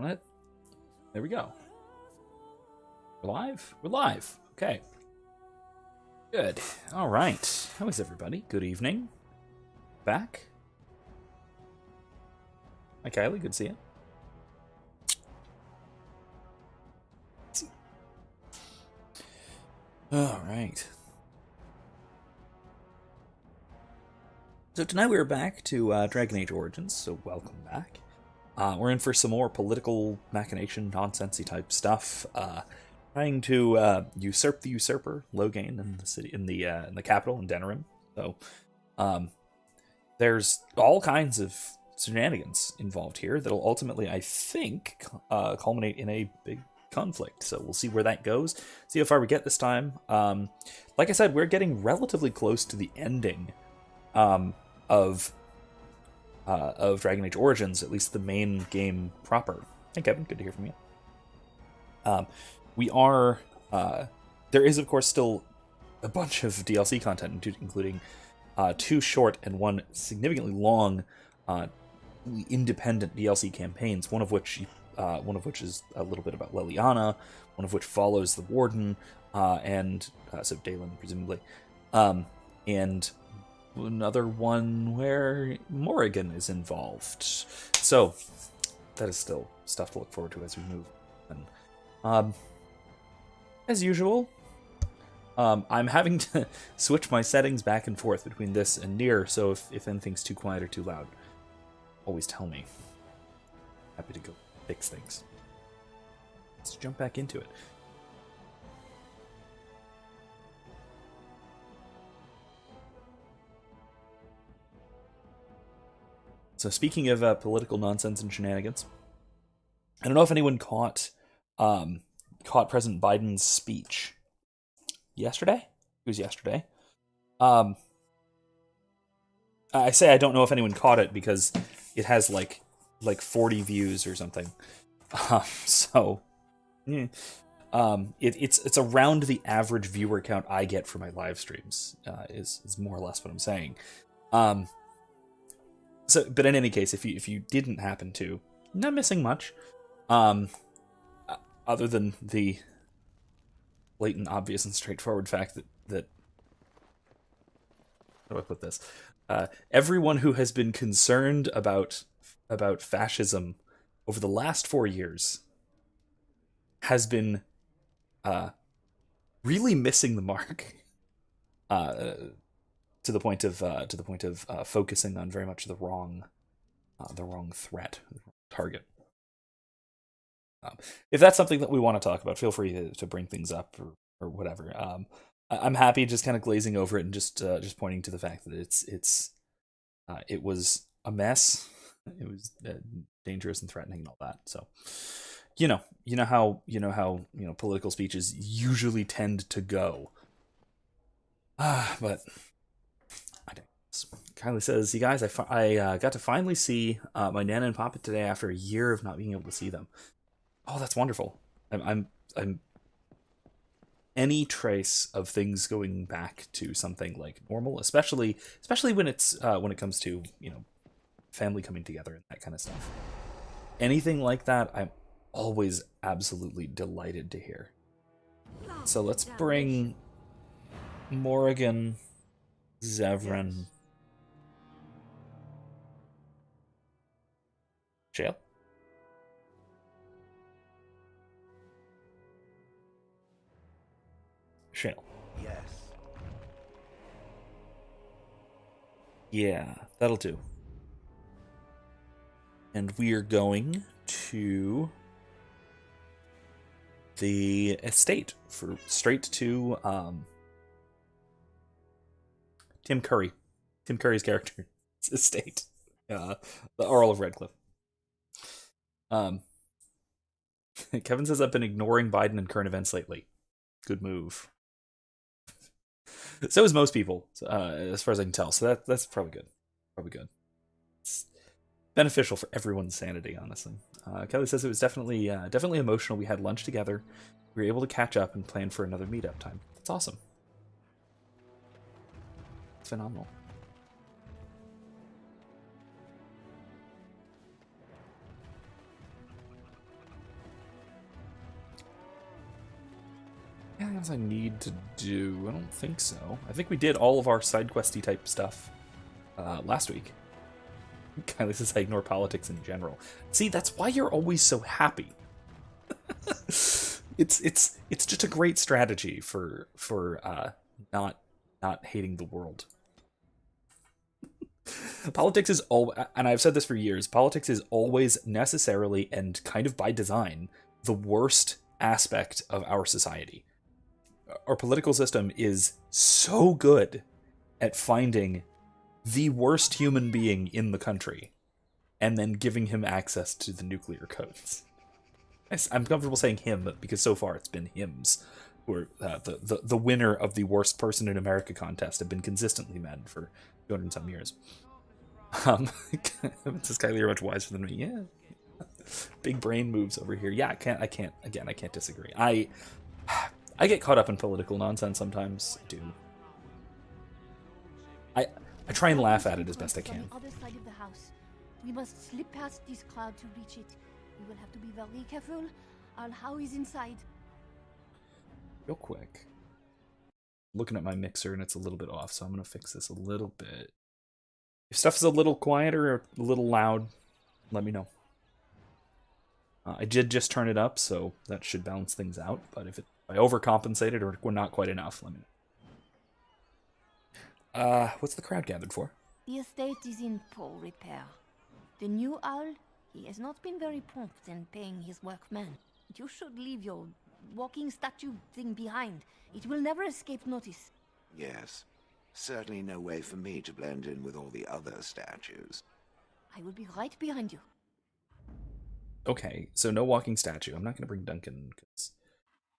on it. There we go. We're live? We're live. Okay. Good. All right. How is everybody? Good evening. Back. Hi, Kylie. Good to see you. All right. So tonight we're back to Dragon Age Origins, so welcome back. We're in for some more political machination, nonsensey type stuff. Trying to usurp the usurper, Logain, in the city, in the capital, in Denerim. So there's all kinds of shenanigans involved here that'll ultimately, I think, culminate in a big conflict. So we'll see where that goes. See how far we get this time. Like I said, we're getting relatively close to the ending of Dragon Age Origins, at least the main game proper. Hey Kevin, good to hear from you. We are there is of course still a bunch of DLC content, including 2 short and 1 significantly long independent DLC campaigns, one of which is a little bit about Leliana, one of which follows the Warden, and so Dalen presumably, and another one where Morrigan is involved. So that is still stuff to look forward to as we move. And, as usual, I'm having to switch my settings back and forth between this and Nier, so if anything's too quiet or too loud, always tell me. Happy to go fix things. Let's jump back into it. So speaking of political nonsense and shenanigans, I don't know if anyone caught President Biden's speech yesterday. It was yesterday. I say I don't know if anyone caught it because it has like 40 views or something. It's around the average viewer count I get for my live streams. Is more or less what I'm saying. So, but in any case, if you didn't happen to, not missing much, other than the blatant, obvious, and straightforward fact that how do I put this? Everyone who has been concerned about fascism over the last 4 years has been really missing the mark. To the point of focusing on very much the wrong threat, the wrong target. If that's something that we want to talk about, feel free to bring things up or whatever. I'm happy just kind of glazing over it and just pointing to the fact that it was a mess. It was dangerous and threatening and all that. So, you know how political speeches usually tend to go. But. Kylie says, "You guys, I got to finally see my Nana and Papa today after a year of not being able to see them. Oh, that's wonderful. I'm any trace of things going back to something like normal, especially when it comes to family coming together and that kind of stuff. Anything like that, I'm always absolutely delighted to hear. So let's bring Morrigan, Zevran." Shale? Shale. Yes. Yeah, that'll do. And we are going to the estate for straight to Tim Curry. Tim Curry's character's estate. The Earl of Redcliffe. Kevin says I've been ignoring Biden and current events lately. Good move. So is most people, as far as I can tell. So that's probably good. Probably good. It's beneficial for everyone's sanity, honestly. Kelly says it was definitely emotional. We had lunch together. We were able to catch up and plan for another meetup time. That's awesome. It's phenomenal. anything else I need to do? I don't think so. I think we did all of our side questy type stuff last week. Kylie says I ignore politics in general. See, that's why you're always so happy. It's just a great strategy for not hating the world. Politics is and I've said this for years, politics is always necessarily and kind of by design the worst aspect of our society. Our political system is so good at finding the worst human being in the country and then giving him access to the nuclear codes. I'm comfortable saying him because so far it's been hims who are the winner of the worst person in America contest have been consistently men for 200 and some years. Says Kylie, you're much wiser than me. Yeah. Big brain moves over here. Yeah, I can't disagree. I get caught up in political nonsense sometimes. I do. I try and laugh at it as best I can. On the other side of the house. We must slip past this crowd to reach it. We will have to be very careful. Our how is inside. Real quick. Looking at my mixer and it's a little bit off, so I'm gonna fix this a little bit. If stuff is a little quieter or a little loud, let me know. I did just turn it up, so that should balance things out. But if I overcompensated or we're not quite enough, let me know. What's the crowd gathered for? The estate is in poor repair. The new owl, he has not been very prompt in paying his workmen. You should leave your walking statue thing behind. It will never escape notice. Yes. Certainly no way for me to blend in with all the other statues. I will be right behind you. Okay, so no walking statue. I'm not going to bring Duncan because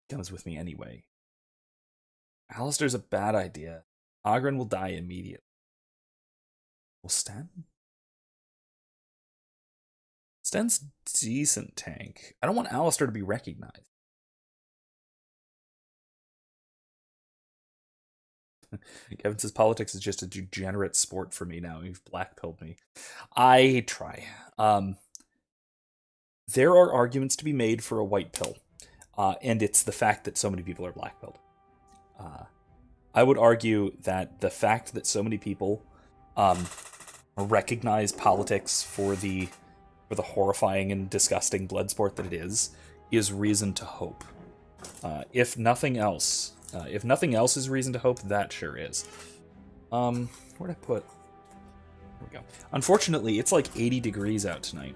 he comes with me anyway. Alistair's a bad idea. Ogren will die immediately. Will Sten? Sten's decent tank. I don't want Alistair to be recognized. Kevin says politics is just a degenerate sport for me now. You've blackpilled me. I try. There are arguments to be made for a white pill, and it's the fact that so many people are blackpilled. I would argue that the fact that so many people recognize politics for the horrifying and disgusting blood sport that it is reason to hope. If nothing else is reason to hope, that sure is. Where'd I put? There we go. Unfortunately, it's like 80 degrees out tonight.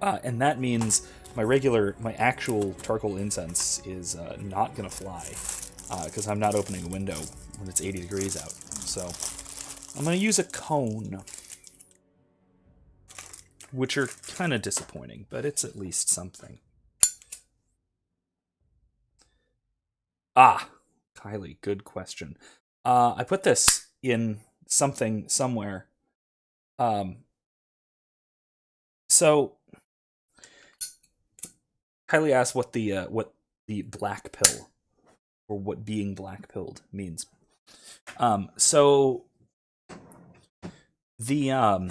And that means my actual charcoal incense is not gonna fly because I'm not opening a window when it's 80 degrees out. So I'm gonna use a cone, which are kind of disappointing, but it's at least something. Kylie, good question. I put this in something somewhere. So Kylie asked what the black pill or what being black pilled means. So the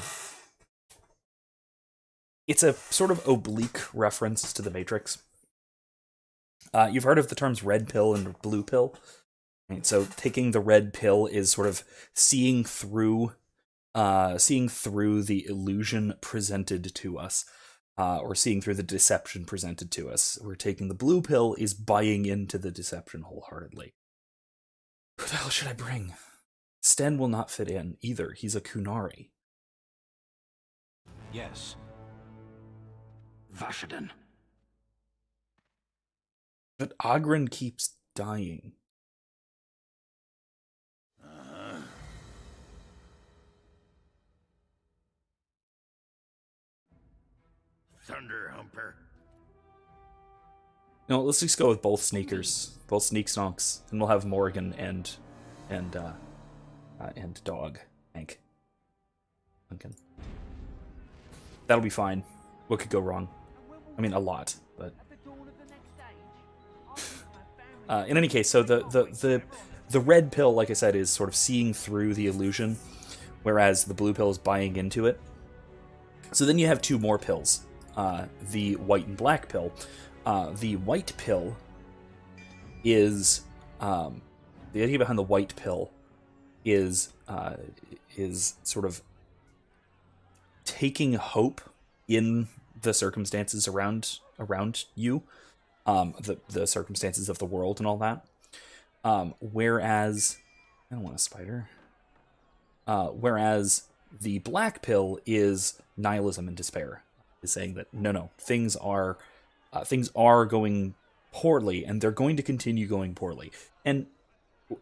it's a sort of oblique reference to the Matrix. You've heard of the terms red pill and blue pill. Right? So taking the red pill is sort of seeing through the illusion presented to us, or seeing through the deception presented to us. We're taking the blue pill is buying into the deception wholeheartedly. Who the hell should I bring? Sten will not fit in either. He's a Kunari. Yes. Vashaden. But Ogren keeps dying. Thunder Humper. No, let's just go with both sneakers, both sneak stonks, and we'll have Morgan and Dog Hank Duncan. That'll be fine. What could go wrong? I mean, a lot, but in any case, so the red pill, like I said, is sort of seeing through the illusion, whereas the blue pill is buying into it. So then you have two more pills, the white and black pill. The white pill is the idea behind the white pill is sort of taking hope in the circumstances around you, the circumstances of the world and all that. Whereas I don't want a spider. Whereas the black pill is nihilism and despair, is saying that no, things are going poorly, and they're going to continue going poorly. And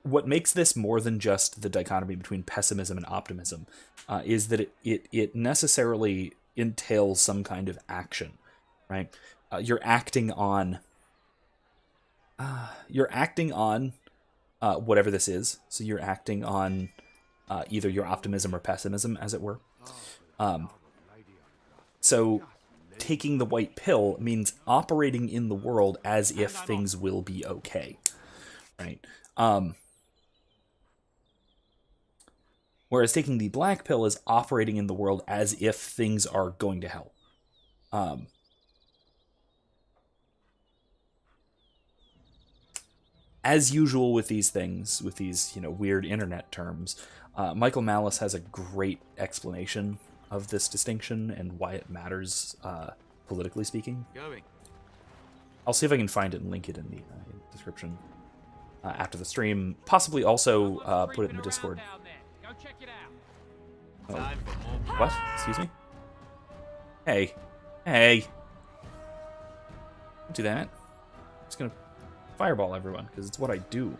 what makes this more than just the dichotomy between pessimism and optimism is that it necessarily entails some kind of action, right? You're acting on whatever this is. So you're acting on either your optimism or pessimism, as it were. So taking the white pill means operating in the world as if things will be okay, right? Whereas taking the black pill is operating in the world as if things are going to hell. As usual with these things, with these weird internet terms, Michael Malice has a great explanation of this distinction and why it matters, politically speaking. I'll see if I can find it and link it in the description after the stream. Possibly also put it in the Discord. Oh. What? Excuse me? Hey. Don't do that. I'm just gonna fireball everyone, because it's what I do.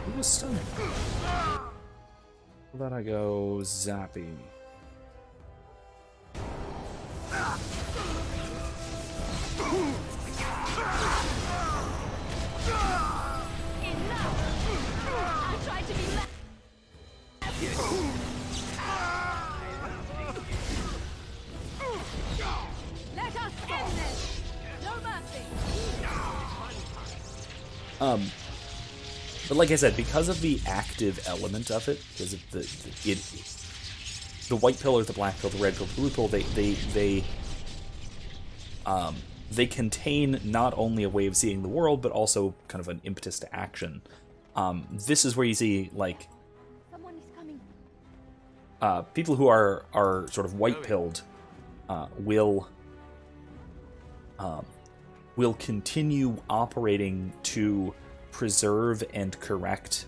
Who was stunned? How about I go zappy? But like I said, because of the active element of it, because of the white pill or the black pill, the red pill, the blue pill, they contain not only a way of seeing the world, but also kind of an impetus to action. This is where you see, like, Someone is coming. People who are sort of white-pilled will continue operating to preserve and correct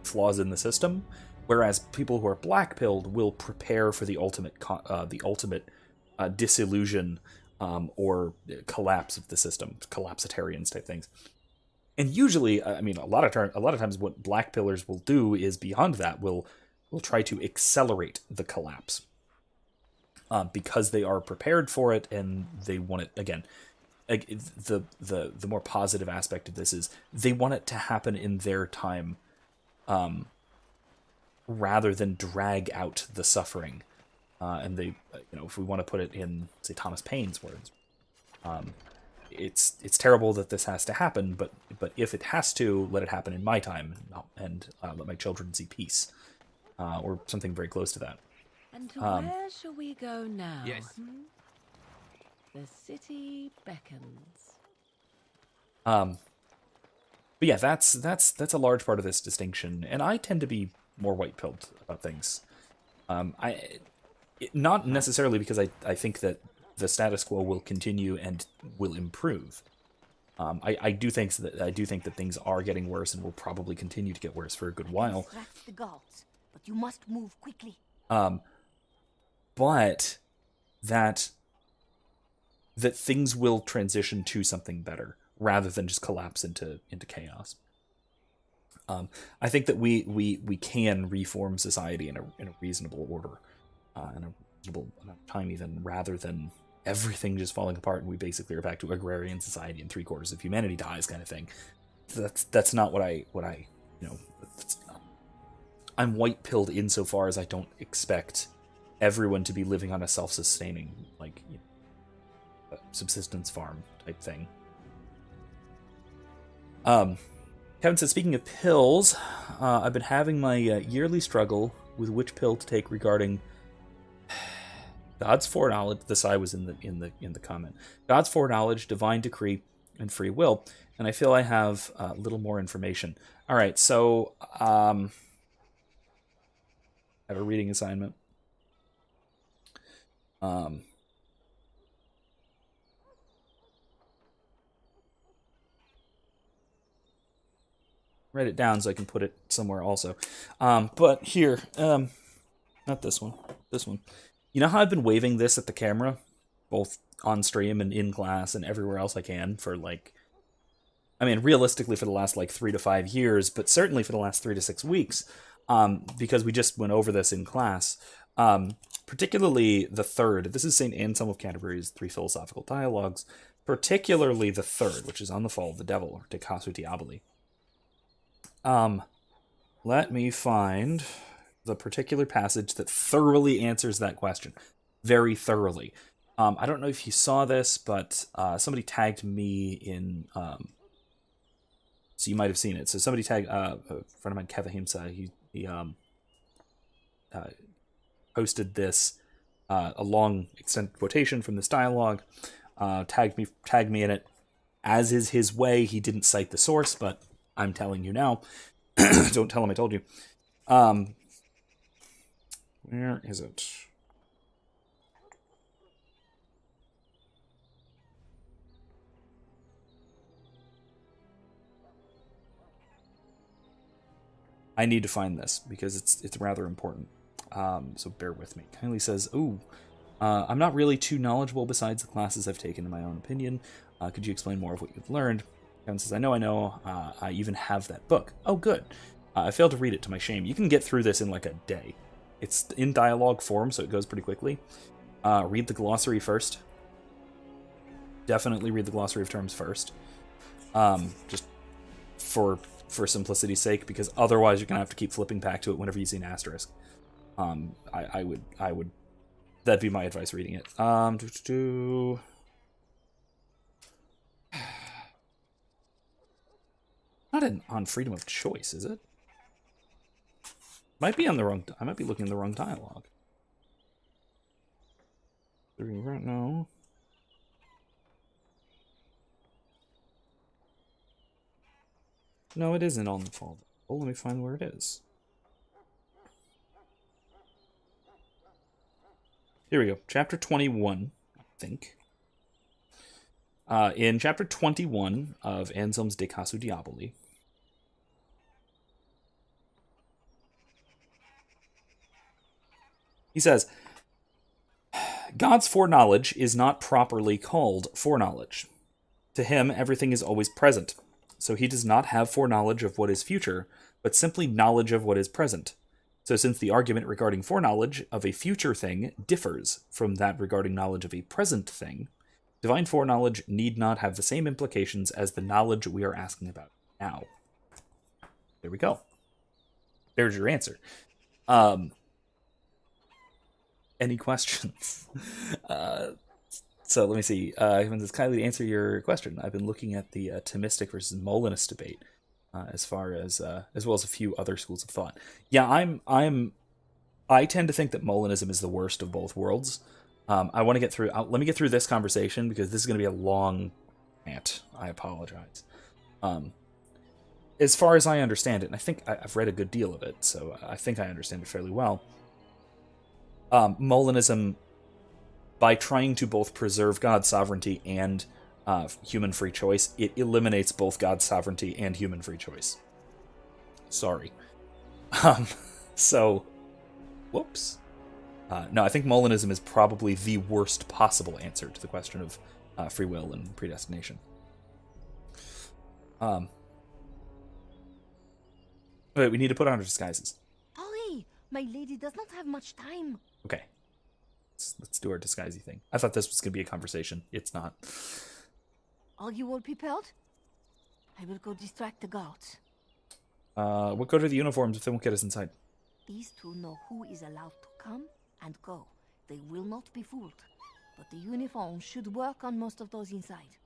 flaws in the system, whereas people who are black-pilled will prepare for the ultimate disillusion or collapse of the system, collapsitarians type things. And usually, I mean, a lot of times, what black pillars will do is beyond that, will try to accelerate the collapse because they are prepared for it and they want it again. The more positive aspect of this is they want it to happen in their time, rather than drag out the suffering. And they, if we want to put it in, say, Thomas Paine's words, it's terrible that this has to happen, but if it has to, let it happen in my time, and let my children see peace, or something very close to that. And where shall we go now? Yes. The city beckons. But yeah, that's a large part of this distinction, and I tend to be more white-pilled about things. Not necessarily because I think that the status quo will continue and will improve. I do think that things are getting worse and will probably continue to get worse for a good while. Distract the guards, but you must move quickly. But that things will transition to something better rather than just collapse into chaos. I think that we can reform society in a reasonable order, in a reasonable amount of time, even, rather than everything just falling apart and we basically are back to agrarian society and 3/4 of humanity dies kind of thing. That's not what I I'm white-pilled insofar as I don't expect everyone to be living on a self-sustaining, like, subsistence farm type thing. Kevin says, speaking of pills, I've been having my yearly struggle with which pill to take regarding God's foreknowledge. This I was in the comment. God's foreknowledge, divine decree, and free will. And I feel I have a little more information. All right, so I have a reading assignment. Write it down so I can put it somewhere also. But here, not this one. This one. You know how I've been waving this at the camera, both on stream and in class and everywhere else I can for like, I mean, realistically for the last like 3 to 5 years, but certainly for the last 3 to 6 weeks, because we just went over this in class. Particularly the third. This is St. Anselm of Canterbury's 3 Philosophical Dialogues. Particularly the third, which is on the fall of the devil, or De Casu Diaboli. Let me find the particular passage that thoroughly answers that question. Very thoroughly. I don't know if you saw this, but somebody tagged me in... so you might have seen it. So somebody tagged a friend of mine, Keva Himsa. He posted this, a long extended quotation from this dialogue. Tagged me in it. As is his way, he didn't cite the source, but I'm telling you now. Don't tell him I told you. Where is it? I need to find this because it's rather important. So bear with me. Kylie says, "Ooh, I'm not really too knowledgeable besides the classes I've taken in my own opinion. Could you explain more of what you've learned?" Kevin says, I know. I even have that book. Oh, good. I failed to read it to my shame. You can get through this in like a day. It's in dialogue form, so it goes pretty quickly. Read the glossary first. Definitely read the glossary of terms first. Just for simplicity's sake, because otherwise you're going to have to keep flipping back to it whenever you see an asterisk. I would... That'd be my advice reading it. Not on freedom of choice, is it? Might be on the wrong... I might be looking at the wrong dialogue. Right now. No, it isn't on the fall. Oh, let me find where it is. Here we go. Chapter 21, I think. In chapter 21 of Anselm's De Casu Diaboli, he says, God's foreknowledge is not properly called foreknowledge. To him, everything is always present. So he does not have foreknowledge of what is future, but simply knowledge of what is present. So since the argument regarding foreknowledge of a future thing differs from that regarding knowledge of a present thing, divine foreknowledge need not have the same implications as the knowledge we are asking about now. There we go. There's your answer. Any questions? So let me see. When does Kylie answer your question? I've been looking at the Thomistic versus Molinist debate, as well as a few other schools of thought. Yeah, I tend to think that Molinism is the worst of both worlds. I want to get through. Let me get through this conversation because this is going to be a long rant. I apologize. As far as I understand it, and I think I've read a good deal of it, so I think I understand it fairly well. Molinism, by trying to both preserve God's sovereignty and human free choice, it eliminates both God's sovereignty and human free choice. Sorry. So, whoops. No, I think Molinism is probably the worst possible answer to the question of free will and predestination. Wait, we need to put on our disguises. Hurry! My lady does not have much time. Okay. Let's do our disguisey thing. I thought this was going to be a conversation. It's not. Are you all prepared? I will go distract the guards. We'll go to the uniforms if they won't get us inside. These two know who is allowed to come and go. They will not be fooled. But the uniform should work on most of those inside.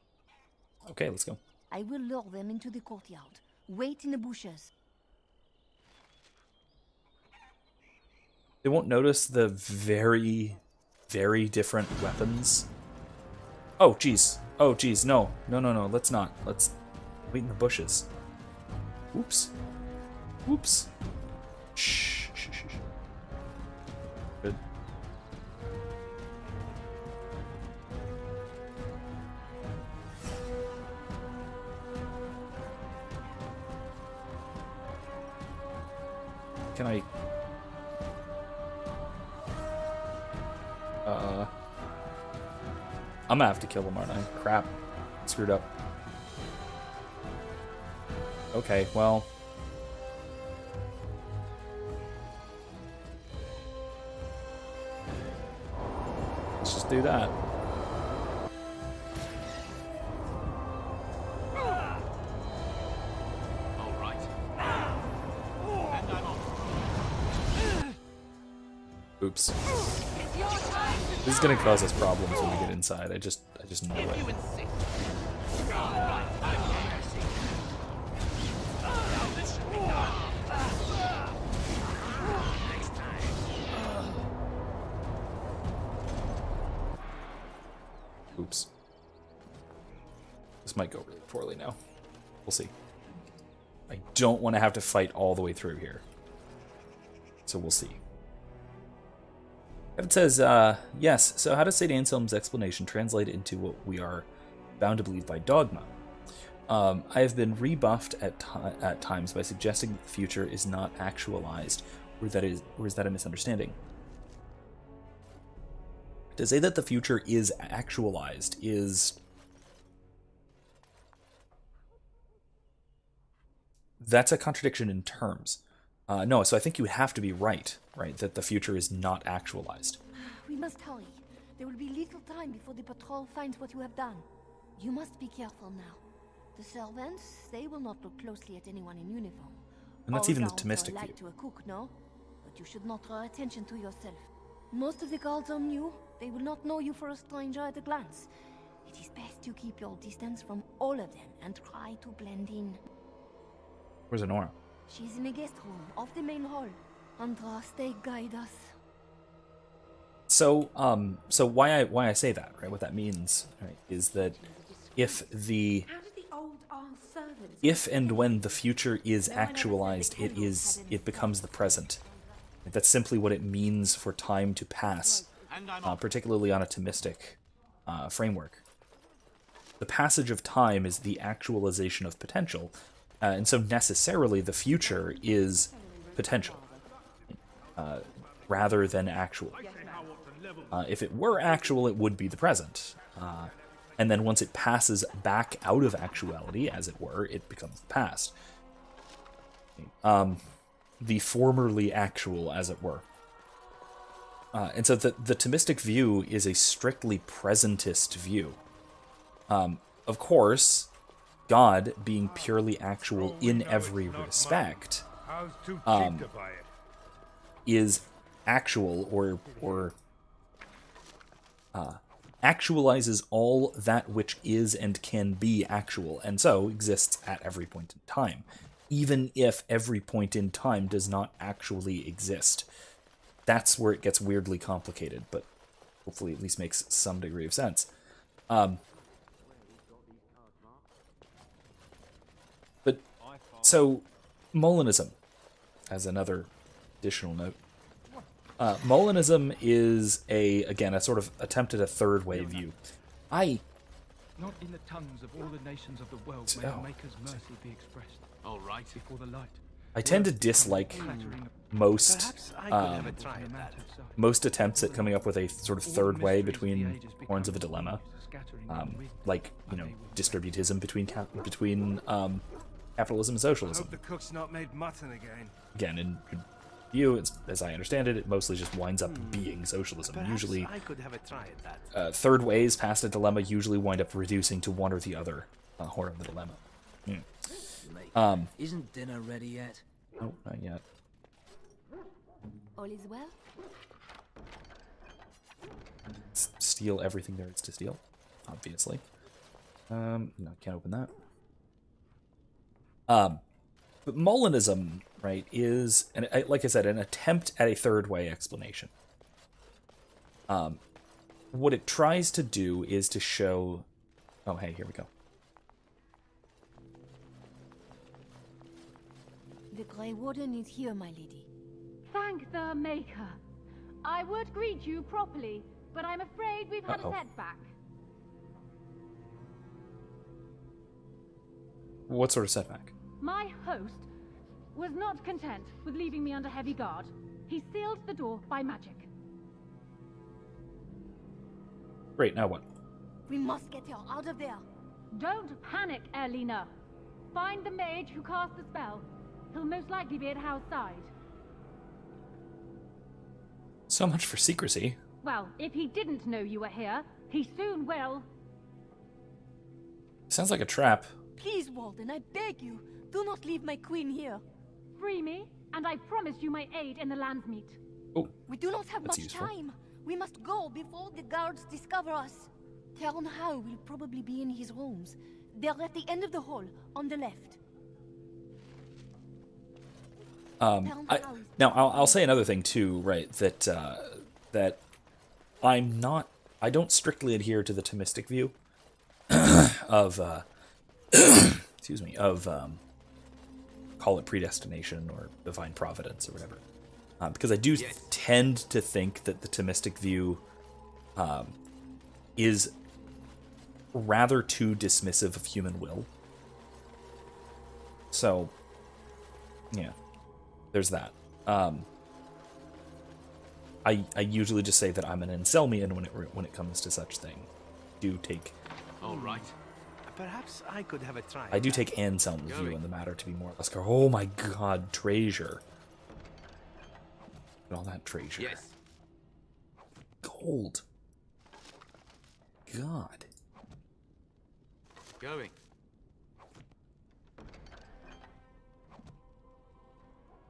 Okay, let's go. I will lure them into the courtyard. Wait in the bushes. They won't notice the very, very different weapons. Oh, jeez. Oh, jeez. No. No, no, no. Let's not. Let's wait in the bushes. Oops. Oops. Shh. Shh. Shh. Good. Can I... I'm gonna have to kill him, aren't I? Crap. Screwed up. Okay, well... let's just do that. Oops. This is gonna cause us problems when we get inside. I just know it. Oops. This might go really poorly now. We'll see. I don't want to have to fight all the way through here. So we'll see. It says, yes, so how does St. Anselm's explanation translate into what we are bound to believe by dogma? I have been rebuffed at times by suggesting that the future is not actualized, or is that a misunderstanding? To say that the future is actualized is... that's a contradiction in terms. No, so I think you have to be right, that the future is not actualized. We must hurry. There will be little time before the patrol finds what you have done. You must be careful now. The servants, they will not look closely at anyone in uniform. And that's All even the guards are Thomistic alike view. to a cook, no? But you should not draw attention to yourself. Most of the guards are new. They will not know you for a stranger at a glance. It is best to keep your distance from all of them and try to blend in. Where's Honora? She's in a guest room off the main hall. Andras, they guide us. So, so why I say that, right? What that means, right, is that if and when the future is actualized, it becomes the present. That's simply what it means for time to pass, particularly on a Thomistic framework. The passage of time is the actualization of potential, and so necessarily the future is potential, rather than actual. If it were actual, it would be the present. And then once it passes back out of actuality, as it were, it becomes the past. The formerly actual, as it were. And so the Thomistic view is a strictly presentist view. Of course, God, being purely actual in every respect, is actual or actualizes all that which is and can be actual, and so exists at every point in time, even if every point in time does not actually exist. That's where it gets weirdly complicated, but hopefully at least makes some degree of sense. But so Molinism, as another additional note, Molinism is again a sort of attempt at a third way view. Not in the tongues of all the nations of the world may our Maker's mercy be expressed. All right, before the light. I tend to dislike most attempts at coming up with a sort of third way between horns of a dilemma, like distributism between capitalism and socialism. I hope the cook's not made mutton again. Again, in view, as I understand it, it mostly just winds up being socialism. Usually, I could have a try at that. Third ways past a dilemma usually wind up reducing to one or the other horn of the dilemma. Isn't dinner ready yet? No, not yet. All is well? Steal everything there is to steal, obviously. No, can't open that. But Molinism, right, is, like I said, an attempt at a third way explanation. what it tries to do is to show... Oh, hey, here we go. The Grey Warden is here, my lady. Thank the Maker. I would greet you properly, but I'm afraid we've had a setback. What sort of setback? My host was not content with leaving me under heavy guard. He sealed the door by magic. Great, now what? We must get her out of there. Don't panic, Erlina. Find the mage who cast the spell. He'll most likely be at Hal's side. So much for secrecy. Well, if he didn't know you were here, he soon will. Sounds like a trap. Please, Warden, I beg you, do not leave my queen here. Free me, and I promise you my aid in the Landsmeet. Oh, we do not have much useful. time. We must go before the guards discover us. Theron Howe will probably be in his rooms. They're at the end of the hall, on the left. Now I'll say another thing too, right? That that I don't strictly adhere to the Thomistic view of excuse me, of call it predestination or divine providence or whatever, because I do tend to think that the Thomistic view is rather too dismissive of human will. So, yeah. There's that. I usually just say that I'm an Anselmian when it comes to such thing. Do take. All right. Perhaps I could have a try. I do take Anselm's view on the matter to be more or less. Oh my God, treasure! And all that treasure. Yes. Gold. God. Going.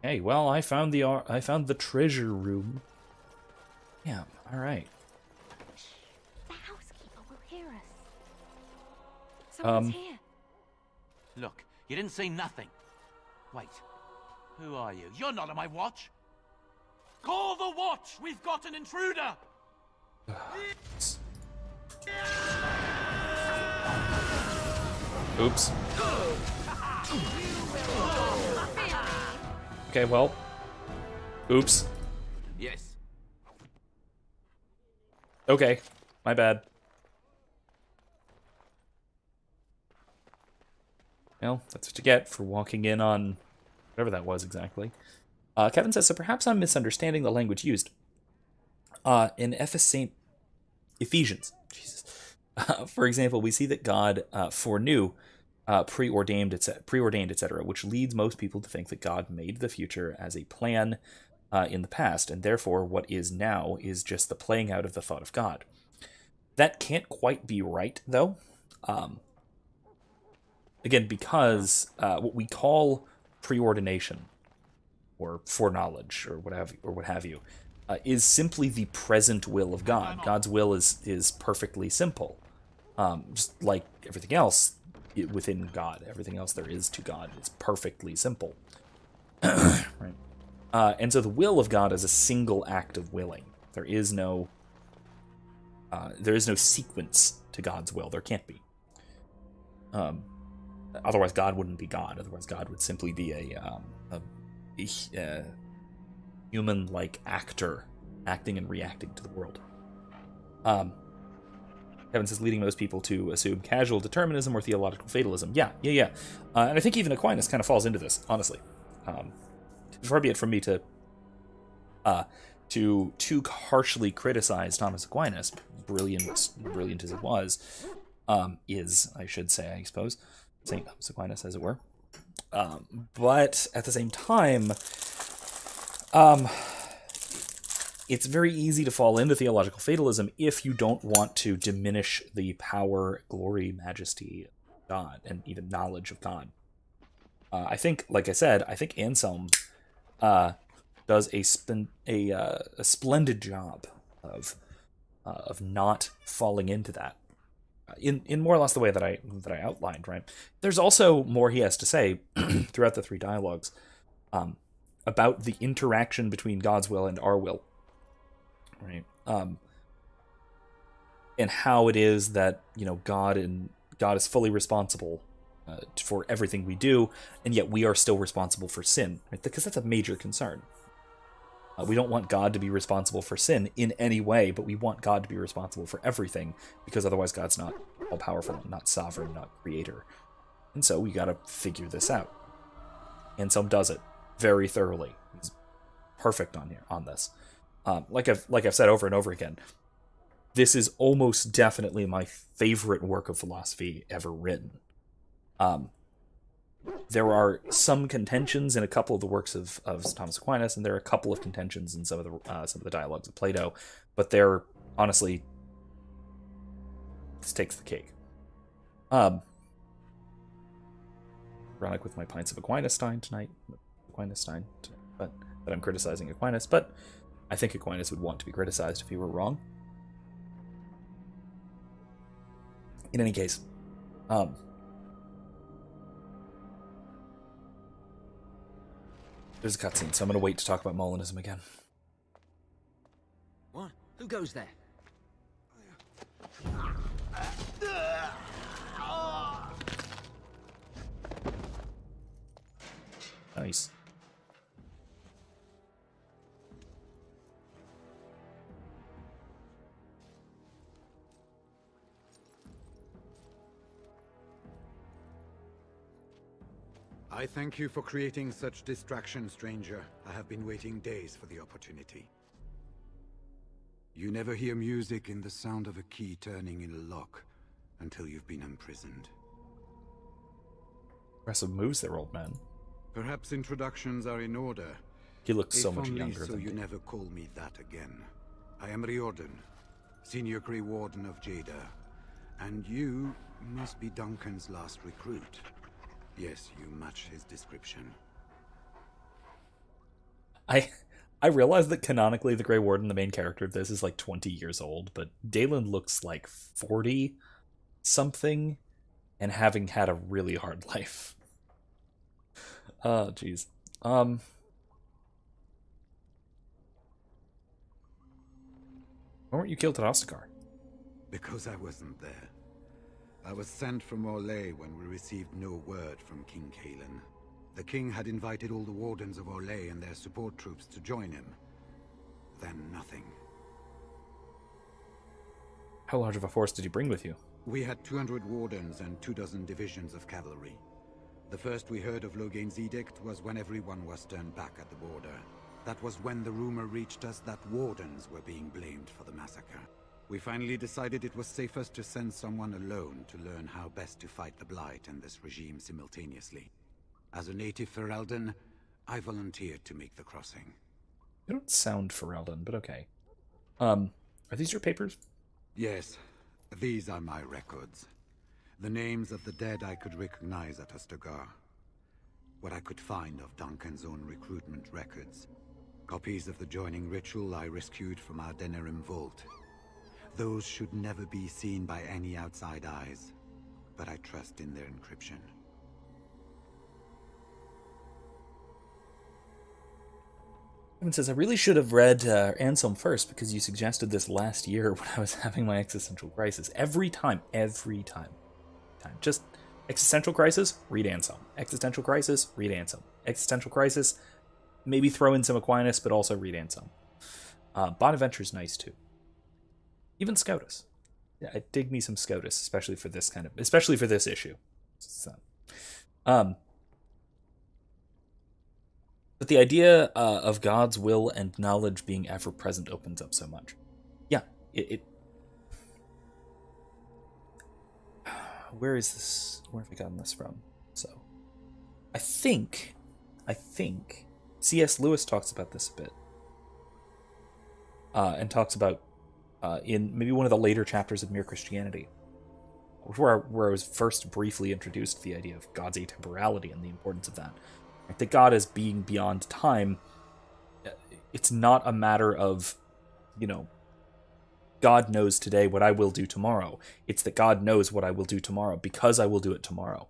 Hey, well, I found the treasure room. Yeah, all right. The housekeeper will hear us. Someone's here. Look, you didn't say nothing. Wait, who are you? You're not on my watch. Call the watch! We've got an intruder! Oops. Okay, well. Oops. Yes. Okay, my bad. Well, that's what you get for walking in on whatever that was exactly. Kevin says, so perhaps I'm misunderstanding the language used. In Ephesians, Jesus. For example, we see that God foreknew, preordained, etc., which leads most people to think that God made the future as a plan in the past, and therefore what is now is just the playing out of the thought of God. That can't quite be right, though. Again, because what we call preordination or foreknowledge or what have you, is simply the present will of God. God's will is perfectly simple, just like everything else within God. Everything else there is to God is perfectly simple. Right? And so the will of God is a single act of willing. There is no sequence to God's will. There can't be. Otherwise, God wouldn't be God. Otherwise, God would simply be a human-like actor, acting and reacting to the world. Kevin says, leading most people to assume casual determinism or theological fatalism. Yeah. And I think even Aquinas kind of falls into this, honestly. Far be it from me to too harshly criticize Thomas Aquinas, brilliant as it was, I should say, I suppose, St. Thomas Aquinas, as it were. But at the same time, it's very easy to fall into theological fatalism if you don't want to diminish the power, glory, majesty of God, and even knowledge of God. I think, like I said, Anselm does a splendid job of not falling into that. In more or less the way that I outlined, right? There's also more he has to say throughout the three dialogues about the interaction between God's will and our will, right? how it is that, God is fully responsible for everything we do, and yet we are still responsible for sin, right? Because that's a major concern. We don't want God to be responsible for sin in any way, but we want God to be responsible for everything, because otherwise God's not all-powerful, not sovereign, not creator. And so we got to figure this out. Anselm does it very thoroughly. He's perfect on this. Like I've said over and over again, this is almost definitely my favorite work of philosophy ever written. There are some contentions in a couple of the works of Thomas Aquinas, and there are a couple of contentions in some of the dialogues of Plato, but they're honestly, this takes the cake. Ironic with my pints of Aquinas tonight, but that I'm criticizing Aquinas, but I think Aquinas would want to be criticized if he were wrong. In any case, there's a cutscene, so I'm going to wait to talk about Molinism again. What? Who goes there? Nice. I thank you for creating such distraction, stranger. I have been waiting days for the opportunity. You never hear music in the sound of a key turning in a lock until you've been imprisoned. Impressive moves there, old man. Perhaps introductions are in order. He looks so If much only younger so than you me. never call me that again. I am Riordan, Senior Grey Warden of Jada. And you must be Duncan's last recruit. Yes, you match his description. I realize that canonically the Grey Warden, the main character of this, is like 20 years old, but Dalen looks like 40 something and having had a really hard life. Oh, jeez. Why weren't you killed at Ostagar? Because I wasn't there. I was sent from Orlais when we received no word from King Kalen. The king had invited all the wardens of Orlais and their support troops to join him. Then nothing. How large of a force did you bring with you? We had 200 wardens and 24 divisions of cavalry. The first we heard of Loghain's edict was when everyone was turned back at the border. That was when the rumor reached us that wardens were being blamed for the massacre. We finally decided it was safest to send someone alone to learn how best to fight the Blight and this regime simultaneously. As a native Ferelden, I volunteered to make the crossing. You don't sound Ferelden, but okay. Are these your papers? Yes, these are my records. The names of the dead I could recognize at Ostagar. What I could find of Duncan's own recruitment records. Copies of the joining ritual I rescued from our Denerim vault. Those should never be seen by any outside eyes, but I trust in their encryption. Evan says, I really should have read Anselm first because you suggested this last year when I was having my existential crisis. Every time. Just existential crisis, read Anselm. Existential crisis, read Anselm. Existential crisis, maybe throw in some Aquinas, but also read Anselm. Bonaventure's nice too. Even Scotus. Yeah, I dig me some Scotus, especially for this issue. So, but the idea of God's will and knowledge being ever present opens up so much. Yeah, where is this? Where have we gotten this from? So, I think C.S. Lewis talks about this a bit, and talks about in maybe one of the later chapters of Mere Christianity, where I was first briefly introduced to the idea of God's atemporality and the importance of that. Like, that God as being beyond time, it's not a matter of, God knows today what I will do tomorrow. It's that God knows what I will do tomorrow because I will do it tomorrow.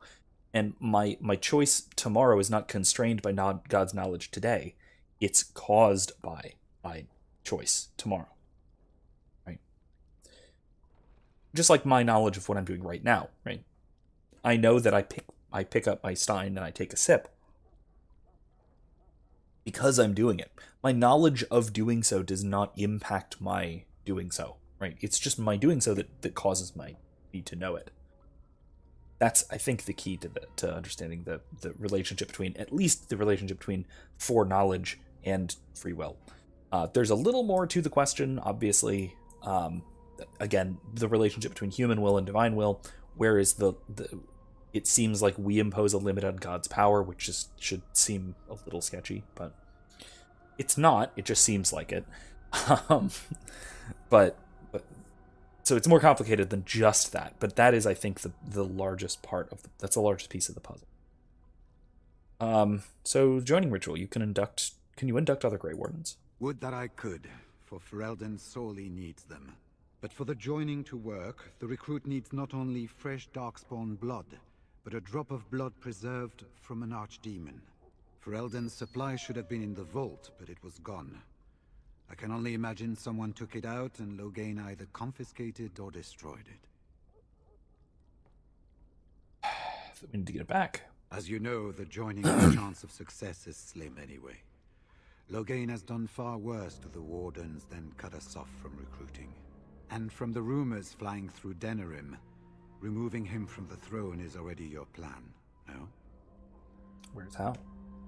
And my choice tomorrow is not constrained by God's knowledge today. It's caused by my choice tomorrow. Right? just like my knowledge of what I'm doing right now, right? I know that I pick up my stein and I take a sip because I'm doing it. My knowledge of doing so does not impact my doing so, right? It's just my doing so that causes my need to know it. That's, I think, the key to understanding the relationship between, at least the relationship between foreknowledge and free will. There's a little more to the question, obviously. Again, the relationship between human will and divine will. Where is it seems like we impose a limit on God's power, which should seem a little sketchy, but it's not. It just seems like it. But so it's more complicated than just that. But that is, I think, the largest part of that's the largest piece of the puzzle. So joining ritual, can you induct other Grey Wardens? Would that I could, for Ferelden sorely needs them. But for the joining to work, the recruit needs not only fresh Darkspawn blood, but a drop of blood preserved from an archdemon. Ferelden's supply should have been in the vault, but it was gone. I can only imagine someone took it out and Loghain either confiscated or destroyed it. We need to get it back. As you know, the joining chance of success is slim anyway. Loghain has done far worse to the Wardens than cut us off from recruiting. And from the rumors flying through Denerim, removing him from the throne is already your plan, no? Where's how?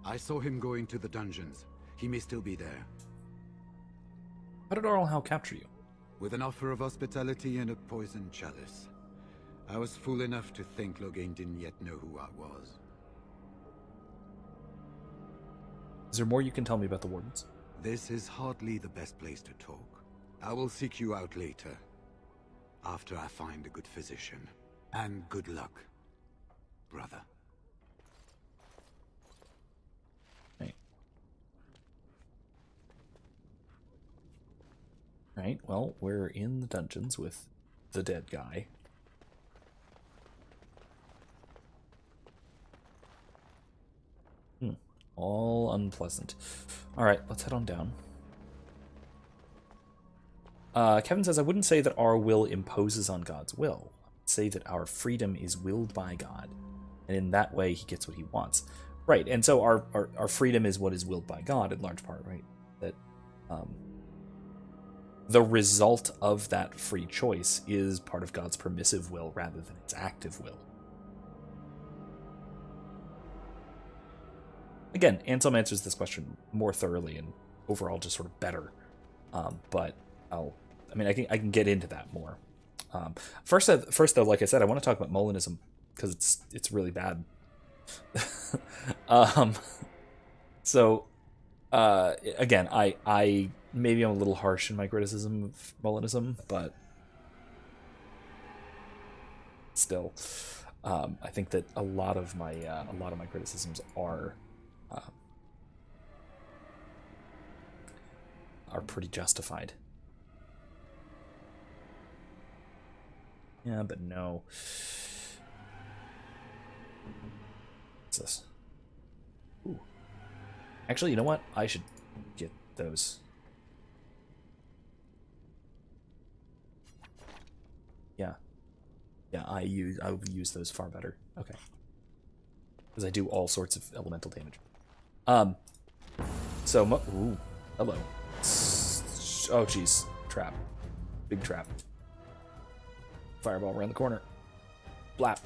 I saw him go into the dungeons. He may still be there. How did Arl Howe capture you? With an offer of hospitality and a poisoned chalice. I was fool enough to think Loghain didn't yet know who I was. Is there more you can tell me about the Wardens? This is hardly the best place to talk. I will seek you out later, after I find a good physician. And good luck, brother. Right, well, we're in the dungeons with the dead guy. All unpleasant. Alright, let's head on down. Kevin says, I wouldn't say that our will imposes on God's will. I'd say that our freedom is willed by God. And in that way, he gets what he wants. Right, and so our freedom is what is willed by God in large part, right? That the result of that free choice is part of God's permissive will rather than its active will. Again, Anselm answers this question more thoroughly and overall just sort of better. But I can get into that more. First though, like I said, I want to talk about Molinism because it's really bad. Again, I maybe I'm a little harsh in my criticism of Molinism, but still, I think that a lot of my criticisms are pretty justified. Yeah, but no. What's this? Ooh. Actually, you know what? I should get those. Yeah. Yeah, I would use those far better. Okay. Because I do all sorts of elemental damage. Ooh, hello. Oh, jeez. Trap. Big trap. Fireball around the corner. Blap.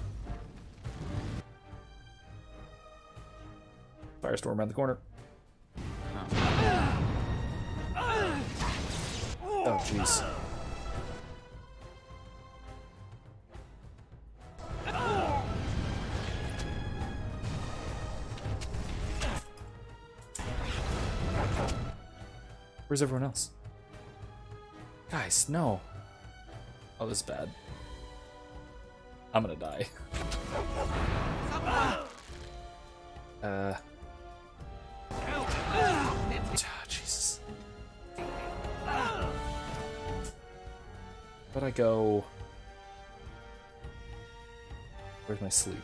Firestorm around the corner. Oh, jeez. Where's everyone else? Guys, no. Oh, this is bad. I'm gonna die. Jesus. But I go... Where's my sleep?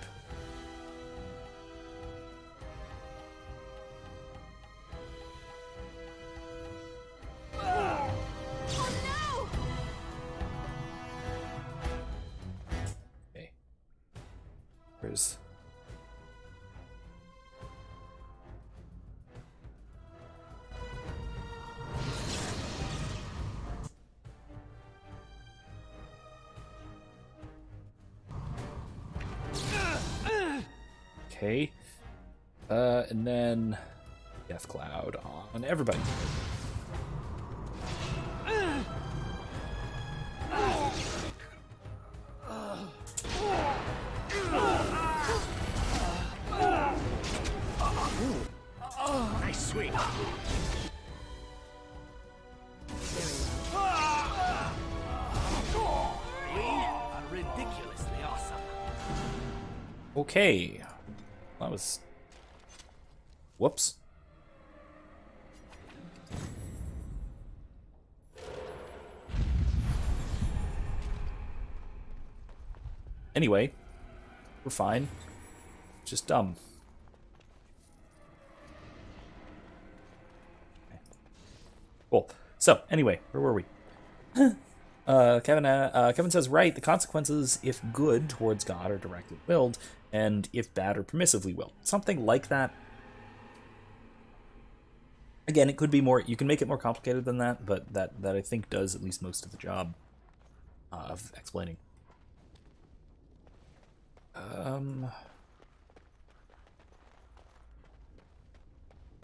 Okay. And then Death Cloud on everybody. Nice swing. We are ridiculously awesome. Okay. That was... Whoops. Anyway, we're fine. Just dumb. Okay. Cool. So, anyway, where were we? Kevin says, right, the consequences, if good towards God, are directly willed, and if bad, are permissively willed. Something like that. Again, it could be more, you can make it more complicated than that, but that I think does at least most of the job of explaining.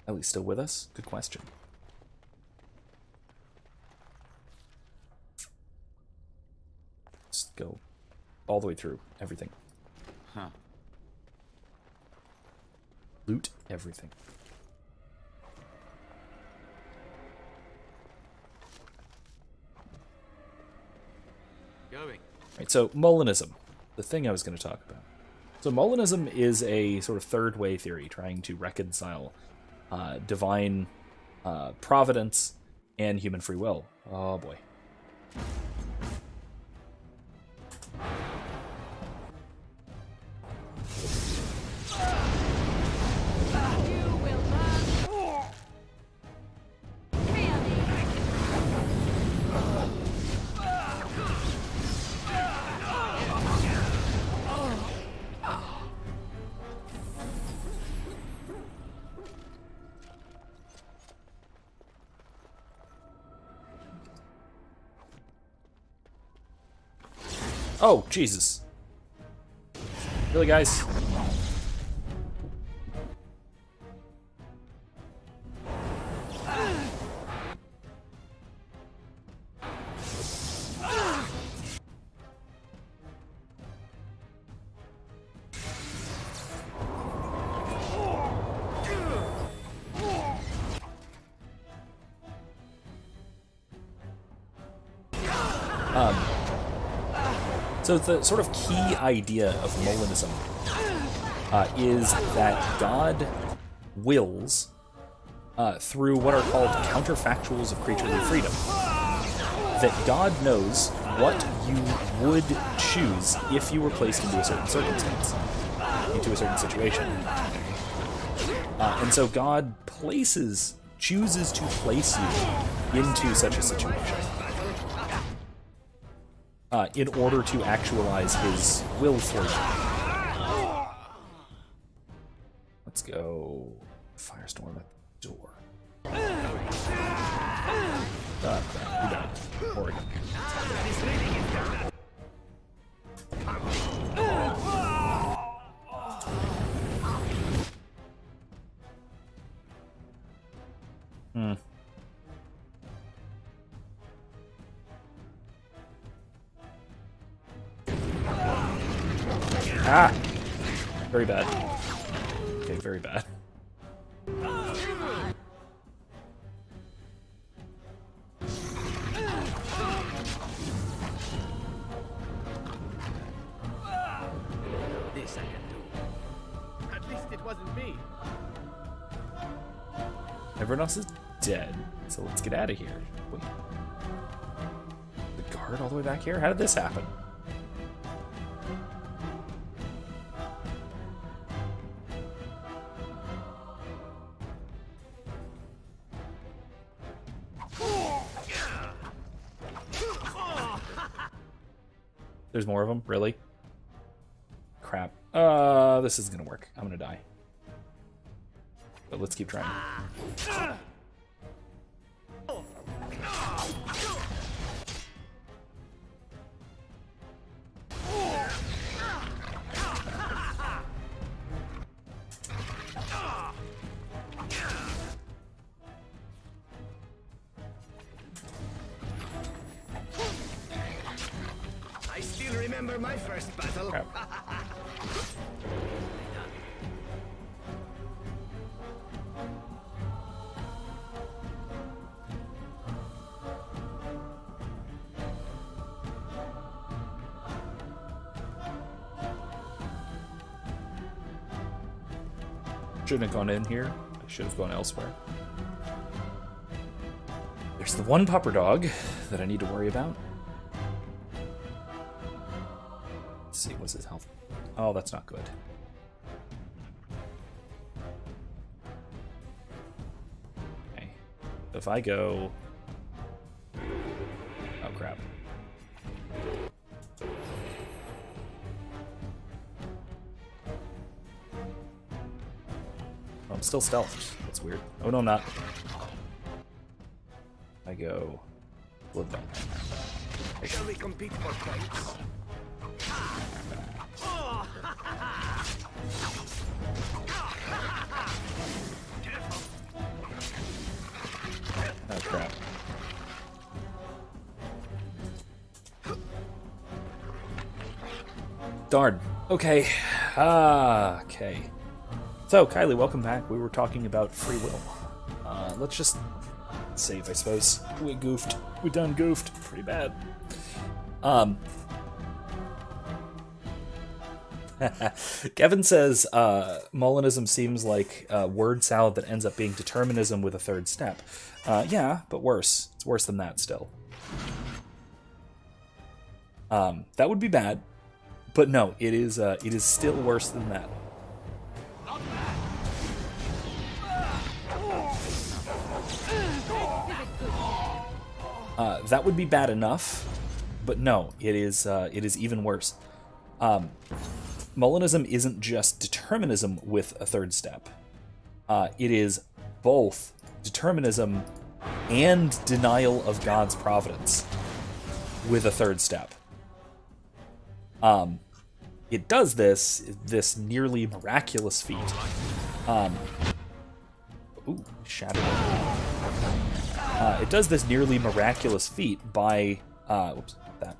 Ellie's still with us? Good question. Just go all the way through everything. Huh. Loot everything. Going. Right, so Molinism, the thing I was going to talk about. So Molinism is a sort of third way theory trying to reconcile divine providence and human free will. Oh boy. Oh, Jesus. Really, guys? So the sort of key idea of Molinism is that God wills through what are called counterfactuals of creaturely freedom. That God knows what you would choose if you were placed into a certain circumstance, into a certain situation. And so God chooses to place you into such a situation. In order to actualize his will for you. Let's go Firestorm at the door. Crap, we died. Oregon. Ah! Very bad. Okay, very bad. This I can do. At least it wasn't me. Everyone else is dead, so let's get out of here. Wait. The guard all the way back here? How did this happen? There's more of them? Really? Crap. This isn't gonna work. I'm gonna die. But let's keep trying. remember my first battle. Crap. Shouldn't have gone in here. I should have gone elsewhere. There's the one pupper dog that I need to worry about. Let's see, what's his health? Oh, that's not good. Okay. If I go... Oh, crap. Oh, I'm still stealthed. That's weird. Oh, no, I'm not. I go... Bloodbath. Shall we compete for points? Oh, crap. Darn. Okay. Okay. So, Kylie, welcome back. We were talking about free will. Let's just save, I suppose. We goofed. We done goofed. Pretty bad. Kevin says, Molinism seems like a word salad that ends up being determinism with a third step. Yeah, but worse. It's worse than that still. That would be bad. But no, it is still worse than that. That would be bad enough, but no, it is even worse. Molinism isn't just determinism with a third step. It is both determinism and denial of God's providence with a third step. It does this nearly miraculous feat. Ooh, shattered. It does this nearly miraculous feat by, whoops, that.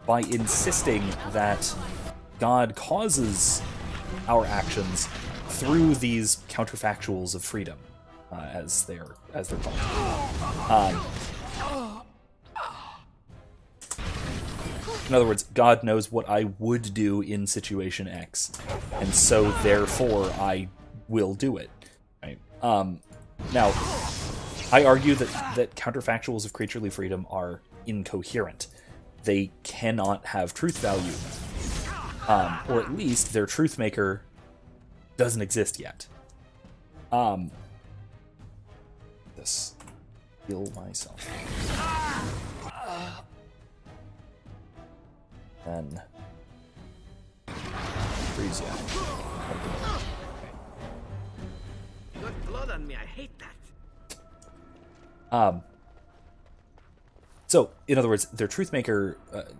By insisting that God causes our actions through these counterfactuals of freedom, as they're called. In other words, God knows what I would do in situation X, and so therefore I will do it. Right? Now, I argue that counterfactuals of creaturely freedom are incoherent. They cannot have truth value, or at least their truth maker doesn't exist yet. This heal myself. Then freeze ya. Okay. You got blood on me. I hate that. So, in other words, their truth maker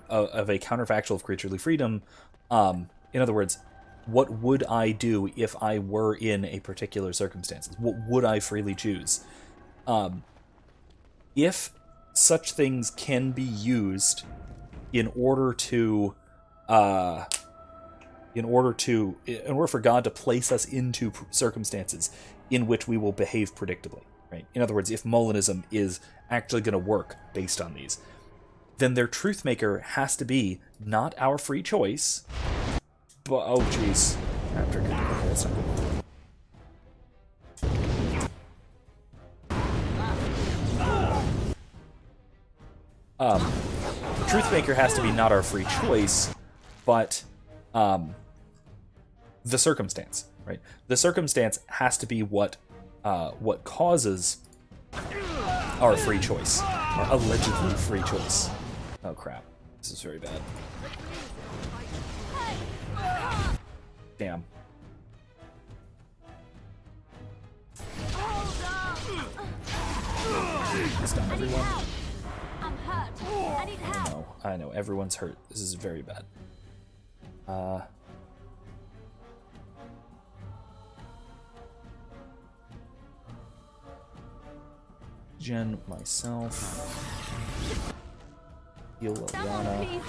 of a counterfactual of creaturely freedom. In other words, what would I do if I were in a particular circumstances? What would I freely choose? If such things can be used in order for God to place us into circumstances in which we will behave predictably, right? In other words, if Molinism is actually going to work based on these, then their truth maker has to be not our free choice, but oh jeez, okay, that's not good. Truth maker has to be not our free choice, but the circumstance, right? The circumstance has to be what causes our free choice, our allegedly free choice. Oh crap, this is very bad. Damn. Stop everyone. I'm hurt. I need help. I know, everyone's hurt. This is very bad. Gen myself. Heal Liliana.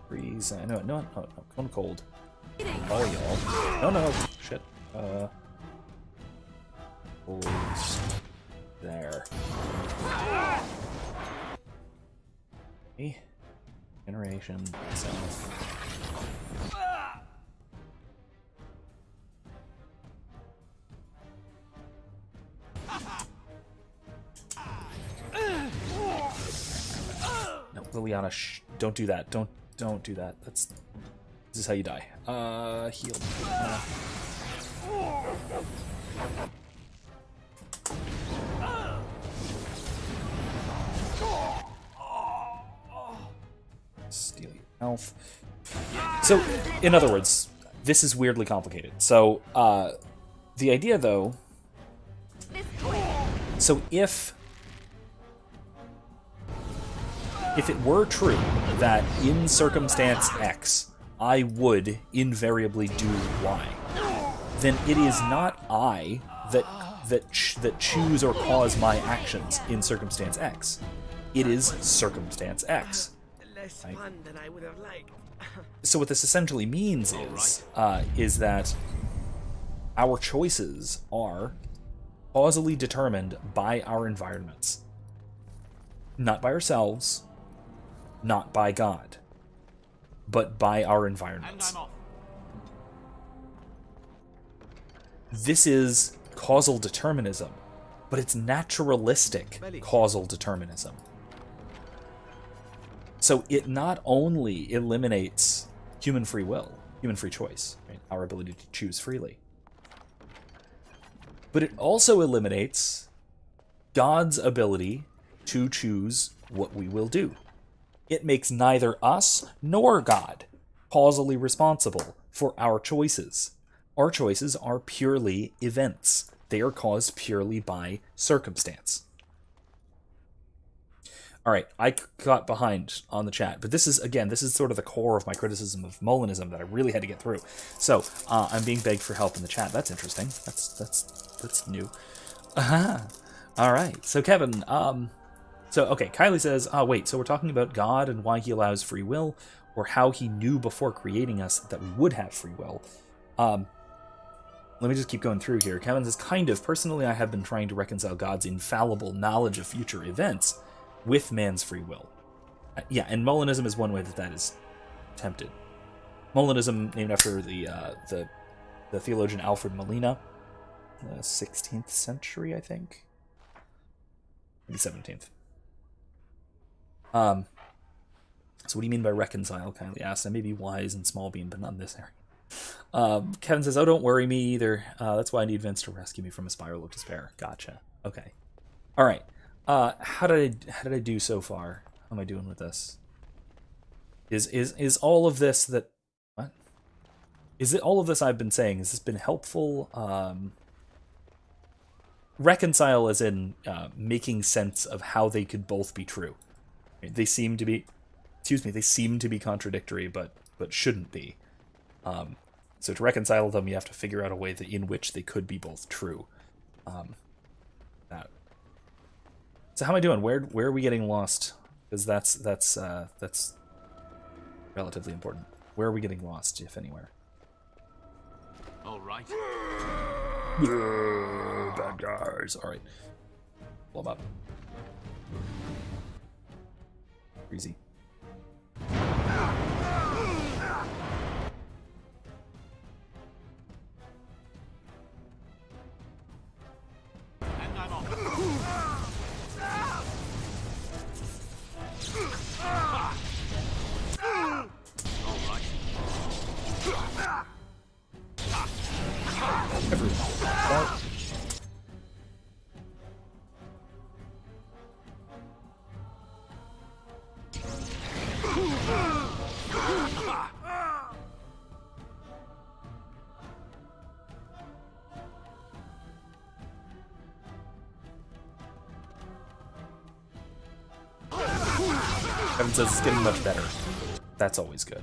Freeze. No, Cone Cold. All y'all. No, shit. Holds there. Okay. Generation. Self. No, Liliana, don't do that. Don't do that. This is how you die. Heal. Steal your health. So, in other words, this is weirdly complicated. So, the idea, though... So, if it were true that in circumstance X, I would invariably do Y, then it is not I that choose or cause my actions in circumstance X. It is circumstance X. Less fun than I would have liked. So what this essentially means is that our choices are causally determined by our environments. Not by ourselves, not by God, but by our environments. This is causal determinism, but it's naturalistic causal determinism. So it not only eliminates human free will, human free choice, right? Our ability to choose freely, but it also eliminates God's ability to choose what we will do. It makes neither us nor God causally responsible for our choices. Our choices are purely events. They are caused purely by circumstance. All right, I got behind on the chat, but this is sort of the core of my criticism of Molinism that I really had to get through. So I'm being begged for help in the chat. That's interesting. That's new. All right, so Kevin, okay, Kylie says, wait, so we're talking about God and why he allows free will, or how he knew before creating us that we would have free will. Let me just keep going through here. Kevin says, kind of. Personally, I have been trying to reconcile God's infallible knowledge of future events with man's free will. Yeah, and Molinism is one way that is attempted. Molinism, named after the theologian Alfred Molina, the 16th century, I think. Maybe 17th. So what do you mean by reconcile? Kindly asked. I may be wise and small bean, but not in this area. Kevin says, oh, don't worry me either. That's why I need Vince to rescue me from a spiral of despair. Gotcha. Okay. All right. How did I do so far? How am I doing with this? Is all of this that... What? Is it all of this I've been saying? Has this been helpful? Reconcile as in making sense of how they could both be true. They seem to be... they seem to be contradictory, but shouldn't be. So to reconcile them, you have to figure out a way in which they could be both true. So how am I doing? Where are we getting lost? Because that's relatively important. Where are we getting lost, if anywhere? All right. Bad guys. All right. Blow them up. Easy. And I'm off. All right. Everyone. Kevin says it's getting much better. That's always good.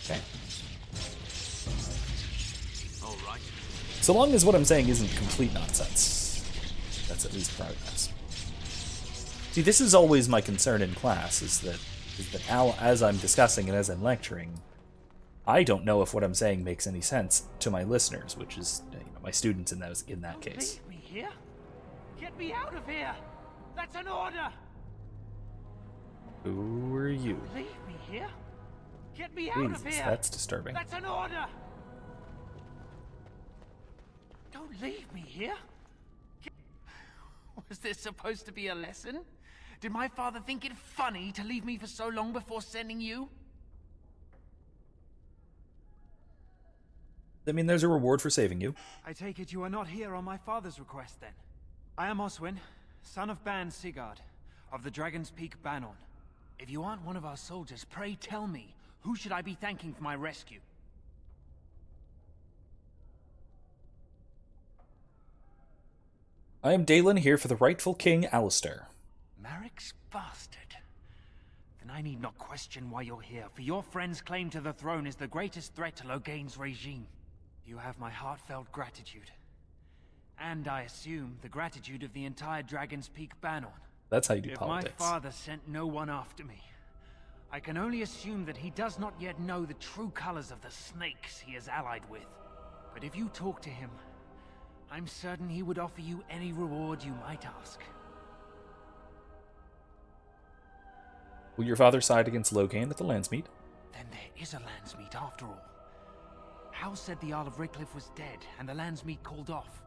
Okay. All right. So long as what I'm saying isn't complete nonsense, that's at least progress. See, this is always my concern in class, is that as I'm discussing and as I'm lecturing, I don't know if what I'm saying makes any sense to my listeners, which is my students in that case. Leave me here? Get me out of here! That's an order! Who are you? Leave me here? Get me out of Jesus, here! that's disturbing. That's an order! Don't leave me here! Was this supposed to be a lesson? Did my father think it funny to leave me for so long before sending you? I mean, there's a reward for saving you. I take it you are not here on my father's request, then. I am Oswin, son of Ban Sigurd, of the Dragon's Peak Banon. If you aren't one of our soldiers, pray tell me, who should I be thanking for my rescue? I am Dalen, here for the rightful king, Alistair. Marik's bastard. Then I need not question why you're here, for your friend's claim to the throne is the greatest threat to Loghain's regime. You have my heartfelt gratitude. And I assume the gratitude of the entire Dragon's Peak Banon. That's how you do politics. If my father sent no one after me, I can only assume that he does not yet know the true colors of the snakes he is allied with. But if you talk to him, I'm certain he would offer you any reward you might ask. Will your father side against Loghain at the Landsmeet? Then there is a Landsmeet after all. Howe said the Earl of Redcliffe was dead, and the Landsmeet called off.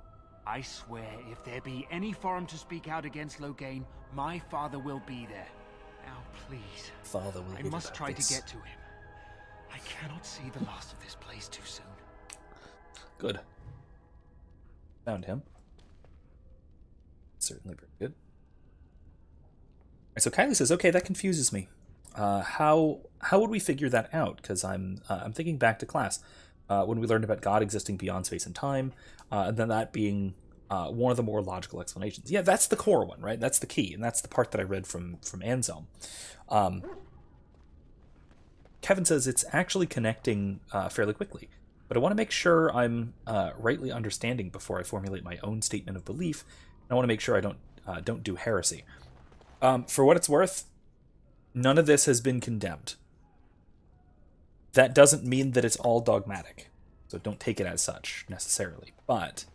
I swear, if there be any forum to speak out against Loghain, my father will be there. Now, please. Father will I must try to get to him. I cannot see the last of this place too soon. Good. Found him. Certainly very good. So Kylie says, "Okay, that confuses me. How would we figure that out? Because I'm thinking back to class when we learned about God existing beyond space and time, and then that being one of the more logical explanations. Yeah, that's the core one, right? That's the key, and that's the part that I read from Anselm. Kevin says it's actually connecting fairly quickly, but I want to make sure I'm rightly understanding before I formulate my own statement of belief. And I want to make sure I don't do heresy. For what it's worth, none of this has been condemned. That doesn't mean that it's all dogmatic, so don't take it as such necessarily. But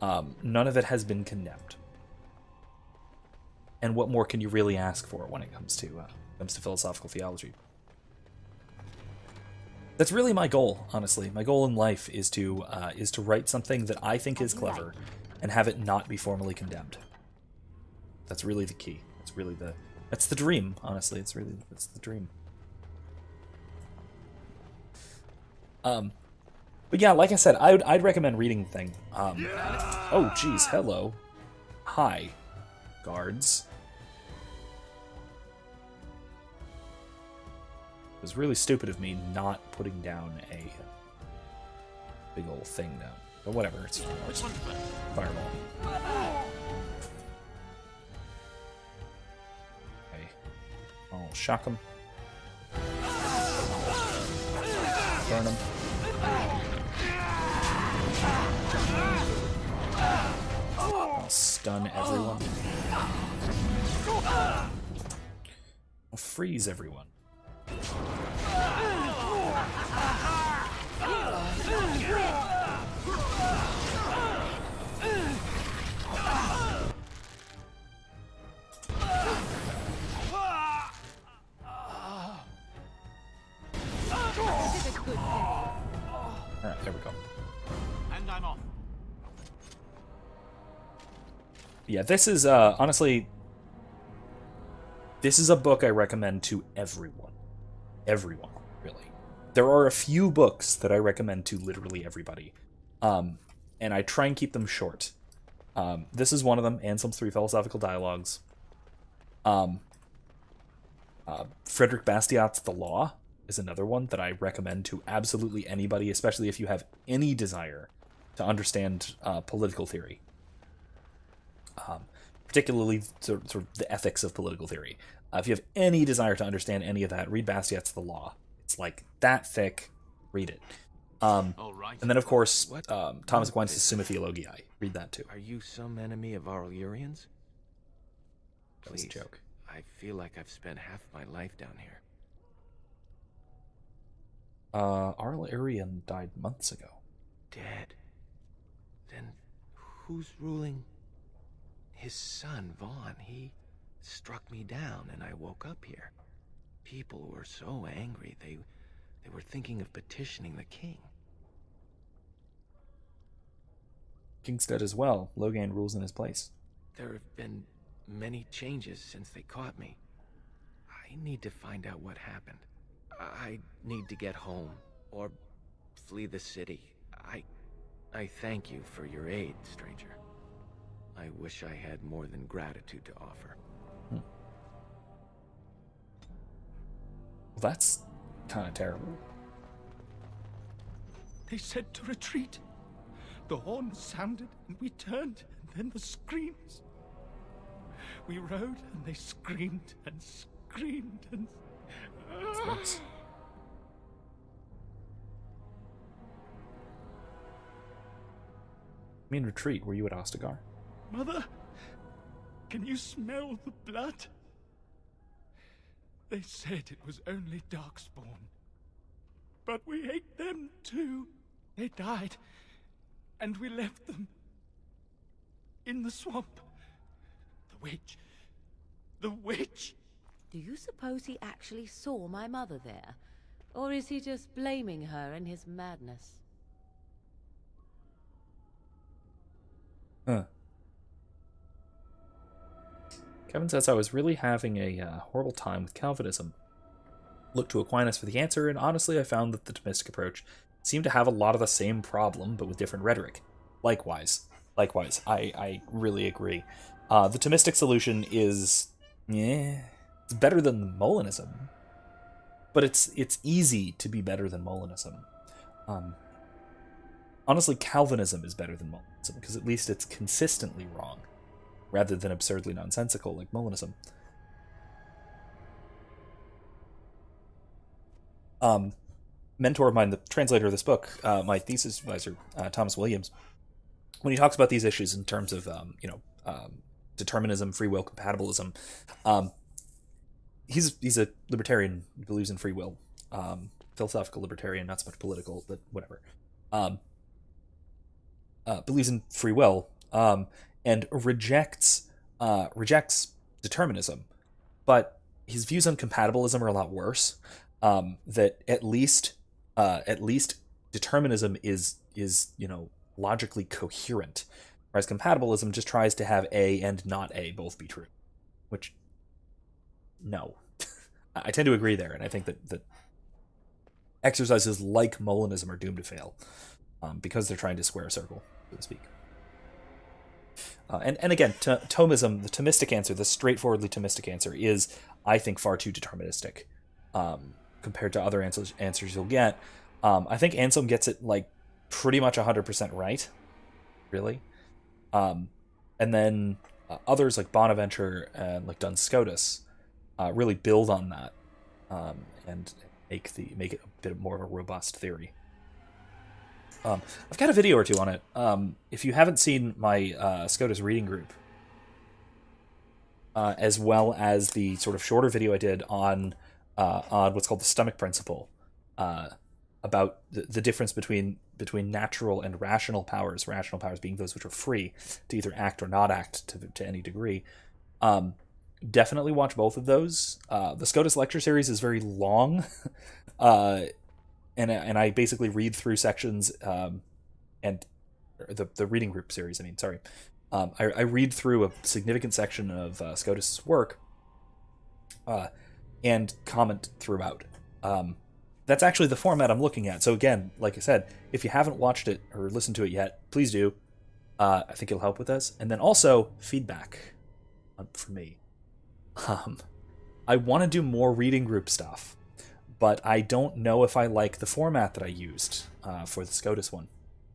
none of it has been condemned. And what more can you really ask for when it comes to philosophical theology? That's really my goal, honestly. My goal in life is to write something that I think is clever and have it not be formally condemned. That's really the key. That's the dream, honestly. That's the dream. But yeah, like I said, I'd recommend reading the thing. Oh, geez, hello. Hi, guards. It was really stupid of me not putting down a big old thing down. But whatever, it's fireball. Okay, I'll shock him. Burn him. I'll stun everyone. I'll freeze everyone. Alright, there we go. And I'm off. Yeah, this is, honestly, this is a book I recommend to everyone. Everyone, really. There are a few books that I recommend to literally everybody. And I try and keep them short. This is one of them, Anselm's 3 Philosophical Dialogues. Frederick Bastiat's The Law is another one that I recommend to absolutely anybody, especially if you have any desire to understand political theory. Particularly sort of the ethics of political theory. If you have any desire to understand any of that, read Bastiat's The Law. It's like that thick. Read it. All right. And then, of course, Thomas Aquinas' Summa Theologiae. Read that too. Are you some enemy of our Illyrians? That was a joke. I feel like I've spent half my life down here. Arl Arian died months ago. Dead? Then who's ruling? His son, Vaughn. He struck me down and I woke up here. People were so angry, they were thinking of petitioning the king. King's dead as well. Logain rules in his place. There have been many changes since they caught me. I need to find out what happened. I need to get home, or flee the city. I thank you for your aid, stranger. I wish I had more than gratitude to offer. Well, that's kind of terrible. They said to retreat. The horn sounded, and we turned, and then the screams. We rode, and they screamed, and screamed, and... Thanks. I mean, retreat. Were you at Ostagar? Mother, can you smell the blood? They said it was only Darkspawn. But we ate them too. They died, and we left them in the swamp. The witch. The witch! Do you suppose he actually saw my mother there? Or is he just blaming her in his madness? Huh. Kevin says, I was really having a horrible time with Calvinism. Looked to Aquinas for the answer, and honestly I found that the Thomistic approach seemed to have a lot of the same problem, but with different rhetoric. Likewise, I really agree. The Thomistic solution is... it's better than Molinism. But it's easy to be better than Molinism. Honestly, Calvinism is better than Molinism, because at least it's consistently wrong, rather than absurdly nonsensical like Molinism. Mentor of mine, the translator of this book, my thesis advisor, Thomas Williams, when he talks about these issues in terms of, determinism, free will, compatibilism, he's a libertarian, believes in free will, philosophical libertarian, not so much political, but whatever. Believes in free will, and rejects determinism, but his views on compatibilism are a lot worse. That at least determinism is logically coherent, whereas compatibilism just tries to have A and not A both be true, which no. I tend to agree there, and I think that exercises like Molinism are doomed to fail because they're trying to square a circle, so to speak. And again, Thomism, the Thomistic answer, the straightforwardly Thomistic answer, is, I think, far too deterministic compared to other answers you'll get. I think Anselm gets it like pretty much 100% right, really. And then others like Bonaventure and like Duns Scotus really build on that and make it a bit more of a robust theory. I've got a video or two on it. If you haven't seen my Scotus reading group, as well as the sort of shorter video I did on what's called the stomach principle, about the difference between natural and rational powers being those which are free to either act or not act to any degree. Definitely watch both of those. The Scotus lecture series is very long, and I basically read through sections, and the reading group series. I read through a significant section of Scotus' work, and comment throughout. That's actually the format I'm looking at. So again, like I said, if you haven't watched it or listened to it yet, please do. I think it'll help with this. And then also feedback from me. I want to do more reading group stuff, but I don't know if I like the format that I used for the Scotus one.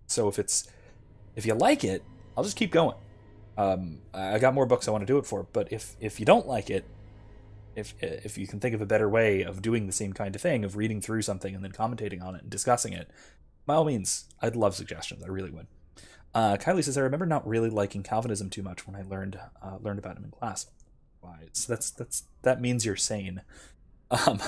So if you like it, I'll just keep going. I got more books I want to do it for, but if you don't like it, if you can think of a better way of doing the same kind of thing, of reading through something and then commentating on it and discussing it, By all means, I'd love suggestions. I really would. Kylie says, I remember not really liking Calvinism too much when I learned about him in class. Why? So that means you're sane. But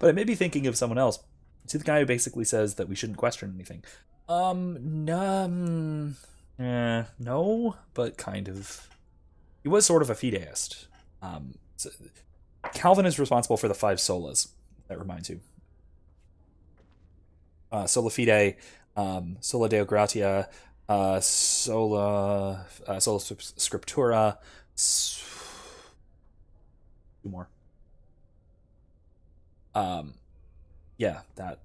it made me thinking of someone else. See the guy who basically says that we shouldn't question anything. No, but kind of. He was sort of a fideist. So Calvin is responsible for the 5 solas. That reminds you. Sola fide, sola deo gratia, sola scriptura, 2 more. Yeah, that,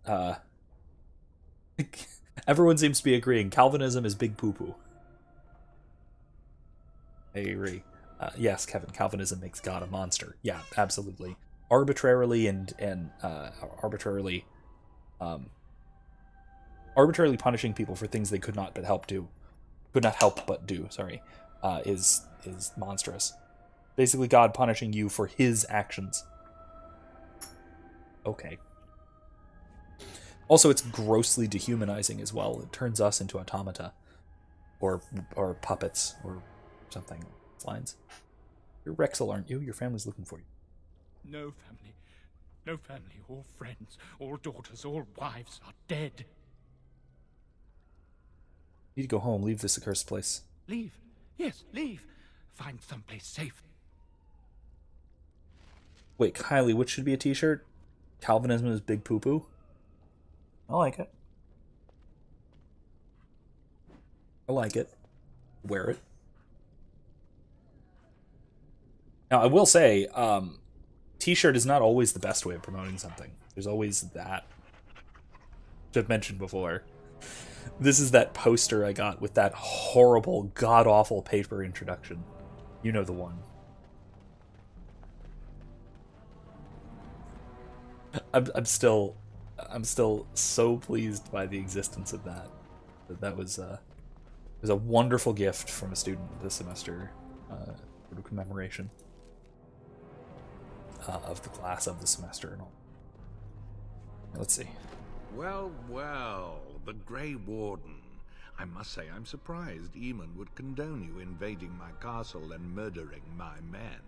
everyone seems to be agreeing. Calvinism is big poo-poo. I agree. Yes, Kevin, Calvinism makes God a monster. Yeah, absolutely. Arbitrarily arbitrarily punishing people for things they could not help but do, is monstrous. Basically, God punishing you for his actions. Okay. Also, it's grossly dehumanizing as well. It turns us into automata. Or puppets, or something. Lines. You're Rexel, aren't you? Your family's looking for you. No family. No family. All friends, all daughters, all wives are dead. You need to go home. Leave this accursed place. Leave. Yes, leave. Find someplace safe. Wait, Kylie, which should be a t-shirt? Calvinism is big poo-poo? I like it. I like it. Wear it. Now, I will say, t-shirt is not always the best way of promoting something. There's always that. Which I've mentioned before. This is that poster I got with that horrible, god-awful paper introduction. You know the one. I'm still so pleased by the existence of that. That was a wonderful gift from a student this semester, sort of commemoration of the class of the semester and all. Let's see. Well, well, the Grey Warden. I must say I'm surprised Eamon would condone you invading my castle and murdering my men.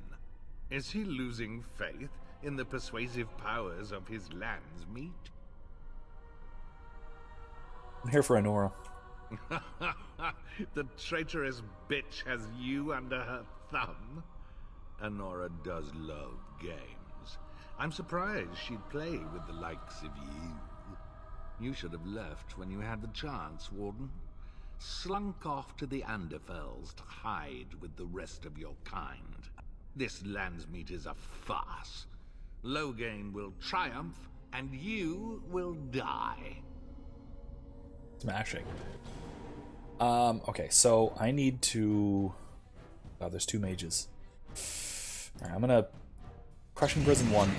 Is he losing faith in the persuasive powers of his land's meat? I'm here for Honora. The traitorous bitch has you under her thumb. Honora does love games. I'm surprised she'd play with the likes of you. You should have left when you had the chance, Warden. Slunk off to the Anderfells to hide with the rest of your kind. This Landsmeet is a farce. Loghain will triumph, and you will die. Smashing. Okay, so I need to... Oh, there's 2 mages. Alright, I'm gonna... Crushing Prison 1.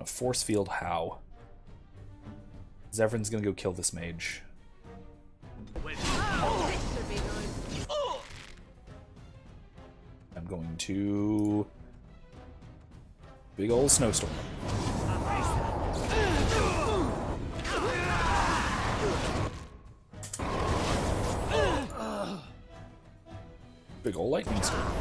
A Force Field How. Zevran's gonna go kill this mage. I'm going to... Big ol' snowstorm. Big ol' lightning storm.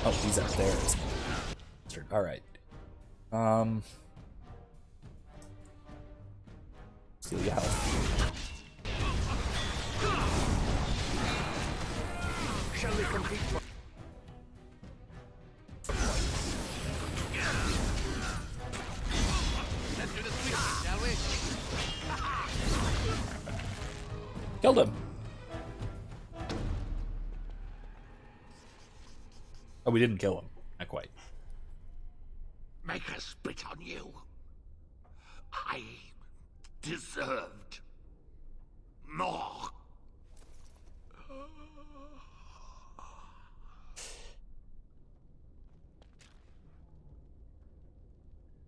Oh, he's out there. All right. Steal your health. Shall we compete for... Let's do this quickly, shall we? Killed him. Oh, we didn't kill him. Not quite. make her spit on you. I deserved more.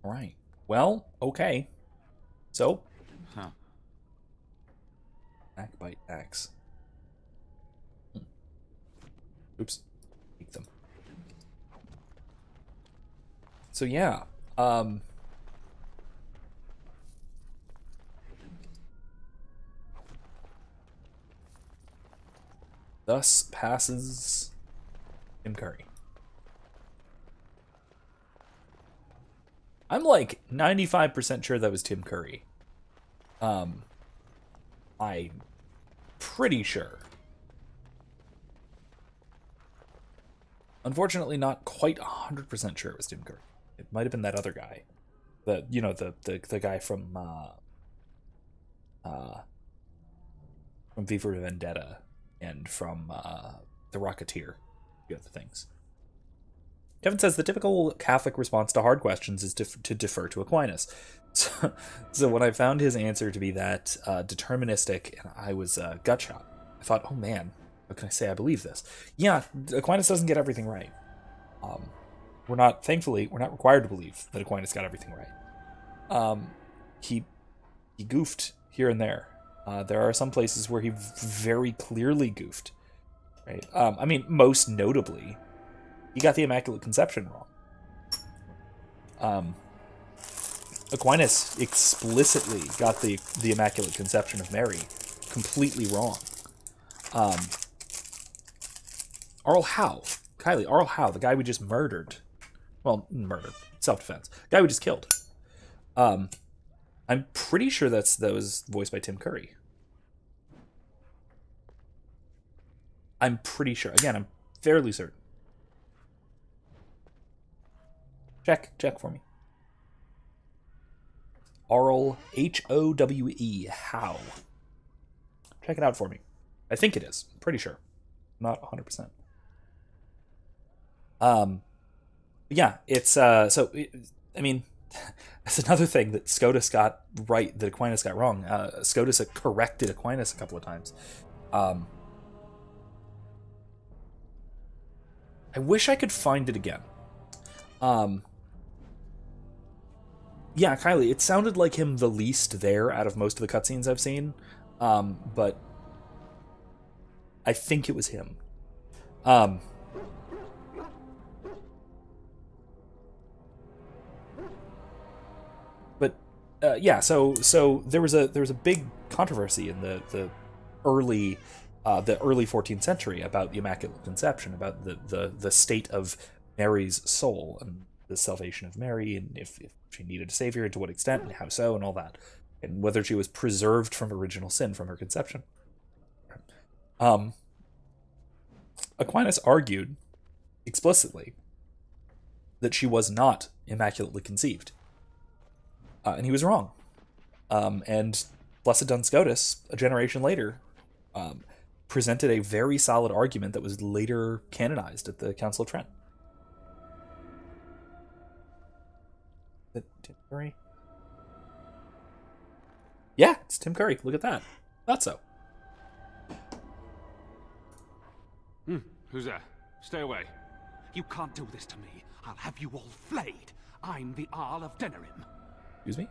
All right. Well, okay. So, Backbite axe. Oops. Take them. So yeah. Thus passes Tim Curry. I'm like 95% sure that was Tim Curry. I'm pretty sure. Unfortunately, not quite 100% sure it was Tim Curry. It might have been that other guy. The guy from V for Vendetta and from The Rocketeer. The other things. Kevin says the typical Catholic response to hard questions is to defer to Aquinas. So when I found his answer to be that deterministic, and I was gut shot. I thought, oh man, what can I say? I believe this. Yeah, Aquinas doesn't get everything right. Thankfully, we're not required to believe that Aquinas got everything right. He goofed here and there. There are some places where he very clearly goofed. Right? I mean, most notably, he got the Immaculate Conception wrong. Aquinas explicitly got the Immaculate Conception of Mary completely wrong. Arl Howe, Kylie, Arl Howe, the guy we just murdered. Well, murdered, self-defense. Guy we just killed. I'm pretty sure that was voiced by Tim Curry. I'm pretty sure. Again, I'm fairly certain. Check for me. Arl, Howe. Howe. Check it out for me. I think it is. I'm pretty sure. Not 100%. Yeah, it's I mean, that's another thing that Scotus got right that Aquinas got wrong. Scotus corrected Aquinas a couple of times. I wish I could find it again. Yeah, Kylie, it sounded like him the least there out of most of the cutscenes I've seen. But I think it was him. But yeah, so there was a big controversy in the early 14th century about the Immaculate Conception, about the state of Mary's soul and the salvation of Mary, and if she needed a savior, and to what extent, and how so, and all that, and whether she was preserved from original sin from her conception. Aquinas argued explicitly that she was not immaculately conceived, and he was wrong. And Blessed Duns Scotus, a generation later, presented a very solid argument that was later canonized at the Council of Trent. Tim Curry? Yeah, it's Tim Curry. Look at that. Thought so. Who's there? Stay away. You can't do this to me. I'll have you all flayed. I'm the Arl of Denerim. Excuse me?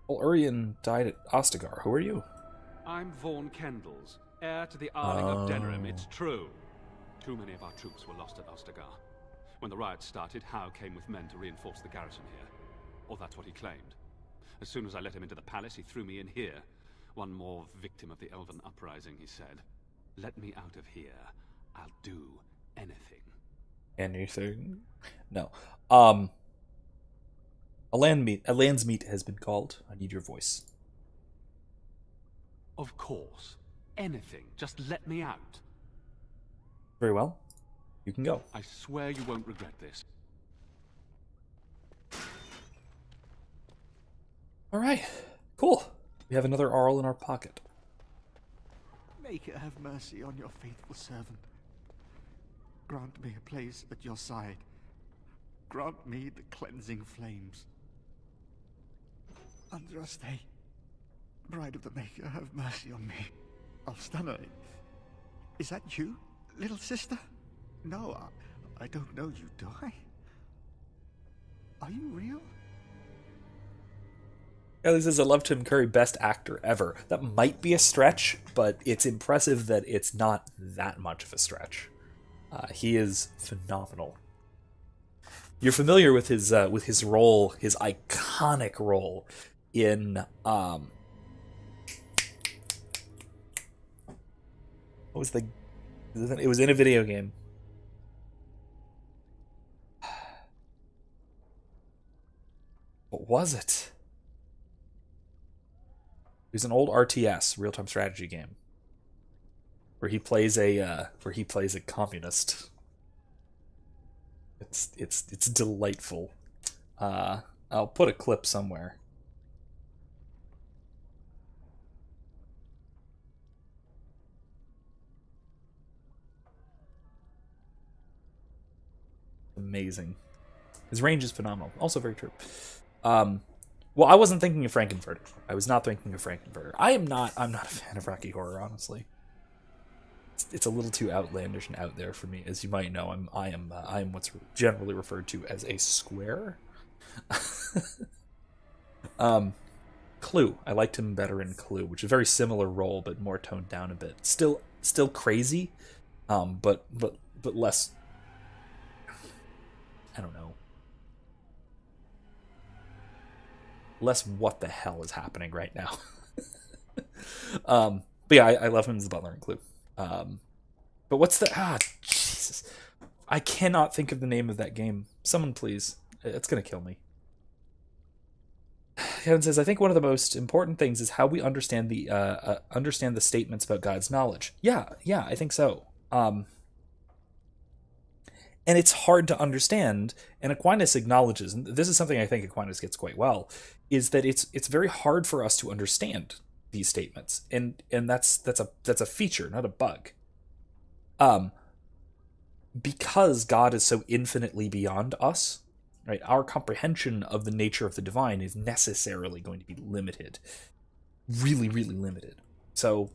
Well, Urian died at Ostagar. Who are you? I'm Vaughan Kendalls, heir to the Arling of Denerim, it's true. Too many of our troops were lost at Ostagar. When the riots started, Howe came with men to reinforce the garrison here. Or that's what he claimed. As soon as I let him into the palace, he threw me in here. One more victim of the Elven Uprising, he said. Let me out of here. I'll do anything. Anything? No. A land's meet has been called. I need your voice. Of course. Anything. Just let me out. Very well. You can go. I swear you won't regret this. All right. Cool. We have another Arl in our pocket. Make it have mercy on your faithful servant. Grant me a place at your side, grant me the cleansing flames. Andraste, bride of the Maker, have mercy on me. Alstana, is that you, little sister? No, I don't know you, do I? Are you real? Ellie says, I love Tim Curry, best actor ever. That might be a stretch, but it's impressive that it's not that much of a stretch. He is phenomenal. You're familiar with his role, his iconic role in what was it was in a video game. What was it? It was an old RTS, real-time strategy game, where he plays a communist. It's delightful. I'll put a clip somewhere. Amazing. His range is phenomenal. Also very true. Well, I wasn't thinking of Frankenfurter. I was not thinking of Frankenfurter. I'm not a fan of Rocky Horror, honestly. It's a little too outlandish and out there for me. As you might know, I am what's generally referred to as a square. Clue. I liked him better in Clue, which is a very similar role but more toned down a bit. Still crazy, but less. I don't know. Less what the hell is happening right now. But yeah, I love him as the butler in Clue. But what's the... Jesus. I cannot think of the name of that game. Someone please. It's going to kill me. Kevin says, I think one of the most important things is how we understand the statements about God's knowledge. Yeah, I think so. And it's hard to understand, and Aquinas acknowledges, and this is something I think Aquinas gets quite well, is that it's very hard for us to understand these statements, and that's a feature, not a bug. Because God is so infinitely beyond us, right? Our comprehension of the nature of the divine is necessarily going to be limited, really, really limited. So,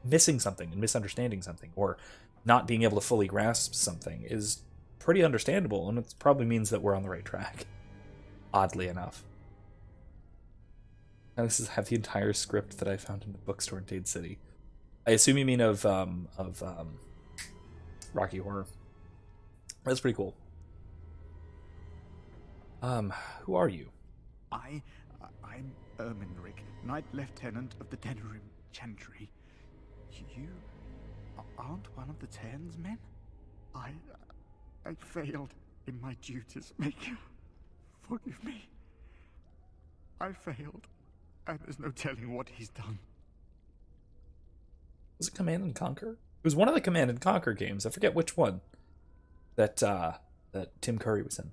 missing something and misunderstanding something, or not being able to fully grasp something is pretty understandable, and it probably means that we're on the right track, oddly enough. Now this is have the entire script that I found in the bookstore in Dade City. I assume you mean of Rocky Horror. That's pretty cool. Who are you? I'm Ermenric, Knight Lieutenant of the Denerim Chantry. You aren't one of the Tern's men? I failed in my duties. Maker, forgive me. I failed, and there's no telling what he's done. Was it Command and Conquer? It was one of the Command and Conquer games. I forget which one that Tim Curry was in.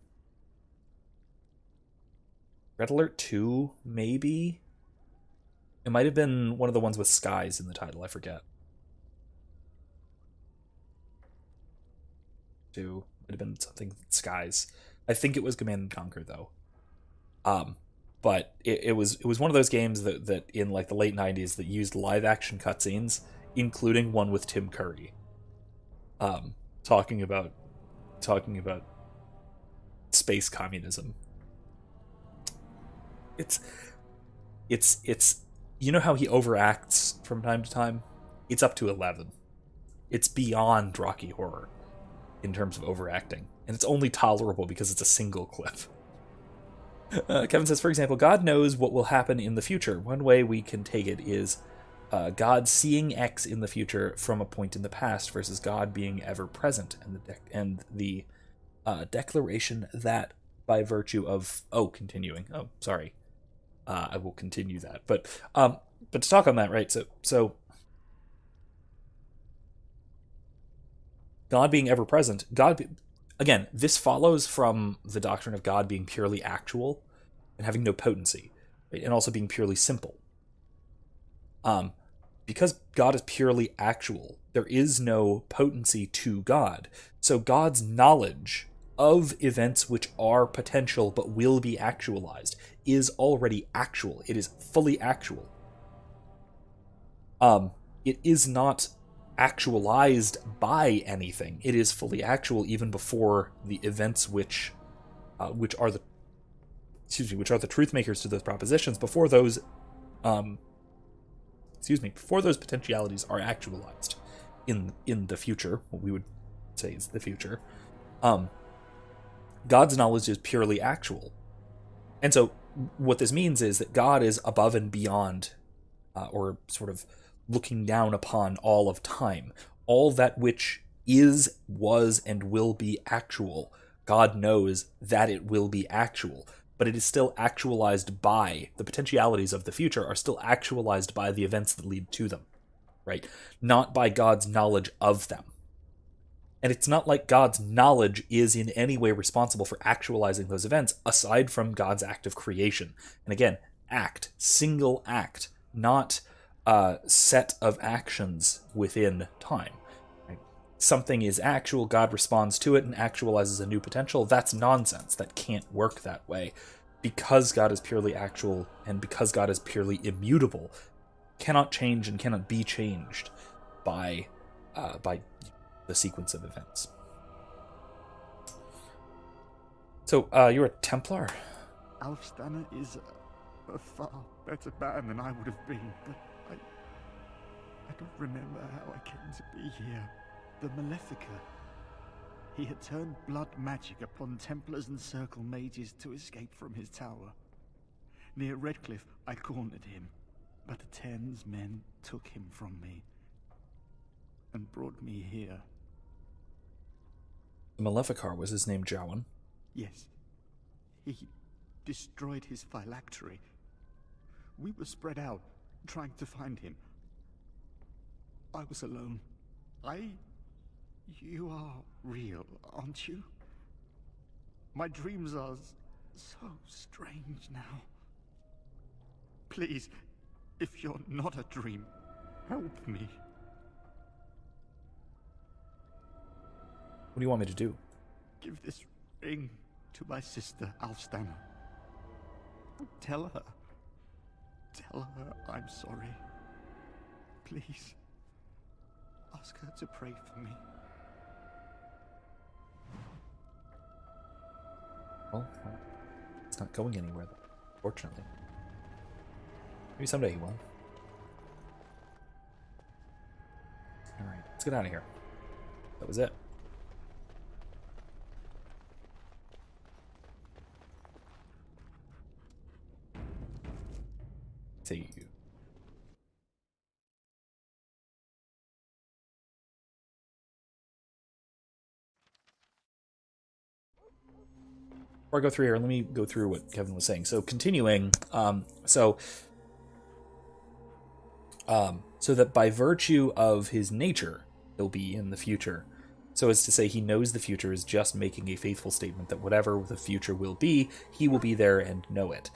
Red Alert 2, maybe? It might have been one of the ones with skies in the title. I forget. 2 might have been something skies. I think it was Command and Conquer though. But it was one of those games that in like the late 90s that used live action cutscenes, including one with Tim Curry. Talking about space communism. It's you know how he overacts from time to time? It's up to 11. It's beyond Rocky Horror in terms of overacting, and it's only tolerable because it's a single clip. Kevin says, for example, God knows what will happen in the future. One way we can take it is God seeing X in the future from a point in the past versus God being ever present, and the declaration that by virtue of continuing. Oh, sorry. I will continue that, but to talk on that, right? So God being ever present, again, this follows from the doctrine of God being purely actual and having no potency, right? And also being purely simple. Because God is purely actual, there is no potency to God. So God's knowledge of events which are potential but will be actualized is already actual. It is fully actual. It is not actualized by anything. It is fully actual even before the events which are the truth makers to those propositions, before those potentialities are actualized in the future, what we would say is the future. God's knowledge is purely actual. And so what this means is that God is above and beyond, or sort of looking down upon all of time. All that which is, was, and will be actual, God knows that it will be actual, but it is still actualized by, the potentialities of the future are still actualized by the events that lead to them, right? Not by God's knowledge of them. And it's not like God's knowledge is in any way responsible for actualizing those events, aside from God's act of creation. And again, act, single act, not a set of actions within time. Right? Something is actual, God responds to it and actualizes a new potential. That's nonsense. That can't work that way. Because God is purely actual, and because God is purely immutable, cannot change and cannot be changed by the sequence of events. So, you're a Templar? Alfstanner is a far better man than I would have been, but I don't remember how I came to be here. The Malefica. He had turned blood magic upon Templars and Circle mages to escape from his tower. Near Redcliffe, I cornered him, but the Ten's men took him from me and brought me here. The Maleficar, was his name Jowan? Yes. He destroyed his phylactery. We were spread out, trying to find him. I was alone. You are real, aren't you? My dreams are so strange now. Please, if you're not a dream, help me. What do you want me to do? Give this ring to my sister, Alfstanner. Tell her I'm sorry. Please, ask her to pray for me. Well, it's not going anywhere, fortunately. Maybe someday he will. Alright, let's get out of here. That was it. See you. Before I go through here, let me go through what Kevin was saying. So continuing, so that by virtue of his nature, he'll be in the future. So as to say he knows the future is just making a faithful statement that whatever the future will be, he will be there and know it.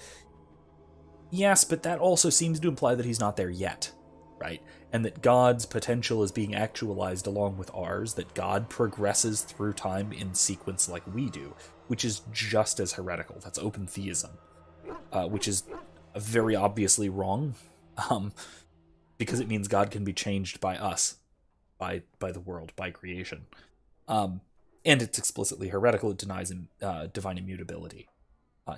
Yes, but that also seems to imply that he's not there yet, right? And that God's potential is being actualized along with ours, that God progresses through time in sequence like we do, which is just as heretical. That's open theism, which is very obviously wrong, because it means God can be changed by us, by the world, by creation. And it's explicitly heretical. It denies divine immutability,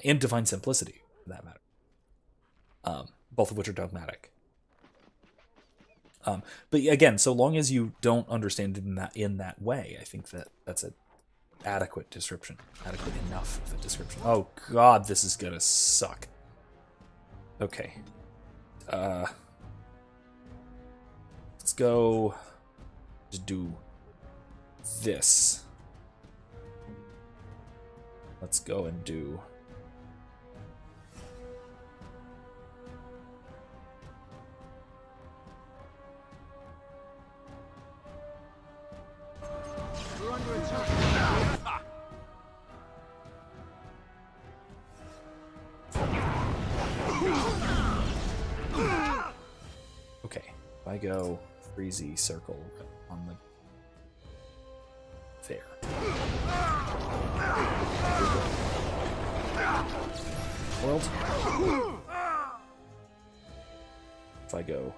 and divine simplicity, for that matter. Both of which are dogmatic. But again, so long as you don't understand it in that way, I think that's an adequate description. Adequate enough of a description. Oh god, this is gonna suck. Okay. Let's go just do this. Let's go and do We're under attack. Okay, if I go freezy circle on the there. World. If I go...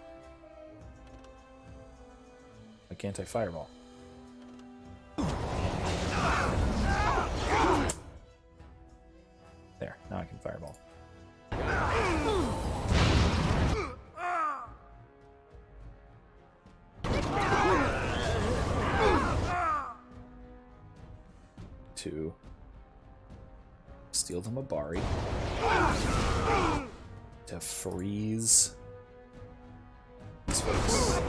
Why can't I fireball? There, now I can fireball. To steal them a Bari. To freeze these folks.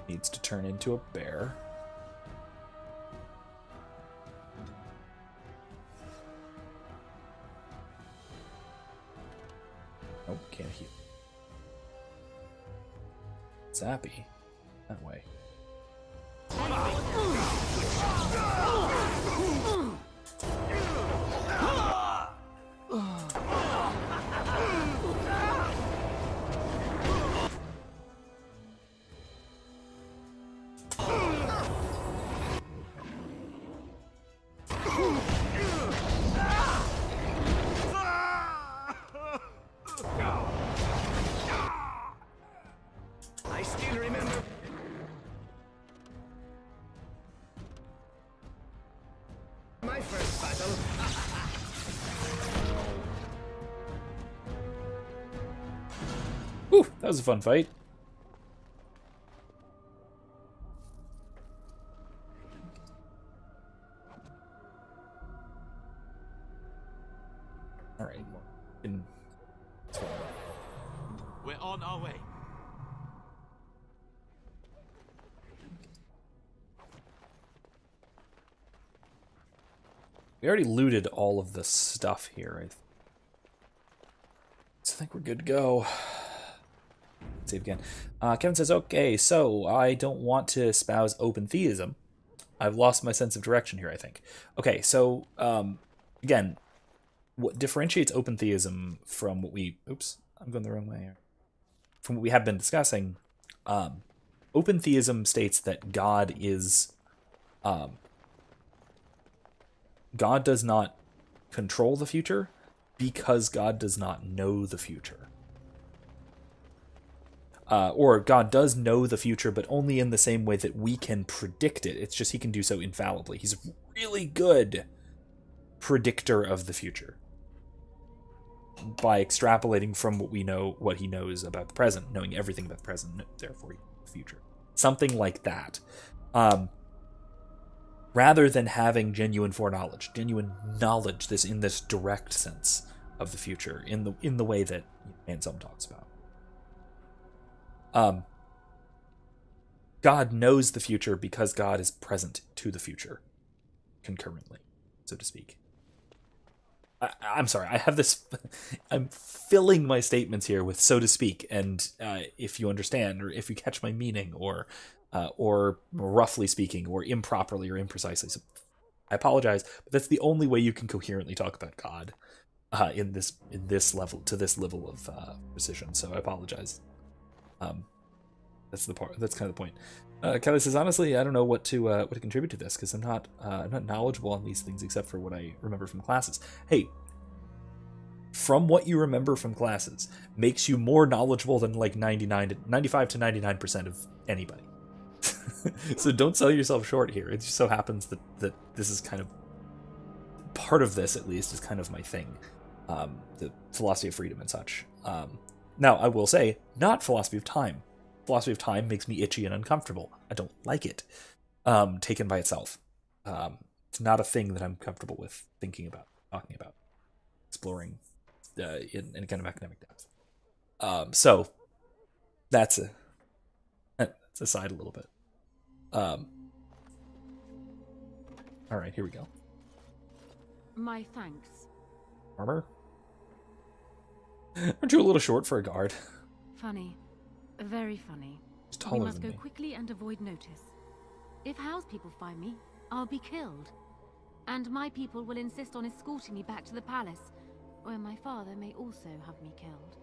Needs to turn into a bear. Nope, can't heal. Zappy. That way. I still remember my first battle. Whew, that was a fun fight. All right, We're on our way. we already looted all of the stuff here. So I think we're good to go. Save again. Kevin says, okay, so I don't want to espouse open theism. I've lost my sense of direction here, I think. Okay, so, again, what differentiates open theism from what we... Oops, I'm going the wrong way here. From what we have been discussing, open theism states that God is... God does not control the future because God does not know the future. Or God does know the future, but only in the same way that we can predict it. It's just he can do so infallibly. He's a really good predictor of the future by extrapolating from what we know, what he knows about the present, knowing everything about the present, therefore the future. Something like that. Rather than having genuine foreknowledge, genuine knowledge, in this direct sense of the future, in the way that Anselm talks about. God knows the future because God is present to the future concurrently, so to speak. I'm sorry, I have this... I'm filling my statements here with so to speak, and if you understand, or if you catch my meaning, or roughly speaking, or improperly or imprecisely. So I apologize, but that's the only way you can coherently talk about God in this level, to this level of precision. So I apologize. That's kind of the point. Kelly says, honestly, I don't know what to contribute to this because I'm not knowledgeable on these things except for what I remember from classes. Hey, from what you remember from classes makes you more knowledgeable than like 95 to 99% of anybody. So don't sell yourself short here. It just so happens that this is kind of part of this, at least, is kind of my thing. The philosophy of freedom and such. Now, I will say, not philosophy of time. Philosophy of time makes me itchy and uncomfortable. I don't like it, taken by itself. It's not a thing that I'm comfortable with thinking about, talking about, exploring in any kind of academic depth. So that's aside a little bit. All right, here we go. My thanks. Armor? Aren't you a little short for a guard? Funny. Very funny. He's taller we must than go me. quickly and avoid notice. If Howe's people find me, I'll be killed. And my people will insist on escorting me back to the palace, where my father may also have me killed.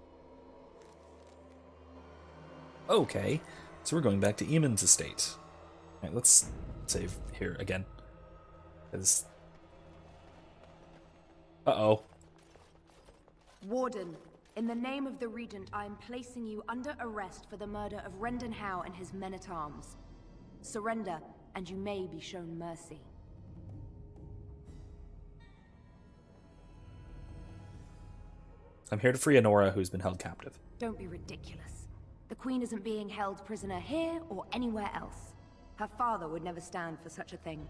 Okay, so we're going back to Eamon's estate. Right, let's save here again. Uh-oh. Warden, in the name of the Regent, I am placing you under arrest for the murder of Rendon Howe and his men-at-arms. Surrender, and you may be shown mercy. I'm here to free Honora, who's been held captive. Don't be ridiculous. The Queen isn't being held prisoner here or anywhere else. Her father would never stand for such a thing.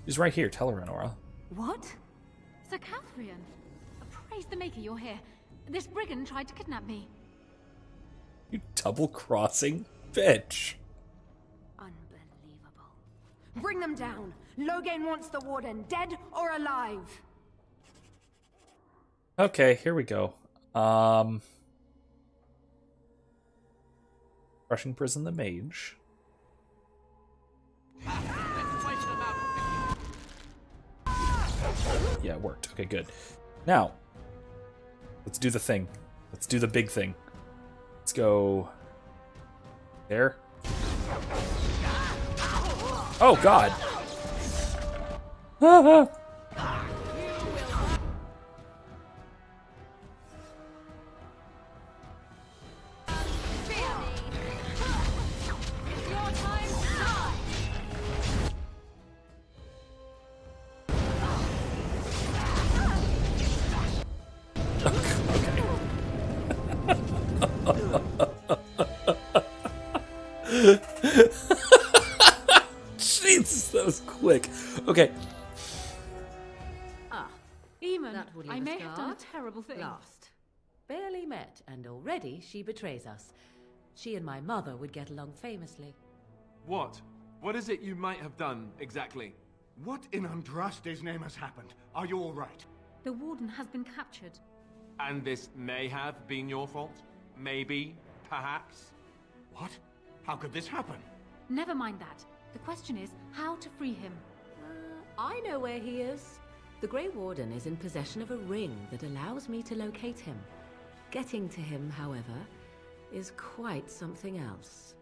She's right here. Tell her, Honora. What? Sir Catherine! Praise the Maker you're here. This brigand tried to kidnap me. You double-crossing bitch. Unbelievable. Bring them down! Loghain wants the Warden, dead or alive! Okay, here we go. Rushing prison the mage. Yeah, it worked. Okay, good. Now, let's do the thing. Let's do the big thing. Let's go... there. Oh, God! Ah, ah. Jesus, that was quick. Okay. Eamon, I may have done a terrible thing. Last. Barely met, and already she betrays us. She and my mother would get along famously. What? What is it you might have done, exactly? What in Andraste's name has happened? Are you all right? The Warden has been captured. And this may have been your fault? Maybe? Perhaps? What? How could this happen? Never mind that. The question is how to free him. I know where he is. The Grey Warden is in possession of a ring that allows me to locate him. Getting to him, however, is quite something else.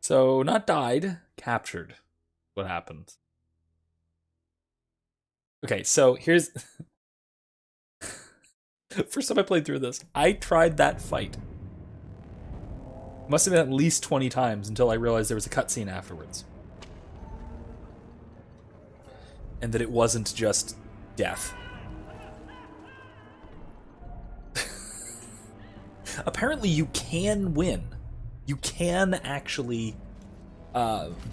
So, not died, captured. What happened? Okay, so here's... First time I played through this, I tried that fight. Must have been at least 20 times until I realized there was a cutscene afterwards. And that it wasn't just death. Apparently you can win. You can actually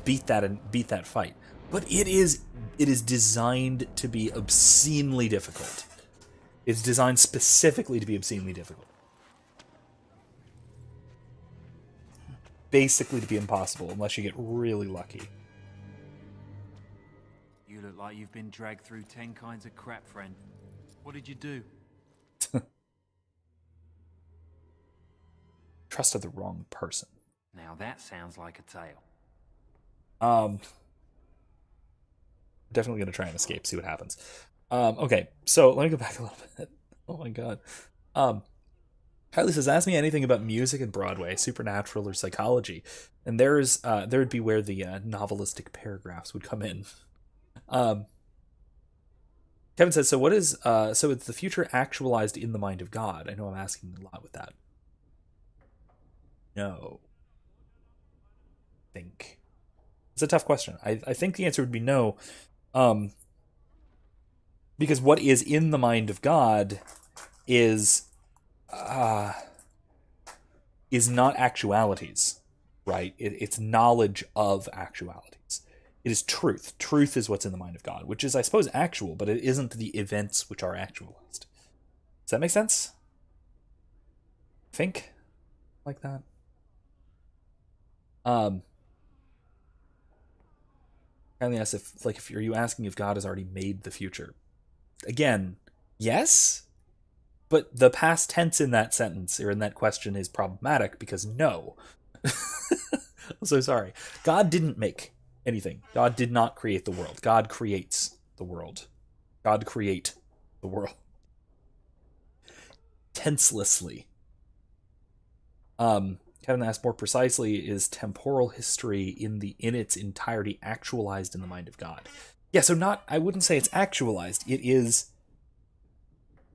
beat that fight. But it is designed to be obscenely difficult. It's designed specifically to be obscenely difficult. Basically to be impossible unless you get really lucky. You look like you've been dragged through 10 kinds of crap, friend. What did you do? Trusted the wrong person. Now that sounds like a tale. Definitely gonna try and escape, see what happens. Okay, so let me go back a little bit. Oh my god. Kylie says, ask me anything about music and Broadway, supernatural or psychology. And there would be where the novelistic paragraphs would come in. Kevin says, so what is so is the future actualized in the mind of God? I know I'm asking a lot with that. No. I think. It's a tough question. I think the answer would be no. Because what is in the mind of God is not actualities, right? It's knowledge of actualities. It is truth. Truth is what's in the mind of God, which is, I suppose, actual, but it isn't the events which are actualized. Does that make sense? Think like that. Kindly asked if are you asking if God has already made the future? Again, yes, but the past tense in that sentence or in that question is problematic because no. I'm so sorry. God didn't make anything. God did not create the world. God creates the world. God create the world. tenselessly. Kevin asked more precisely, is temporal history in its entirety actualized in the mind of God? Yeah, so I wouldn't say it's actualized. It is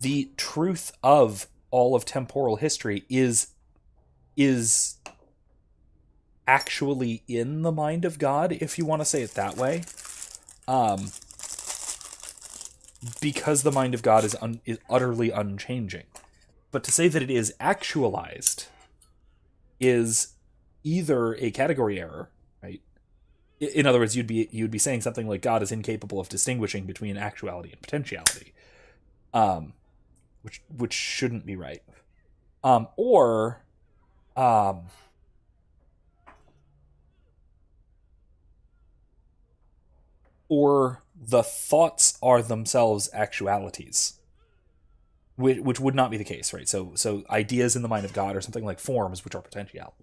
the truth of all of temporal history is actually in the mind of God, if you want to say it that way. Because the mind of God is utterly unchanging. But to say that it is actualized is either a category error, right? In other words, you'd be saying something like God is incapable of distinguishing between actuality and potentiality, which shouldn't be right, or the thoughts are themselves actualities, which would not be the case, right? So ideas in the mind of God are something like forms, which are potential.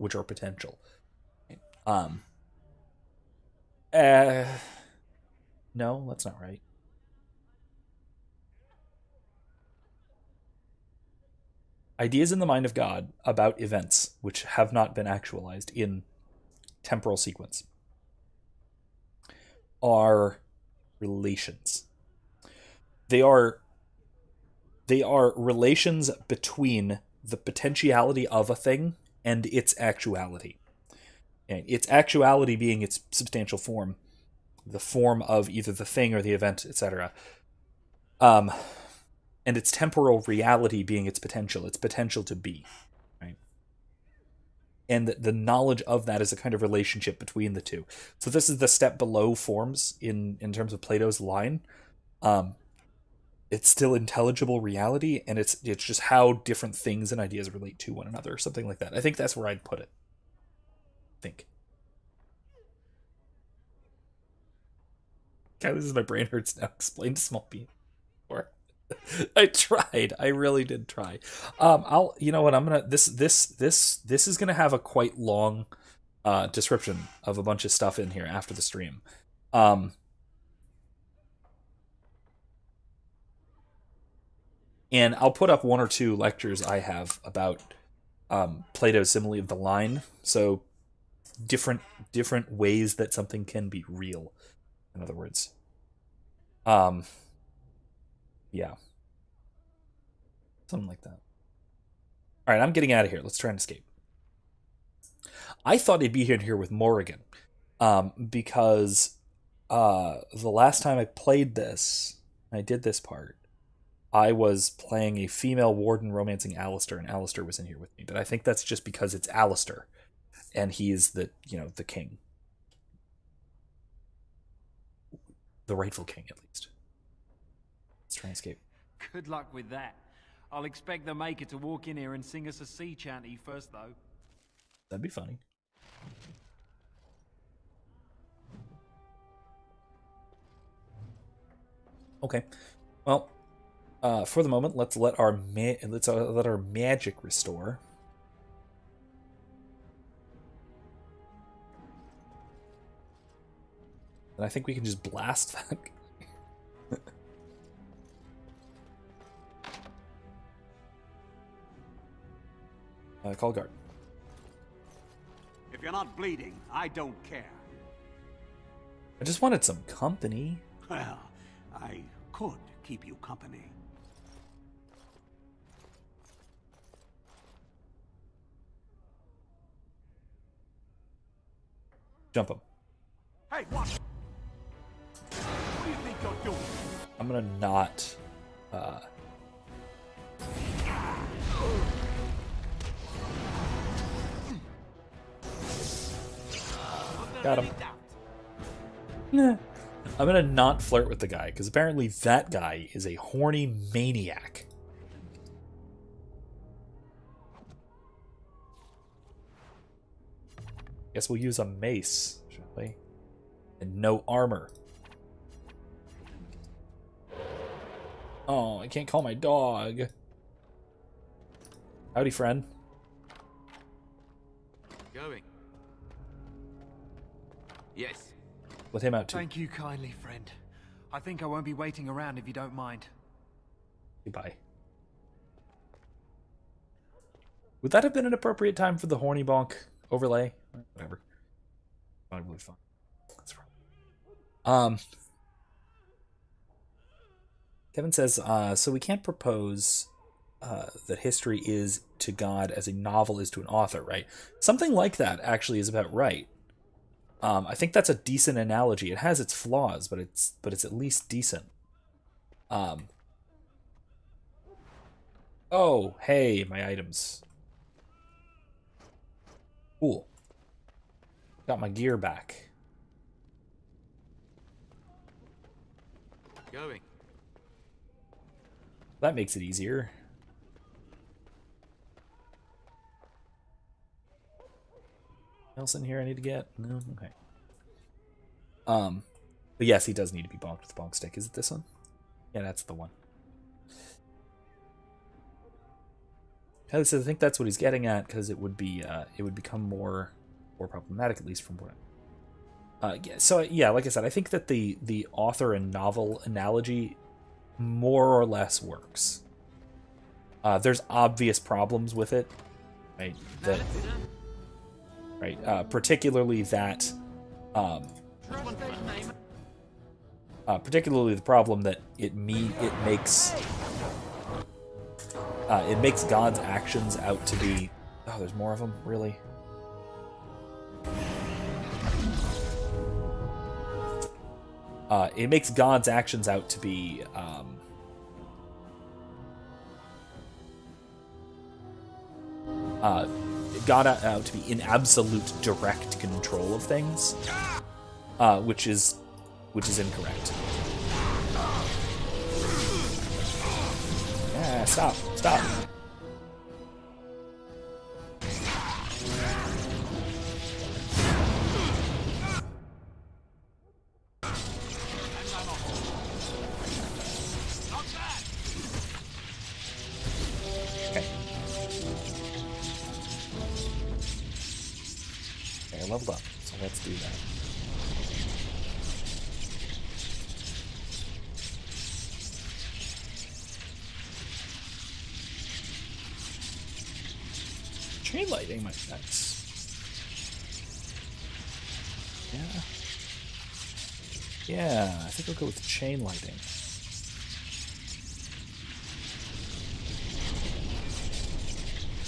No, that's not right. Ideas in the mind of God about events which have not been actualized in temporal sequence are relations. They are relations between the potentiality of a thing and its actuality. And its actuality being its substantial form, the form of either the thing or the event, etc. And its temporal reality being its potential to be, right? And the knowledge of that is a kind of relationship between the two. So this is the step below forms in terms of Plato's line. It's still intelligible reality, and it's just how different things and ideas relate to one another, something like that. I think that's where I'd put it. God, this is my brain hurts now. Explain to small being. Or I tried. I really did try. You know what? I'm gonna this is gonna have a quite long description of a bunch of stuff in here after the stream. And I'll put up one or two lectures I have about Plato's simile of the line. So different ways that something can be real. In other words, yeah, something like that. All right, I'm getting out of here. Let's try and escape. I thought he'd be here with Morrigan, because the last time I played this, I did this part, I was playing a female warden romancing Alistair, and Alistair was in here with me. But I think that's just because it's Alistair, and he is the king. The rightful king, at least. Let's try and escape. Good luck with that. I'll expect the Maker to walk in here and sing us a sea chanty first, though. That'd be funny. Okay. Well, for the moment, let's let our magic restore. And I think we can just blast that. Call guard. If you're not bleeding, I don't care. I just wanted some company. Well, I could keep you company. Jump him. Hey, what? What do you think you're doing? I'm gonna not. Got him. Nah. I'm gonna not flirt with the guy, because apparently that guy is a horny maniac. Guess we'll use a mace, shall we? And no armor. Oh, I can't call my dog. Howdy, friend. Going. Yes. Let him out too. Thank you kindly, friend. I think I won't be waiting around if you don't mind. Goodbye. Would that have been an appropriate time for the horny bonk overlay? Whatever. Probably fun. That's right. Kevin says, so we can't propose that history is to God as a novel is to an author, right? Something like that actually is about right. I think that's a decent analogy. It has its flaws, but it's at least decent. Oh, hey, my items. Cool. Got my gear back. Going. That makes it easier. Else in here I need to get? No? Okay. But yes, he does need to be bonked with a bonk stick. Is it this one? Yeah, that's the one. Kelly says, I think that's what he's getting at, because it would be it would become more problematic, at least from what yeah, so yeah, like I said, I think that the author and novel analogy more or less works. There's obvious problems with it, right? Particularly that, particularly the problem that it makes God's actions out to be. Oh, there's more of them, really. It makes God's actions out to be God out to be in absolute direct control of things, which is incorrect. Yeah, stop. I leveled up, so let's do that. Chain lighting might be nice. Yeah, I think I'll go with chain lighting.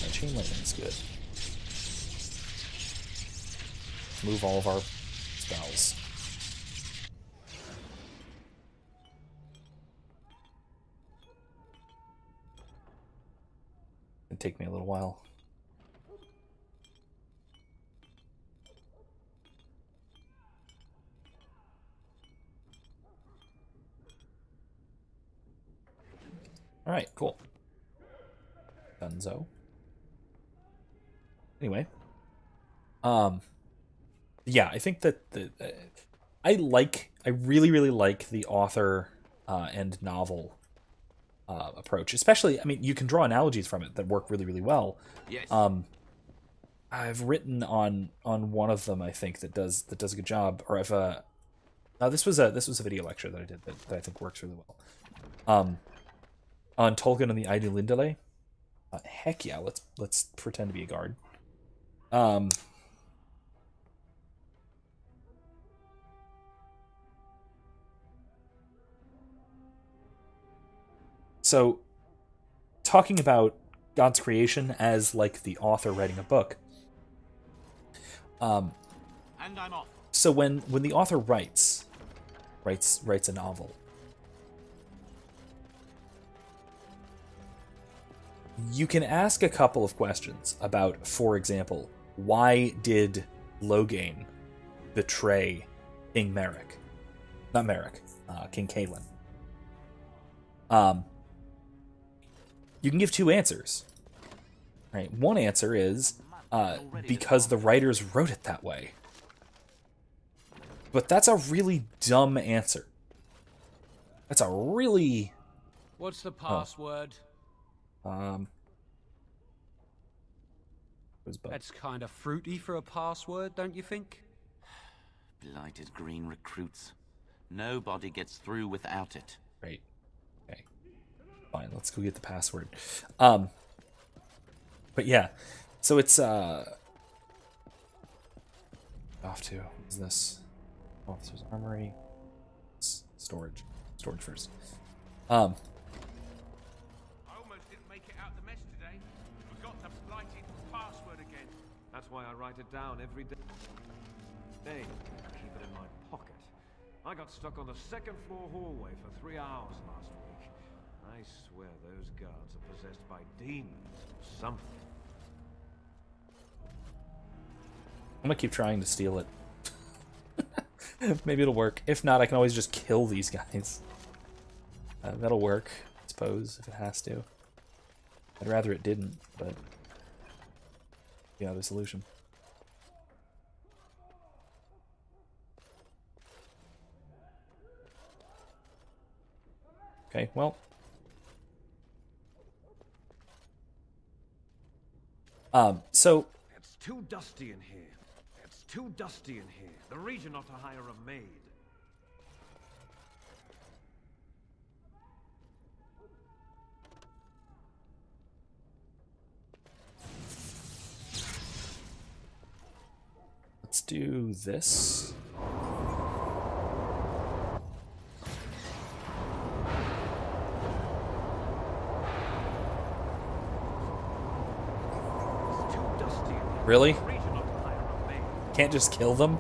Yeah, chain lighting is good. Move all of our spells. It'll take me a little while. All right, cool. Dunzo. Anyway, yeah, I think that I really like the author and novel approach. Especially, I mean, you can draw analogies from it that work really well. Yes. I've written on one of them, I think, that does a good job. Or I've this was a video lecture that I did that I think works really well. On Tolkien and the Eidolindale. Heck yeah, let's pretend to be a guard. So, talking about God's creation as like the author writing a book. And I'm off. So when the author writes a novel, you can ask a couple of questions about, for example, why did Loghain betray King Merrick? Not Merrick, King Caelan. You can give two answers. Right? One answer is because the writers wrote it that way. But that's a really dumb answer. That's a really... What's the password? That's kind of fruity for a password, don't you think? Blighted green recruits. Nobody gets through without it. Right. Okay. Fine, let's go get the password. But yeah, so it's off to, what is this? Officer's Armory. Storage first. I almost didn't make it out the mess today. Forgot the blighted password again. That's why I write it down every day. Hey, keep it in my pocket. I got stuck on the second floor hallway for 3 hours last week. I swear those guards are possessed by demons or something. I'm gonna keep trying to steal it. Maybe it'll work. If not, I can always just kill these guys. That'll work, I suppose, if it has to. I'd rather it didn't, but yeah, the solution. Okay, well. So It's too dusty in here. It's too dusty in here. The Regent ought to hire a maid. let's do this. Really? Can't just kill them?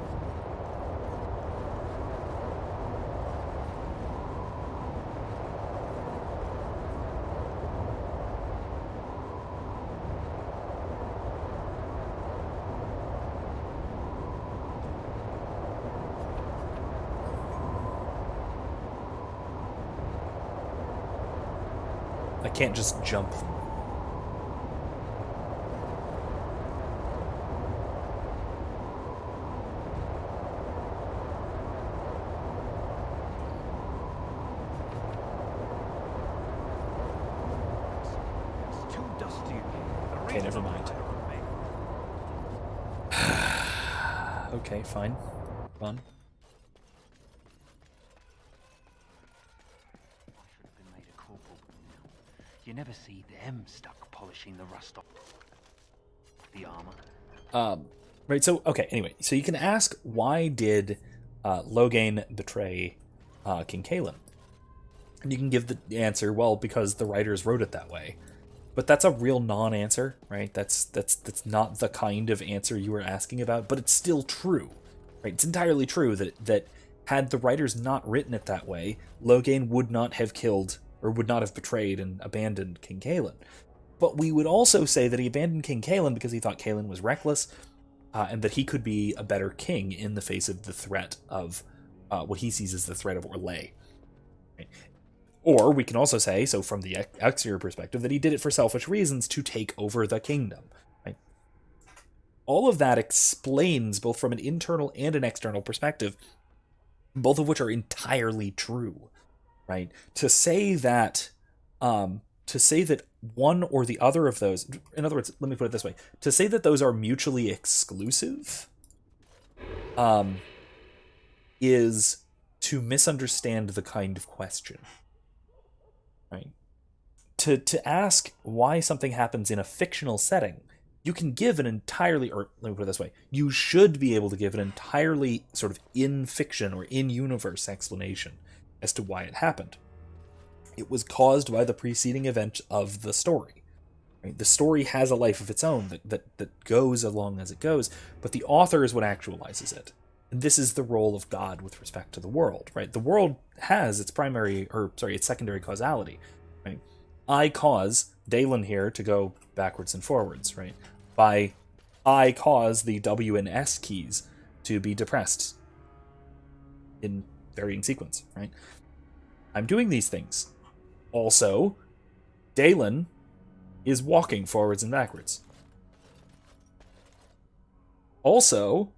I can't just jump them. Okay, never mind. Okay, fine. Fun. You never see them stuck polishing the rust off the armor. Right, so, okay, anyway. So you can ask, why did Loghain betray King Cailan? And you can give the answer, well, because the writers wrote it that way. But that's a real non-answer, right? That's not the kind of answer you were asking about, but it's still true, right? It's entirely true that had the writers not written it that way, Loghain would not have killed, or would not have betrayed and abandoned King Cailan. But we would also say that he abandoned King Cailan because he thought Cailan was reckless, and that he could be a better king in the face of the threat of what he sees as the threat of Orlais. Right? Or we can also say, so from the exterior perspective, that he did it for selfish reasons to take over the kingdom. Right? All of that explains, both from an internal and an external perspective, both of which are entirely true. Right? To say that one or the other of those, in other words, let me put it this way, to say that those are mutually exclusive, is to misunderstand the kind of question. Right? To ask why something happens in a fictional setting, you can give an entirely, or let me put it this way, you should be able to give an entirely sort of in fiction or in universe explanation as to why it happened. It was caused by the preceding event of the story. Right? The story has a life of its own that goes along as it goes, but the author is what actualizes it. And this is the role of God with respect to the world, right? The world has its its secondary causality, right? I cause Dalen here to go backwards and forwards, right? I cause the W and S keys to be depressed in varying sequence, right? I'm doing these things. Also, Dalen is walking forwards and backwards. Also,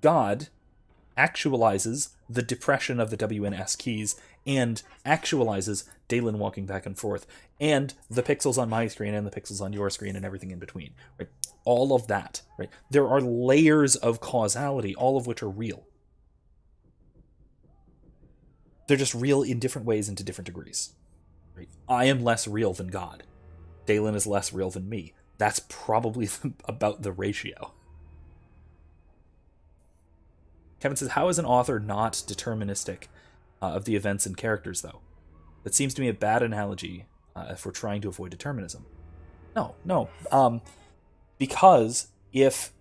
God actualizes the depression of the W and S keys and actualizes Dalen walking back and forth and the pixels on my screen and the pixels on your screen and everything in between. Right? All of that. Right? There are layers of causality, all of which are real. They're just real in different ways and to different degrees. Right? I am less real than God. Dalen is less real than me. that's probably about the ratio. Kevin says, how is an author not deterministic of the events and characters, though? That seems to me a bad analogy if we're trying to avoid determinism. No. Because if...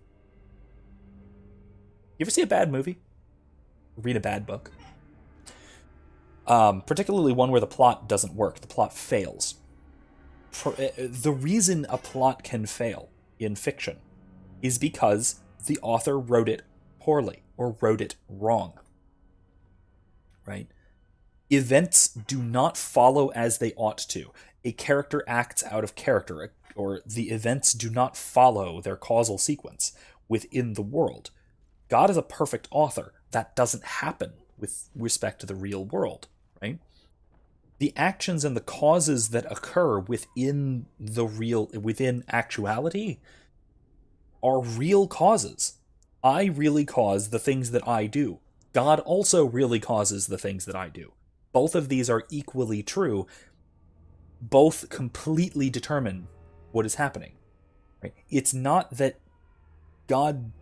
You ever see a bad movie? Read a bad book? Particularly one where the plot doesn't work. The plot fails. The reason a plot can fail in fiction is because the author wrote it poorly or wrote it wrong. Right? Events do not follow as they ought to. A character acts out of character, or the events do not follow their causal sequence within the world. God is a perfect author. That doesn't happen with respect to the real world, right? The actions and the causes that occur within actuality are real causes. I really cause the things that I do. God also really causes the things that I do. Both of these are equally true. Both completely determine what is happening. Right? It's not that God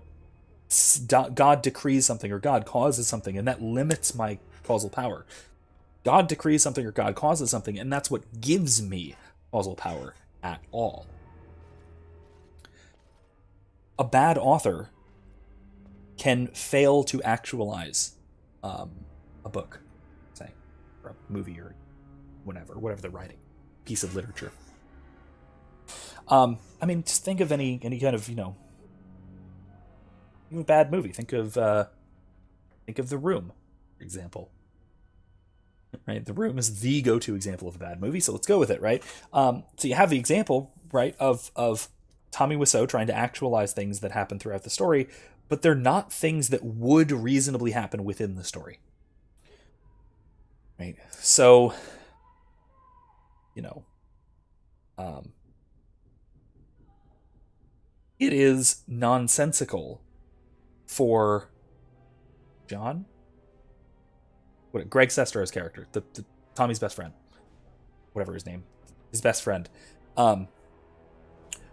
decrees something or God causes something and that limits my causal power. God decrees something or God causes something and that's what gives me causal power at all. A bad author can fail to actualize a book, say, or a movie or whatever they're writing, piece of literature. I mean, just think of any kind of, even a bad movie. Think of The Room, for example. Right, The Room is the go-to example of a bad movie, so let's go with it, right? So you have the example, right, of Tommy Wiseau trying to actualize things that happen throughout the story, but they're not things that would reasonably happen within the story. Right? So, it is nonsensical for John? Greg Sestero's character, the Tommy's best friend, whatever his name, his best friend,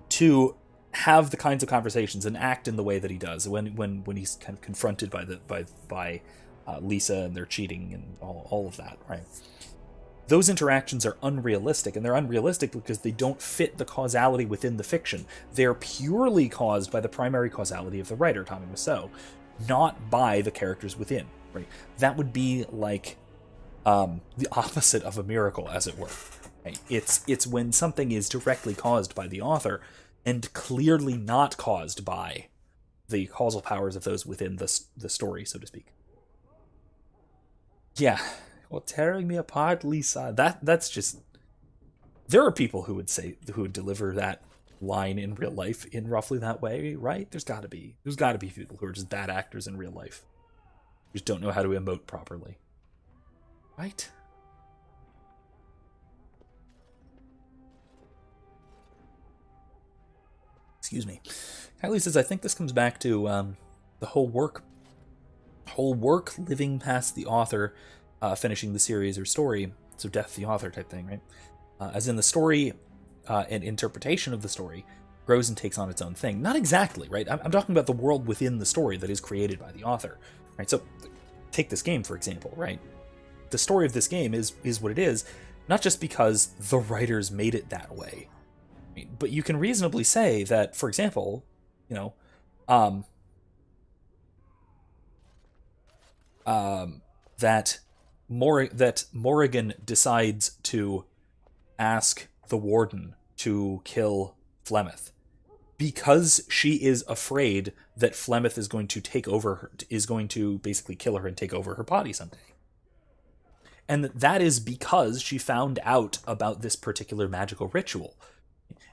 to have the kinds of conversations and act in the way that he does when he's kind of confronted by Lisa and their cheating and all of that, right? Those interactions are unrealistic, and they're unrealistic because they don't fit the causality within the fiction. They're purely caused by the primary causality of the writer, Tommy Wiseau, not by the characters within. Right? That would be like the opposite of a miracle, as it were. Right? It's when something is directly caused by the author and clearly not caused by the causal powers of those within the story, so to speak. Yeah, well, tearing me apart, Lisa. That's just. There are people who would deliver that line in real life in roughly that way, right? There's got to be people who are just bad actors in real life. Just don't know how to emote properly. Right? Excuse me. Kylie says, I think this comes back to the whole work living past the author finishing the series or story. So death the author type thing, right? As in the story and interpretation of the story grows and takes on its own thing. Not exactly, right? I'm talking about the world within the story that is created by the author. Right, so take this game, for example, right? The story of this game is what it is, not just because the writers made it that way. But you can reasonably say that, for example, that Morrigan decides to ask the warden to kill Flemeth because she is afraid that Flemeth is going to take over her, is going to basically kill her and take over her body someday. And that is because she found out about this particular magical ritual.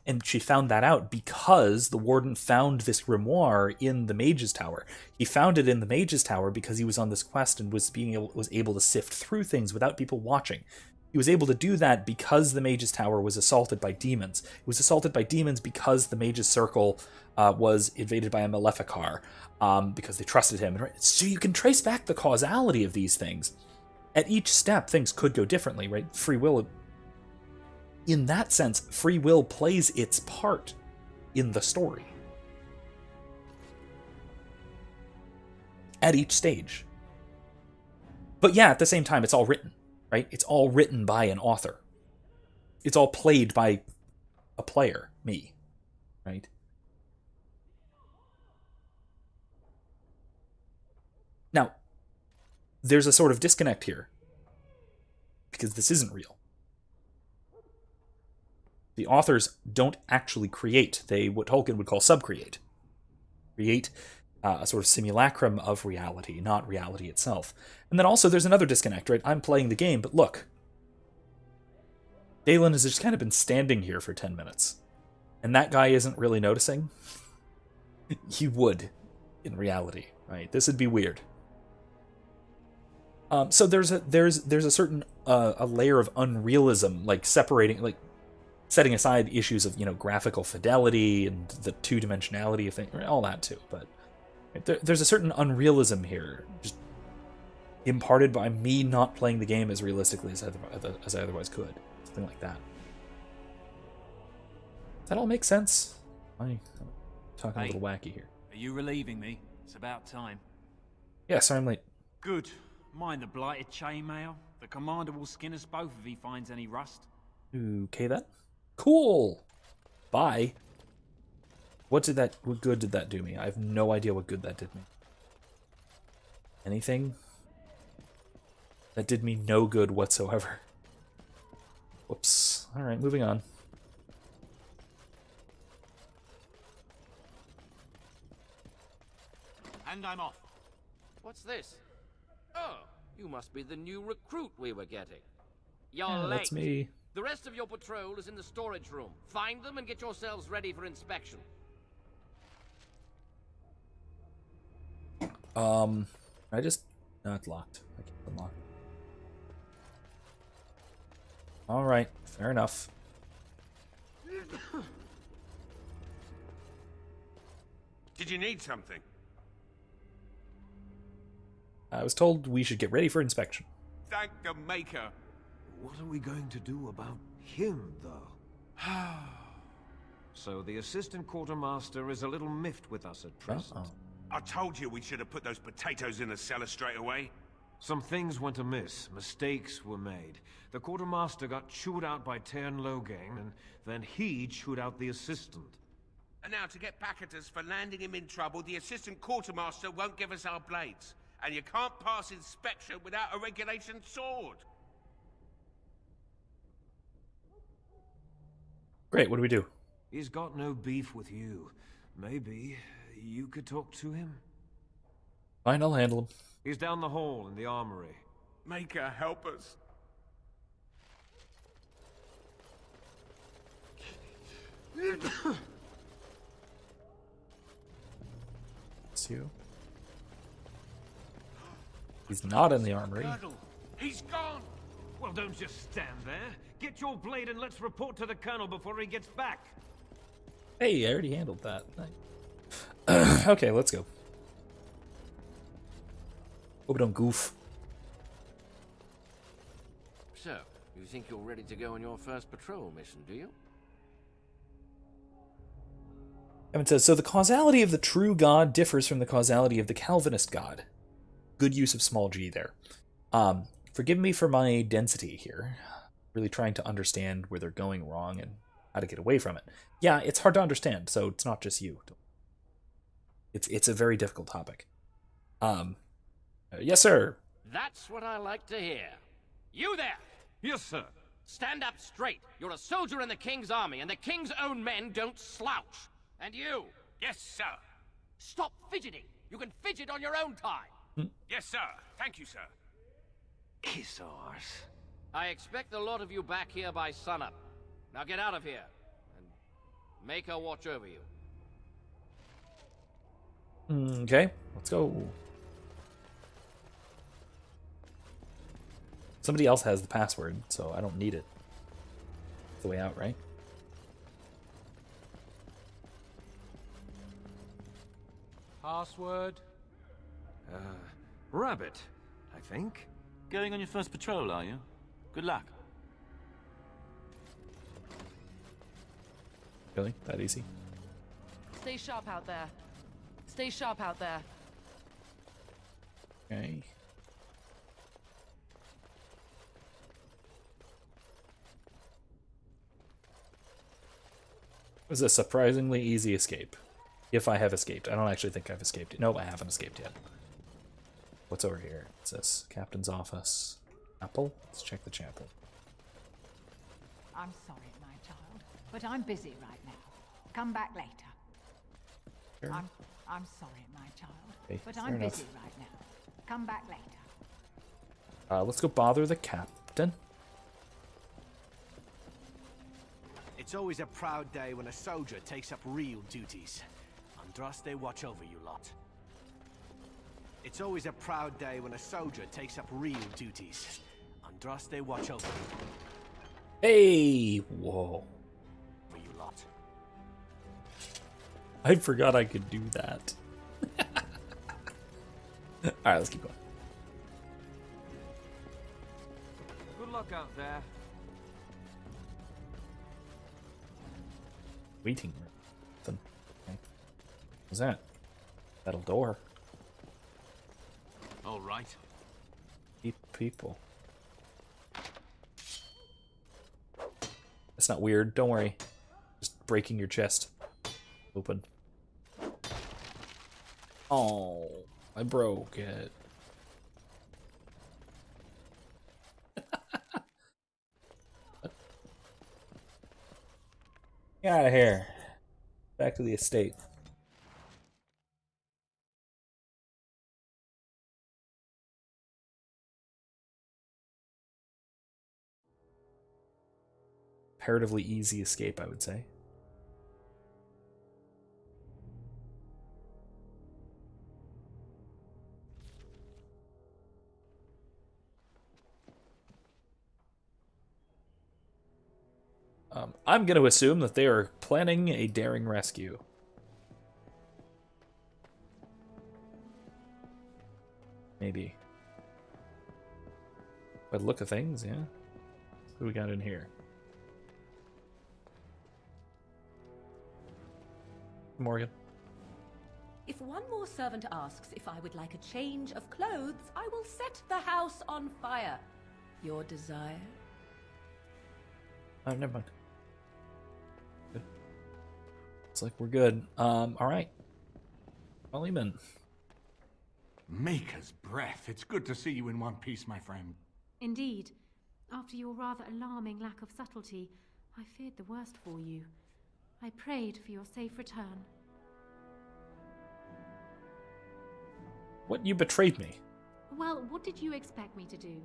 And she found that out because the warden found this grimoire in the Mage's Tower. He found it in the Mage's Tower because he was on this quest and was able to sift through things without people watching. He was able to do that because the Mage's Tower was assaulted by demons. It was assaulted by demons because the Mage's Circle was invaded by a Maleficar, because they trusted him. So you can trace back the causality of these things. At each step, things could go differently, right? Free will, in that sense, free will plays its part. in the story. At each stage. But yeah, at the same time, it's all written, right? It's all written by an author. It's all played by a player, me, right? Now, there's a sort of disconnect here, because this isn't real. The authors don't actually create. They, what Tolkien would call subcreate. Create a sort of simulacrum of reality, not reality itself. And then also there's another disconnect, right? I'm playing the game, but look. Dalen has just kind of been standing here for 10 minutes. And that guy isn't really noticing. He would, in reality, right? This would be weird. So there's a certain a layer of unrealism, like separating, like setting aside issues of, you know, graphical fidelity and the two-dimensionality of things, all that too. But there's a certain unrealism here, just imparted by me not playing the game as realistically as I otherwise could. Something like that. Does that all make sense? I'm talking a little wacky here. Are you relieving me? It's about time. Yeah, sorry I'm late. Good. Mind the blighted chainmail? The commander will skin us both if he finds any rust. Okay then. Cool! Bye. What good did that do me? I have no idea what good that did me. Anything? That did me no good whatsoever. Whoops. Alright, moving on. And I'm off. What's this? Oh, you must be the new recruit we were getting. You're late. That's me. The rest of your patrol is in the storage room. Find them and get yourselves ready for inspection. I just... No, it's locked. I can't unlock it. Alright, fair enough. Did you need something? I was told we should get ready for inspection. Thank the Maker. What are we going to do about him, though? So the assistant quartermaster is a little miffed with us at present. I told you we should have put those potatoes in the cellar straight away. Some things went amiss. Mistakes were made. The quartermaster got chewed out by Tern Loghain, and then he chewed out the assistant. And now to get back at us for landing him in trouble, the assistant quartermaster won't give us our blades. And you can't pass inspection without a regulation sword. Great, what do we do? He's got no beef with you. Maybe you could talk to him? Fine, I'll handle him. He's down the hall in the armory. Maker, help us. It's you. He's not in the armory. He's gone! Well, don't just stand there. Get your blade and let's report to the colonel before he gets back. Hey, I already handled that. Nice. Okay, let's go. Hope I don't goof. So, you think you're ready to go on your first patrol mission, do you? Evan says, so the causality of the true God differs from the causality of the Calvinist God. Good use of small g there. Forgive me for my density here. Really trying to understand where they're going wrong and how to get away from it. Yeah, it's hard to understand, so it's not just you. It's a very difficult topic. Yes, sir. That's what I like to hear. You there! Yes, sir. Stand up straight. You're a soldier in the King's army, and the King's own men don't slouch. And you? Yes, sir. Stop fidgeting. You can fidget on your own time. Yes, sir. Thank you, sir. Kiss ours. I expect a lot of you back here by sunup. Now get out of here, and make her watch over you. Okay, let's go. Somebody else has the password, so I don't need it. It's the way out, right? Password? Rabbit, I think. Going on your first patrol, are you? Good luck. Really? That easy? Stay sharp out there. Stay sharp out there. Okay. It was a surprisingly easy escape. If I have escaped. I don't actually think I've escaped. No, I haven't escaped yet. What's over here? It says Captain's office. Chapel? Let's check the chapel. I'm sorry, my child, but I'm busy right now. Come back later. Sure. I'm sorry, my child, Okay, but fair I'm enough. busy right now. Come back later. Let's go bother the captain. It's always a proud day when a soldier takes up real duties. Andraste, watch over you lot. It's always a proud day when a soldier takes up real duties. Andraste, watch over you. Hey! Whoa. For you lot. I forgot I could do that. Alright, let's keep going. Good luck out there. Waiting room. Nothing. Okay. What's that? Metal door. All right. People. That's not weird. Don't worry. Just breaking your chest open. Oh, I broke it. Get out of here. Back to the estate. Comparatively easy escape, I would say. I'm going to assume that they are planning a daring rescue. Maybe. By the look of things, yeah. What do we got in here? Morgan. If one more servant asks if I would like a change of clothes, I will set the house on fire. Your desire? Oh, never mind. Good. Looks like we're good. Alright. Molinism. Maker's breath. It's good to see you in one piece, my friend. Indeed. After your rather alarming lack of subtlety, I feared the worst for you. I prayed for your safe return. What? You betrayed me. Well, what did you expect me to do?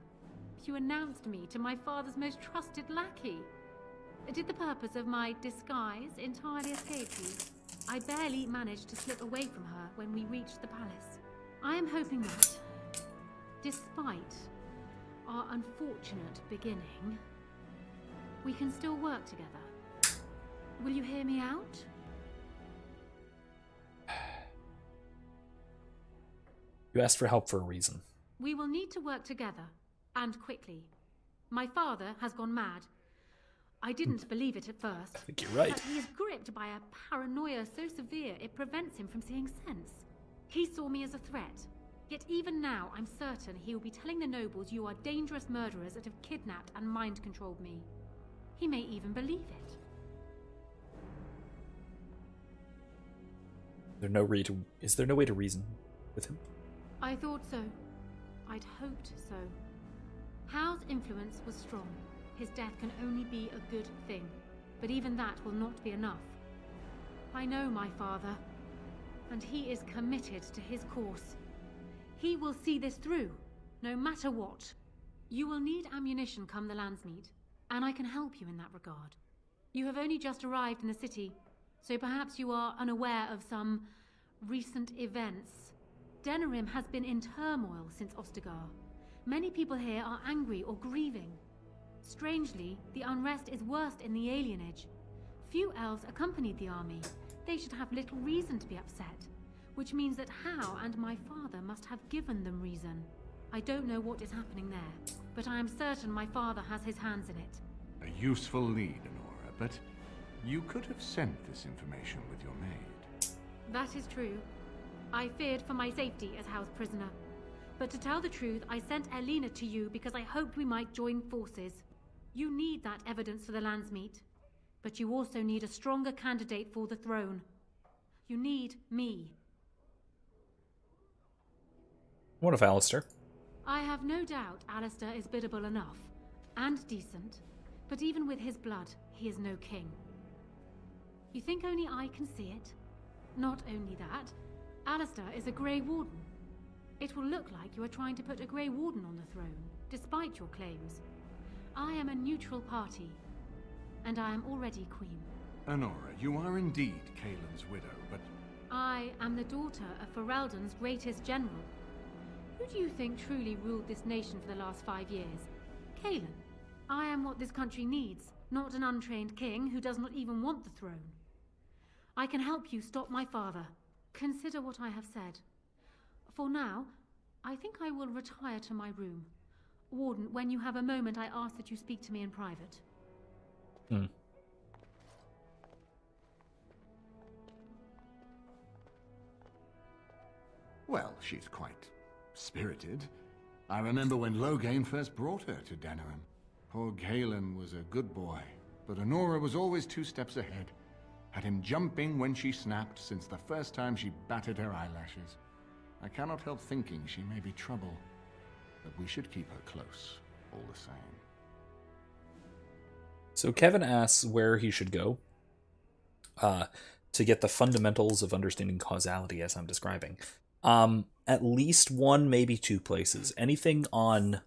You announced me to my father's most trusted lackey. Did the purpose of my disguise entirely escape you? I barely managed to slip away from her when we reached the palace. I am hoping that, despite our unfortunate beginning, we can still work together. Will you hear me out? You asked for help for a reason. We will need to work together, and quickly. My father has gone mad. I didn't believe it at first. I think you're right. But he is gripped by a paranoia so severe it prevents him from seeing sense. He saw me as a threat. Yet even now, I'm certain he will be telling the nobles you are dangerous murderers that have kidnapped and mind-controlled me. He may even believe it. Is there no way to reason with him? I thought so. I'd hoped so. Howe's influence was strong. His death can only be a good thing, but even that will not be enough. I know my father, and he is committed to his course. He will see this through, no matter what. You will need ammunition come the Landsmeet, and I can help you in that regard. You have only just arrived in the city, so perhaps you are unaware of some recent events. Denerim has been in turmoil since Ostagar. Many people here are angry or grieving. Strangely, the unrest is worst in the alienage. Few elves accompanied the army. They should have little reason to be upset, which means that Hau and my father must have given them reason. I don't know what is happening there, but I am certain my father has his hands in it. A useful lead, Honora, but you could have sent this information with your maid. That is true. I feared for my safety as house prisoner. But to tell the truth, I sent Elena to you because I hoped we might join forces. You need that evidence for the Landsmeet. But you also need a stronger candidate for the throne. You need me. What of Alistair? I have no doubt Alistair is biddable enough. And decent. But even with his blood, he is no king. You think only I can see it? Not only that, Alistair is a Grey Warden. It will look like you are trying to put a Grey Warden on the throne, despite your claims. I am a neutral party, and I am already queen. Honora, you are indeed Kaelin's widow, but... I am the daughter of Ferelden's greatest general. Who do you think truly ruled this nation for the last 5 years? Caelan. I am what this country needs, not an untrained king who does not even want the throne. I can help you stop my father. Consider what I have said. For now, I think I will retire to my room. Warden, when you have a moment, I ask that you speak to me in private. Well, she's quite spirited. I remember when Loghain first brought her to Denerim. Poor Caelan was a good boy, but Honora was always 2 steps ahead. Had him jumping when she snapped since the first time she batted her eyelashes. I cannot help thinking she may be trouble, but we should keep her close, all the same. So Kevin asks where he should go to get the fundamentals of understanding causality as I'm describing. At least 1, maybe 2 places. Anything on...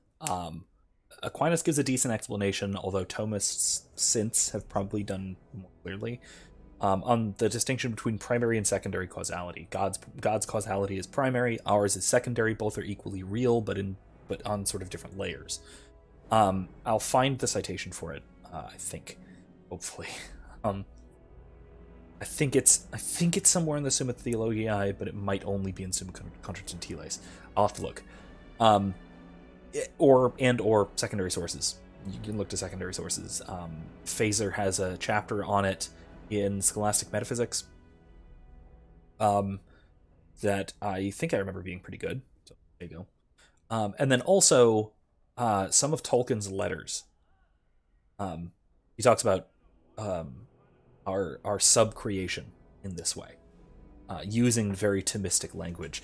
Aquinas gives a decent explanation, although Thomists since have probably done more clearly. On the distinction between primary and secondary causality. God's causality is primary, ours is secondary. Both are equally real, but on sort of different layers. I'll find the citation for it. I think, hopefully. I think it's somewhere in the Summa Theologiae, but it might only be in Summa Contra Gentiles. I'll have to look. Or secondary sources. You can look to secondary sources. Phaser has a chapter on it in Scholastic Metaphysics that I think I remember being pretty good. So there you go. And then also some of Tolkien's letters. He talks about our sub-creation in this way, using very Thomistic language.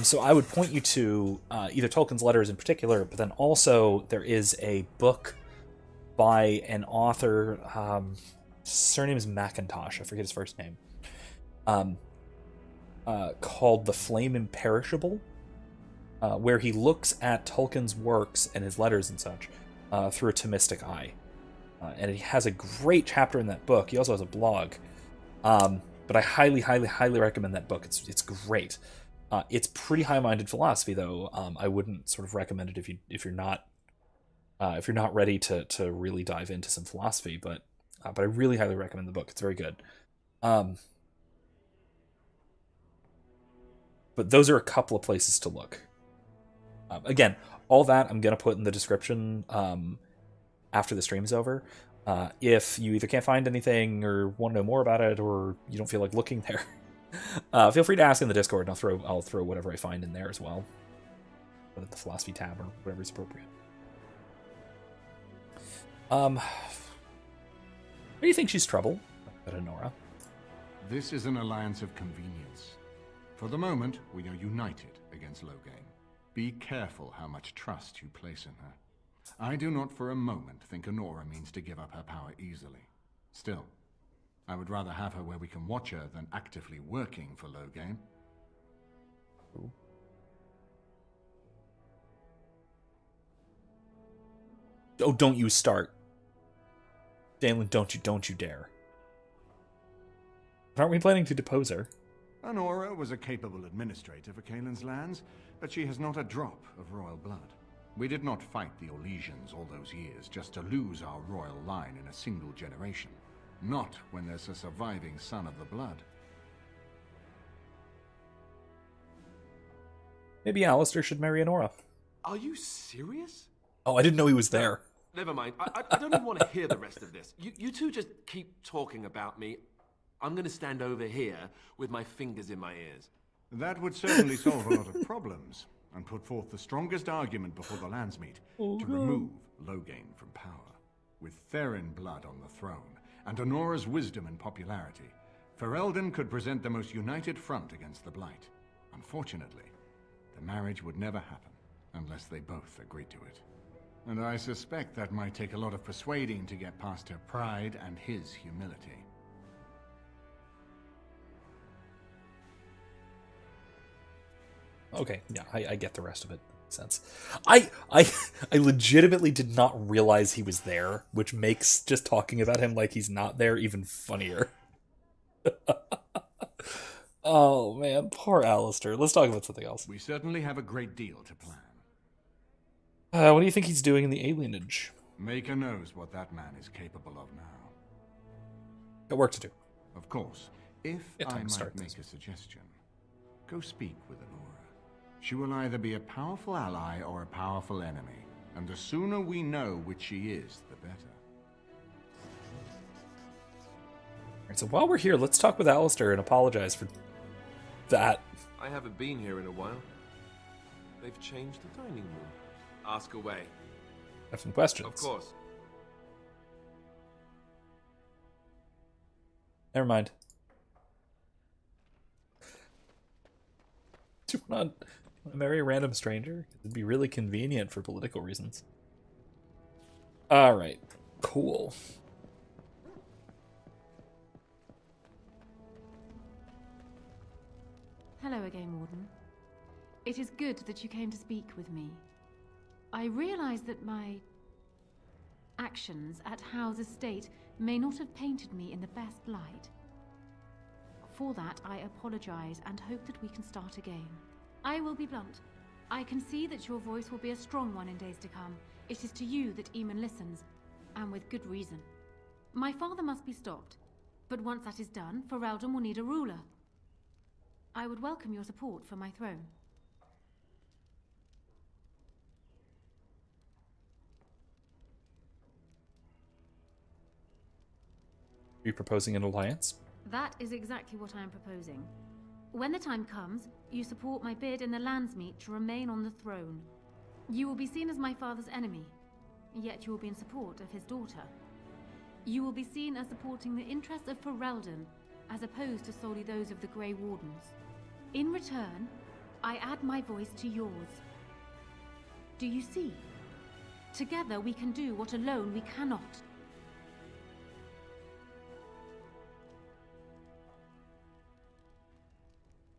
So I would point you to either Tolkien's letters in particular, but then also there is a book by an author... surname is Macintosh, I forget his first name, called The Flame Imperishable, where he looks at Tolkien's works and his letters and such through a Thomistic eye. And he has a great chapter in that book. He also has a blog. But I highly, highly, highly recommend that book. It's great. It's pretty high-minded philosophy, though. I wouldn't sort of recommend it if you're not ready to really dive into some philosophy, but I really highly recommend the book. It's very good. But those are a couple of places to look. Again, all that I'm going to put in the description after the stream's over. If you either can't find anything or want to know more about it, or you don't feel like looking there, feel free to ask in the Discord, and I'll throw whatever I find in there as well. Put it in the philosophy tab or whatever is appropriate. Why do you think she's trouble? Honora. This is an alliance of convenience. For the moment, we are united against Loghain. Be careful how much trust you place in her. I do not for a moment think Honora means to give up her power easily. Still, I would rather have her where we can watch her than actively working for Loghain. Oh, don't you start. Dalen, don't you dare. Aren't we planning to depose her? Honora was a capable administrator for Caelin's lands, but she has not a drop of royal blood. We did not fight the Orlesians all those years just to lose our royal line in a single generation. Not when there's a surviving son of the blood. Maybe Alistair should marry Honora. Are you serious? Oh, I didn't know he was there. Never mind. I don't even want to hear the rest of this. You two just keep talking about me. I'm gonna stand over here with my fingers in my ears. That would certainly solve a lot of problems, and put forth the strongest argument before the Landsmeet to remove Loghain from power. With Therin blood on the throne, and Honora's wisdom and popularity, Ferelden could present the most united front against the Blight. Unfortunately, the marriage would never happen, unless they both agreed to it. And I suspect that might take a lot of persuading to get past her pride and his humility. Okay, yeah, I get the rest of it. Sense. I legitimately did not realize he was there, which makes just talking about him like he's not there even funnier. Oh man, poor Alistair. Let's talk about something else. We certainly have a great deal to plan. What do you think he's doing in the alienage? Maker knows what that man is capable of now. Got work to do. Of course. If I might make a suggestion, go speak with Honora. She will either be a powerful ally or a powerful enemy, and the sooner we know which she is, the better. Alright, so while we're here, let's talk with Alistair and apologize for that. I haven't been here in a while. They've changed the dining room. Ask away. Have some questions. Of course. Never mind. Do you want to marry a random stranger? It'd be really convenient for political reasons. Alright, cool. Hello again, Warden. It is good that you came to speak with me. I realize that my actions at Howe's estate may not have painted me in the best light. For that, I apologize and hope that we can start again. I will be blunt. I can see that your voice will be a strong one in days to come. It is to you that Eamon listens, and with good reason. My father must be stopped, but once that is done, Ferelden will need a ruler. I would welcome your support for my throne. Are you proposing an alliance? That is exactly what I am proposing. When the time comes, you support my bid in the Landsmeet to remain on the throne. You will be seen as my father's enemy, yet you will be in support of his daughter. You will be seen as supporting the interests of Ferelden, as opposed to solely those of the Grey Wardens. In return, I add my voice to yours. Do you see? Together we can do what alone we cannot.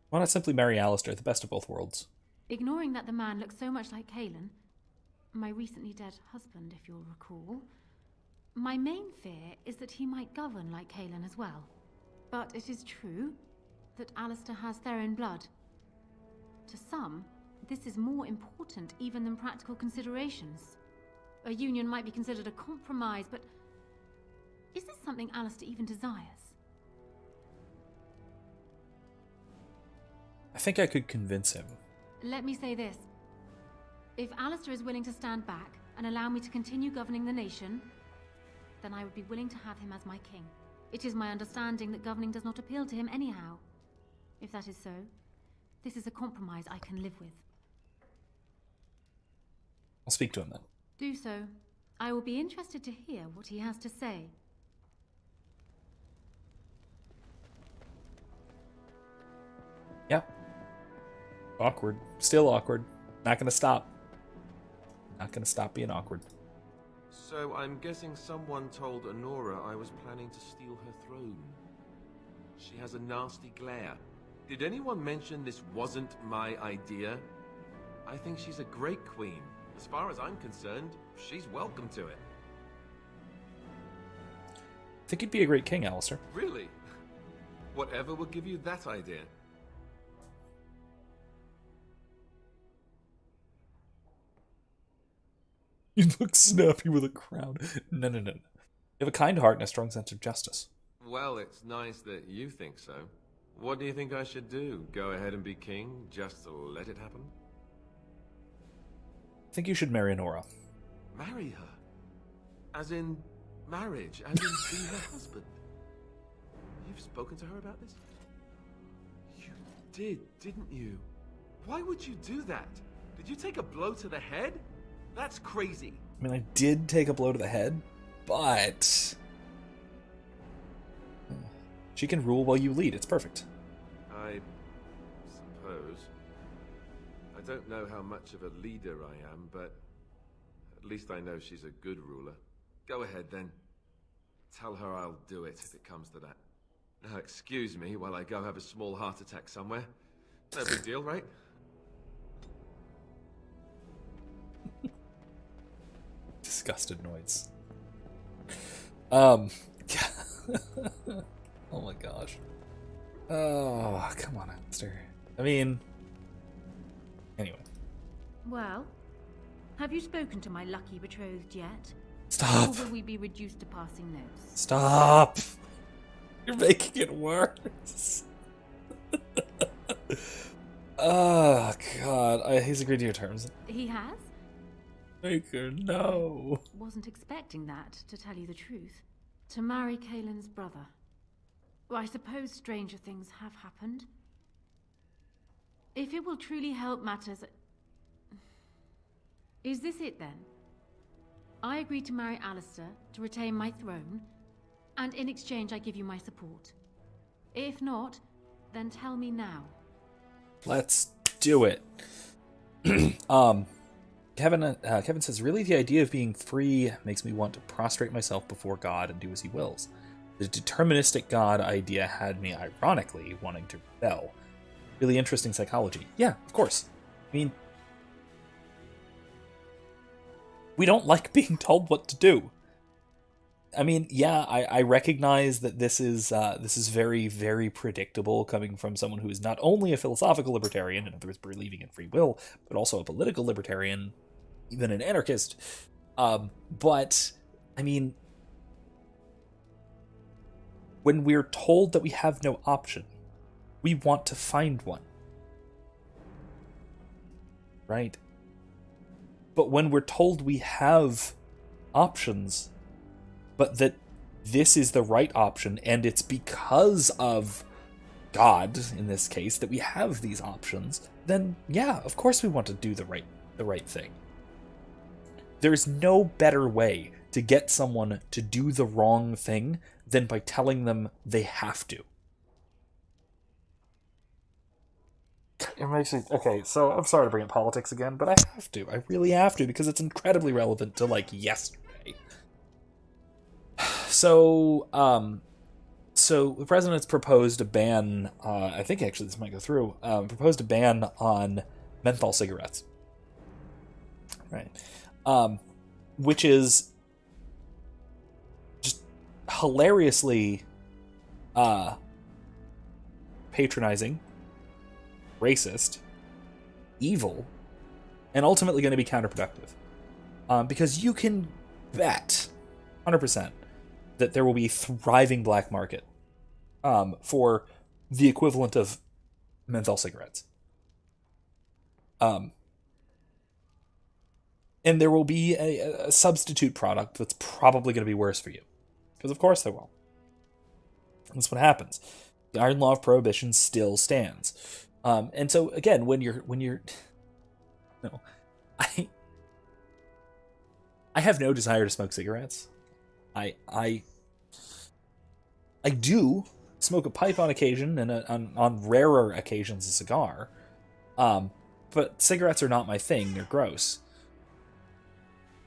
Why not simply marry Alistair, the best of both worlds? Ignoring that the man looks so much like Cailan, my recently dead husband, if you'll recall, my main fear is that he might govern like Cailan as well. But it is true that Alistair has Therin blood. To some, this is more important even than practical considerations. A union might be considered a compromise, but is this something Alistair even desires? I think I could convince him. Let me say this. If Alistair is willing to stand back and allow me to continue governing the nation, then I would be willing to have him as my king. It is my understanding that governing does not appeal to him anyhow. If that is so, this is a compromise I can live with. I'll speak to him then. Do so. I will be interested to hear what he has to say. Yeah. Awkward. Still awkward. Not gonna stop. Not gonna stop being awkward. So I'm guessing someone told Honora I was planning to steal her throne. She has a nasty glare. Did anyone mention this wasn't my idea? I think she's a great queen. As far as I'm concerned, she's welcome to it. I think you'd be a great king, Alistair. Really? Whatever will give you that idea? You look snappy with a crown. No. You have a kind heart and a strong sense of justice. Well, it's nice that you think so. What do you think I should do? Go ahead and be king, just to let it happen? I think you should marry Honora. Marry her? As in marriage? As in be her husband? You've spoken to her about this? You did, didn't you? Why would you do that? Did you take a blow to the head? That's crazy. I mean, I did take a blow to the head, but she can rule while you lead. It's perfect. I suppose. I don't know how much of a leader I am, but at least I know she's a good ruler. Go ahead, then. Tell her I'll do it if it comes to that. Now, excuse me while I go have a small heart attack somewhere. No big deal, right? Disgusted noise. Oh my gosh. Oh, come on, Alistair. I mean, anyway. Well, have you spoken to my lucky betrothed yet? Stop. Or will we be reduced to passing notes? Stop. You're making it worse. Oh, God. He's agreed to your terms. He has? Maker, no. Wasn't expecting that, to tell you the truth. To marry Kaelin's brother. Well, I suppose stranger things have happened. If it will truly help matters... Is this it, then? I agree to marry Alistair to retain my throne, and in exchange I give you my support. If not, then tell me now. Let's do it. Kevin says, really, the idea of being free makes me want to prostrate myself before God and do as he wills. The deterministic God idea had me, ironically, wanting to rebel. Really interesting psychology. Yeah, of course. I mean, we don't like being told what to do. I mean, yeah, I recognize that this is very, very predictable coming from someone who is not only a philosophical libertarian, in other words, believing in free will, but also a political libertarian, even an anarchist. But, I mean, when we're told that we have no option, we want to find one. Right? But when we're told we have options, but that this is the right option, and it's because of God, in this case, that we have these options, then yeah, of course we want to do the right thing. There's no better way to get someone to do the wrong thing than by telling them they have to. It makes me... Okay, so I'm sorry to bring up politics again, but I have to. I really have to, because it's incredibly relevant to, like, yesterday. So the president's proposed a ban, I think actually this might go through, proposed a ban on menthol cigarettes. Right. Which is just hilariously patronizing, racist, evil, and ultimately going to be counterproductive. Because you can bet 100% that there will be a thriving black market for the equivalent of menthol cigarettes. And there will be a substitute product that's probably going to be worse for you. Because of course there will. That's what happens. The iron law of prohibition still stands. And so again, when you're no, I have no desire to smoke cigarettes. I do smoke a pipe on occasion, and on rarer occasions a cigar. But cigarettes are not my thing. They're gross.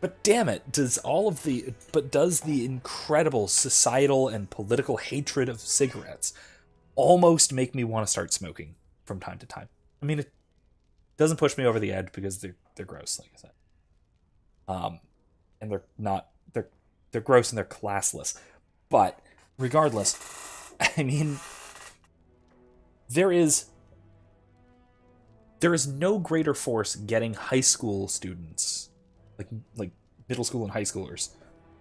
But damn it, does the incredible societal and political hatred of cigarettes almost make me want to start smoking from time to time? I mean, it doesn't push me over the edge because they're gross, like I said. And they're gross and they're classless. But regardless, I mean, there is no greater force getting high school students, like middle school and high schoolers,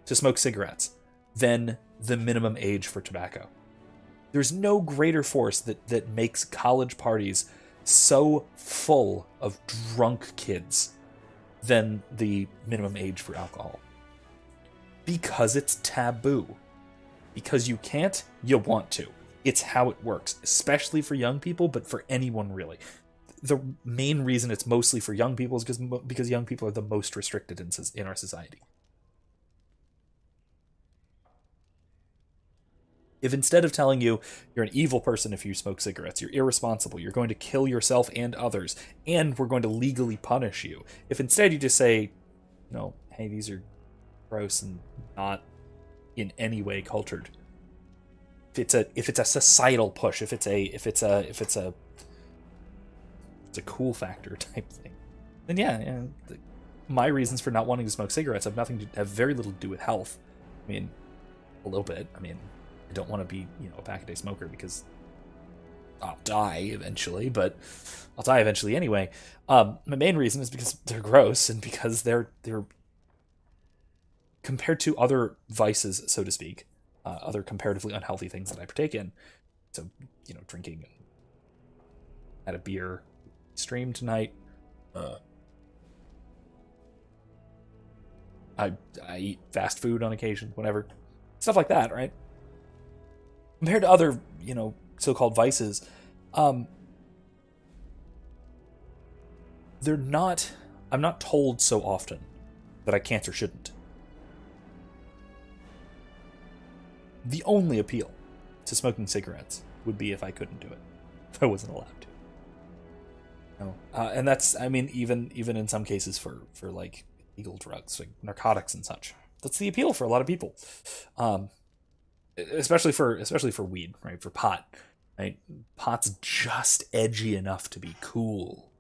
to smoke cigarettes than the minimum age for tobacco. There's no greater force that makes college parties so full of drunk kids than the minimum age for alcohol. Because it's taboo. Because you can't, you want to. It's how it works, especially for young people, but for anyone really. The main reason it's mostly for young people is because young people are the most restricted in our society. If instead of telling you you're an evil person if you smoke cigarettes, you're irresponsible, you're going to kill yourself and others, and we're going to legally punish you. If instead you just say, hey, these are gross and not in any way cultured. If it's a societal push, if it's a cool factor type thing, then yeah, my reasons for not wanting to smoke cigarettes have very little to do with health. I mean, a little bit. I mean, I don't want to be, a pack-a-day smoker because I'll die eventually, but I'll die eventually anyway. My main reason is because they're gross and because they're compared to other vices, so to speak, other comparatively unhealthy things that I partake in. So, drinking. Had a beer stream tonight. I eat fast food on occasion, whatever. Stuff like that, right? Compared to other, so-called vices, they're not... I'm not told so often that I can't or shouldn't. The only appeal to smoking cigarettes would be if I couldn't do it. If I wasn't allowed to. And that's, I mean, even in some cases for like illegal drugs, like narcotics and such. That's the appeal for a lot of people. Especially for weed, right? For pot, right? Pot's just edgy enough to be cool.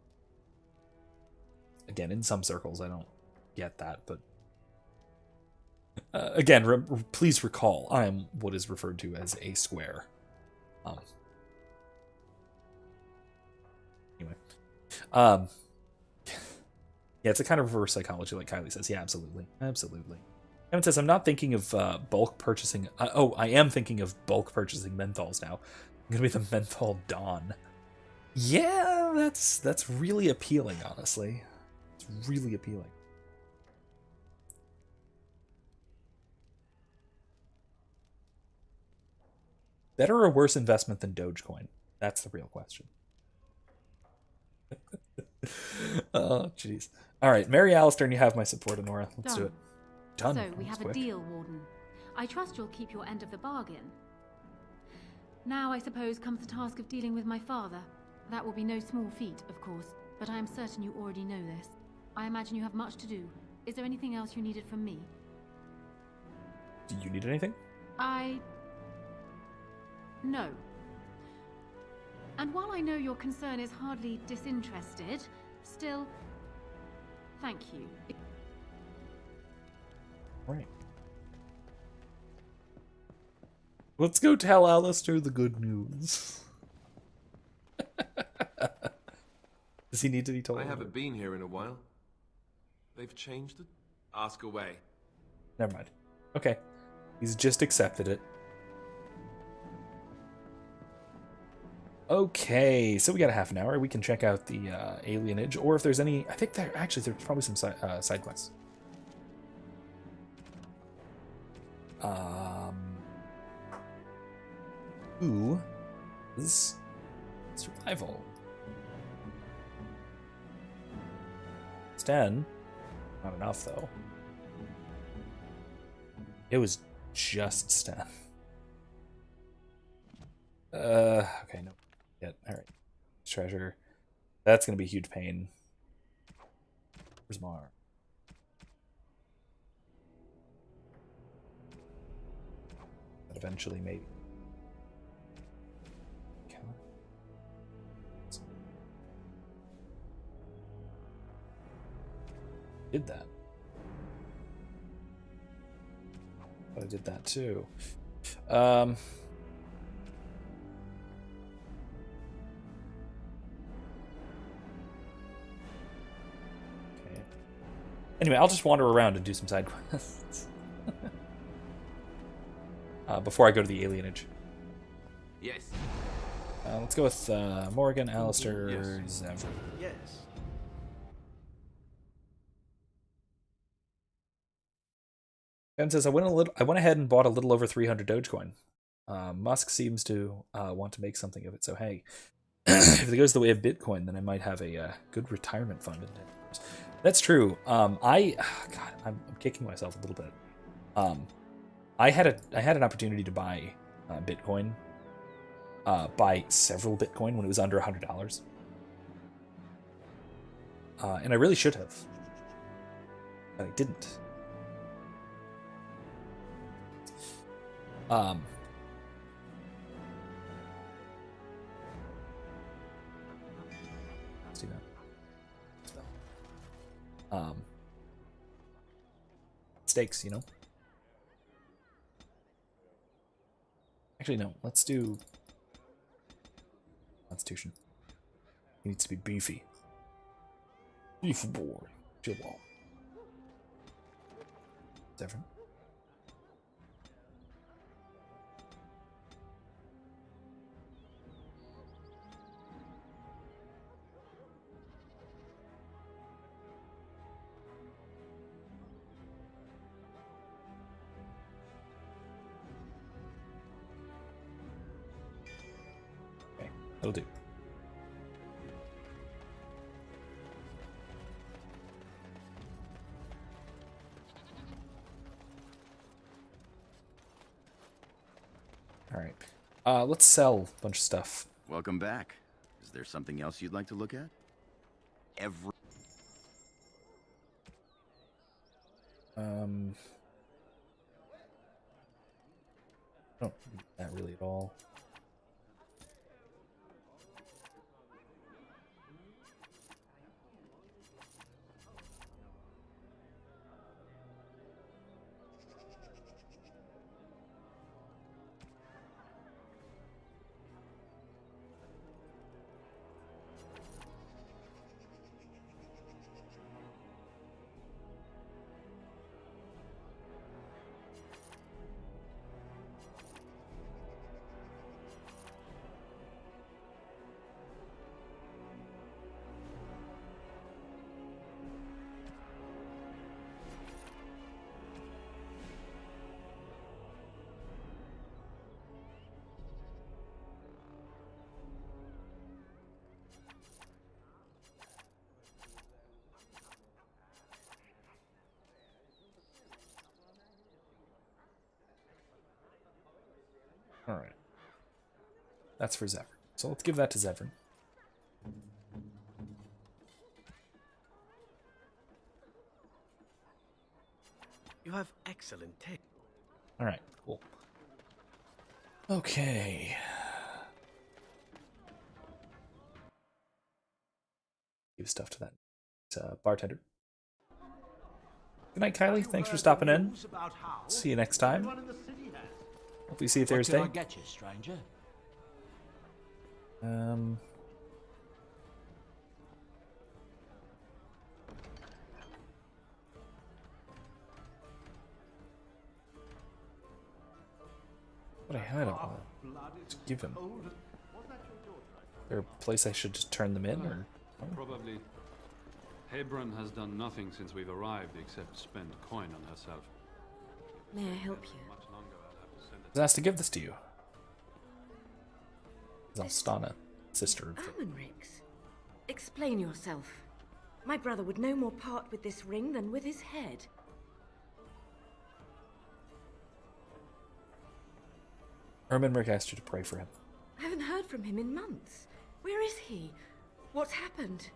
Again, in some circles, I don't get that, but again, please recall, I am what is referred to as a square. Anyway, yeah, it's a kind of reverse psychology, like Kylie says. Yeah, absolutely. Kevin says, I'm not thinking of bulk purchasing. I am thinking of bulk purchasing menthols now. I'm going to be the menthol Don. Yeah, that's really appealing, honestly. It's really appealing. Better or worse investment than Dogecoin? That's the real question. Oh, jeez. All right, Mary Alistair, and you have my support, Honora. Let's do it. Done. So we have a deal, Warden. I trust you'll keep your end of the bargain. Now, I suppose, comes the task of dealing with my father. That will be no small feat, of course, but I am certain you already know this. I imagine you have much to do. Is there anything else you needed from me? Do you need anything? No. And while I know your concern is hardly disinterested, still, thank you. Right. Let's go tell Alistair the good news. Does he need to be told? I haven't been here in a while. They've changed it? Ask away. Never mind. Okay. He's just accepted it. Okay, so we got a half an hour. We can check out the alienage, or if there's any... I think there's probably some side quests. Who is survival? It's 10. Not enough, though. It was just Stan. Okay, no. Yet. Alright. Treasure. That's gonna be a huge pain. Where's Mar? Eventually, maybe. Did that. But I did that too. Okay. Anyway, I'll just wander around and do some side quests. Before I go to the alienage. Yes. Let's go with Morgan, Alistair, Zevran. Yes. Ben says, I went ahead and bought a little over 300 Dogecoin. Musk seems to want to make something of it. So hey, if it goes the way of Bitcoin, then I might have a good retirement fund in 10 years. That's true. God, I'm kicking myself a little bit. I had an opportunity to buy Bitcoin, buy several Bitcoin when it was under $100, and I really should have, but I didn't. Let's do that. Stakes, you know. Actually, no. Let's do Constitution. He needs to be beefy. Beefy boy. Chill ball. Different. That'll do. All right. Let's sell a bunch of stuff. Welcome back. Is there something else you'd like to look at? Don't need that really at all. All right. That's for Zevran. So let's give that to Zevran. You have excellent taste. All right, cool. Okay. Give stuff to that bartender. Good night, Kylie. Thanks for stopping in. See you next time. Hopefully see you Thursday. What can I get you, stranger? What I had to give him. Is there a place I should just turn them in, or? Probably. Hebron has done nothing since we've arrived except spend coin on herself. May I help you? I was asked to give this to you. Zalstana, sister of the... Almenrix, explain yourself. My brother would no more part with this ring than with his head. Ermenric asked you to pray for him. I haven't heard from him in months. Where is he? What's happened?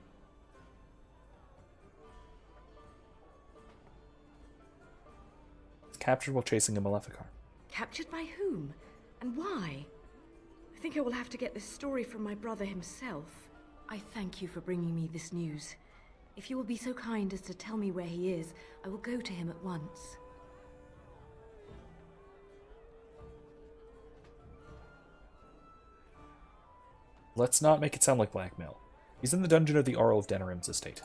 He's captured while chasing a Maleficar. Captured by whom? And why? I think I will have to get this story from my brother himself. I thank you for bringing me this news. If you will be so kind as to tell me where he is, I will go to him at once. Let's not make it sound like blackmail. He's in the dungeon of the Arl of Denerim's estate.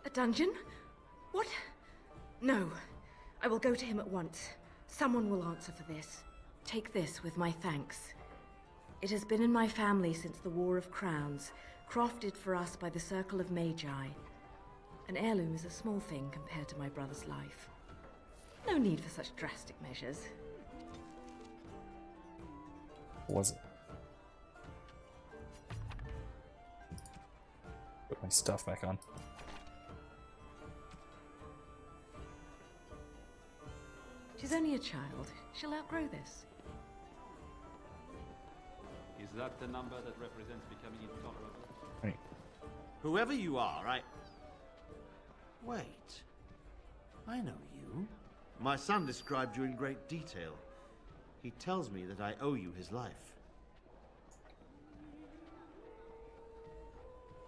A dungeon? What? No. I will go to him at once. Someone will answer for this. Take this with my thanks. It has been in my family since the War of Crowns, crafted for us by the Circle of Magi. An heirloom is a small thing compared to my brother's life. No need for such drastic measures. What was it? Put my stuff back on. She's only a child. She'll outgrow this. Is that the number that represents becoming intolerable? Right. Whoever you are, Wait. I know you. My son described you in great detail. He tells me that I owe you his life.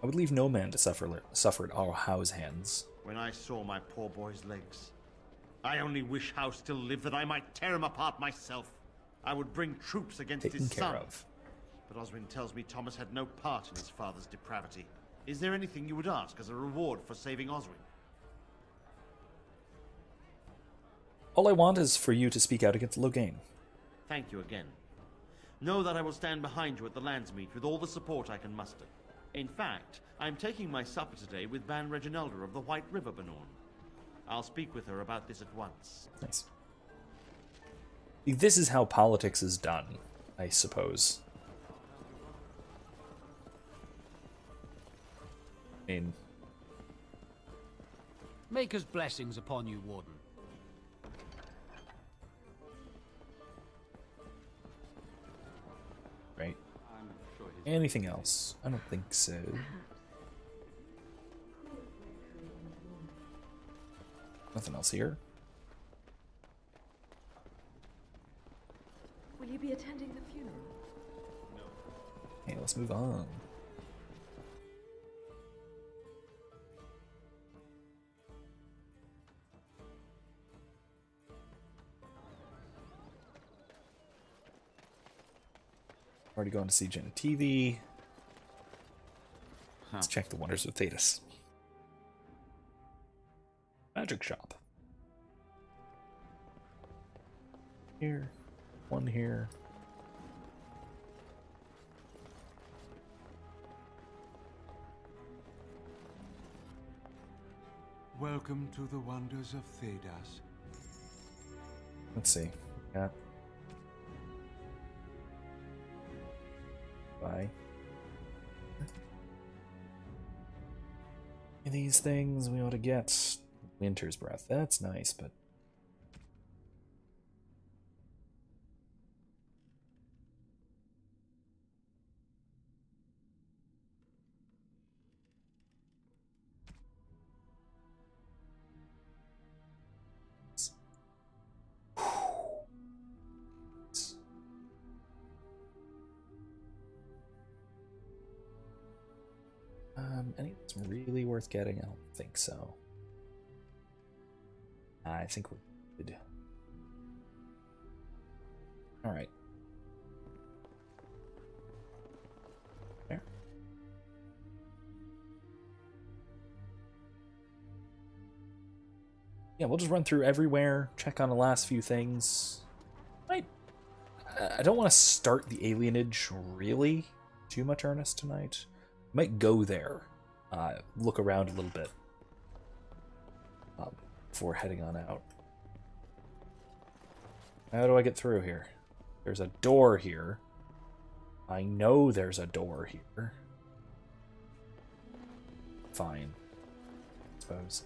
I would leave no man to suffer at our Howe's hands. When I saw my poor boy's legs, I only wish Howe still lived that I might tear him apart myself. I would bring troops against Taken his care son. of. But Oswin tells me Thomas had no part in his father's depravity. Is there anything you would ask as a reward for saving Oswin? All I want is for you to speak out against Loghain. Thank you again. Know that I will stand behind you at the Landsmeet with all the support I can muster. In fact, I'm taking my supper today with Ban Reginalda of the White River Benorn. I'll speak with her about this at once. Nice. This is how politics is done, I suppose. I mean... Maker's blessings upon you, Warden. Right. Anything else? I don't think so. Nothing else here. Will you be attending the funeral? No. Hey, let's move on. Already going to see Gen TV. Let's check the wonders of Thetis. Magic shop. Here. One here. Welcome to the wonders of Thedas. Let's see. Yeah. Bye. These things we ought to get. Winter's Breath. That's nice, but... Anything's really worth getting? I don't think so. I think we're good. Alright. There. Yeah, we'll just run through everywhere, check on the last few things. I don't want to start the alienage really too much earnest tonight. Might go there, look around a little bit before heading on out. How do I get through here? There's a door here. I know there's a door here. Fine, I suppose.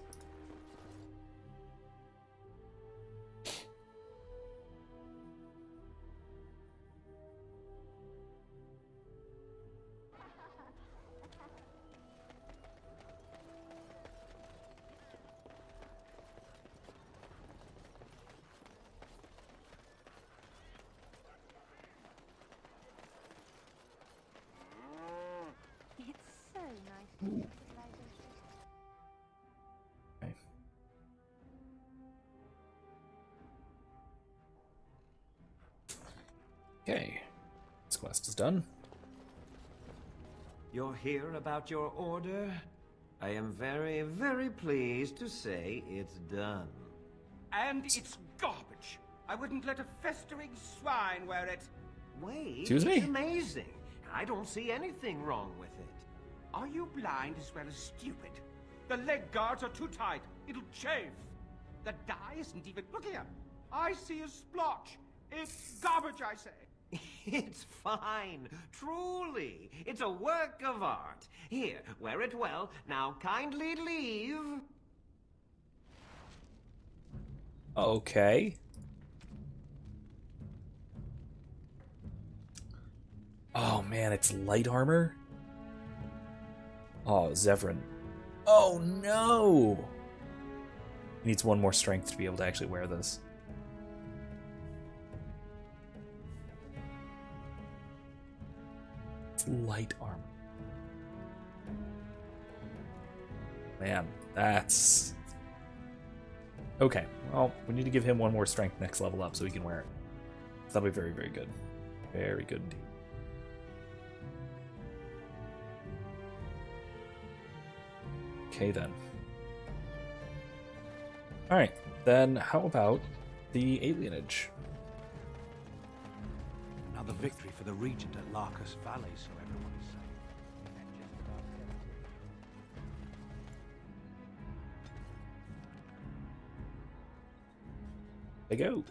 Okay, this quest is done. You're here about your order? I am very, very pleased to say it's done. And it's garbage. I wouldn't let a festering swine wear it. Wait, Excuse me? it's amazing. I don't see anything wrong with it. Are you blind as well as stupid? The leg guards are too tight. It'll chafe. The dye isn't even... Look here. I see a splotch. It's garbage, I say. It's fine. Truly. It's a work of art. Here, wear it well. Now kindly leave. Okay. Oh man, it's light armor? Oh, Zevran. Oh no! He needs one more strength to be able to actually wear this. It's light armor. Man, that's... Okay, well, we need to give him one more strength next level up so he can wear it. That'll be very, very good. Very good indeed. Okay, then. Alright, then how about the alienage? Another victory for the Regent at Larkus Valley, so everyone is saying. They go.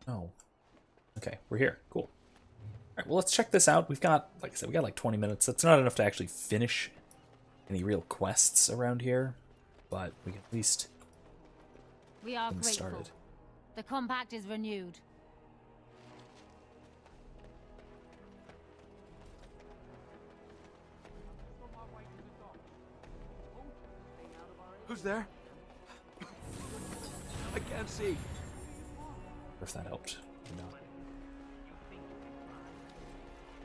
Oh. Okay, we're here. Cool. Alright, well, let's check this out. We've got, like I said, we got like 20 minutes. That's not enough to actually finish any real quests around here, but we can at least We are get grateful. started. The compact is renewed. Who's there? I can't see. If that helped. No.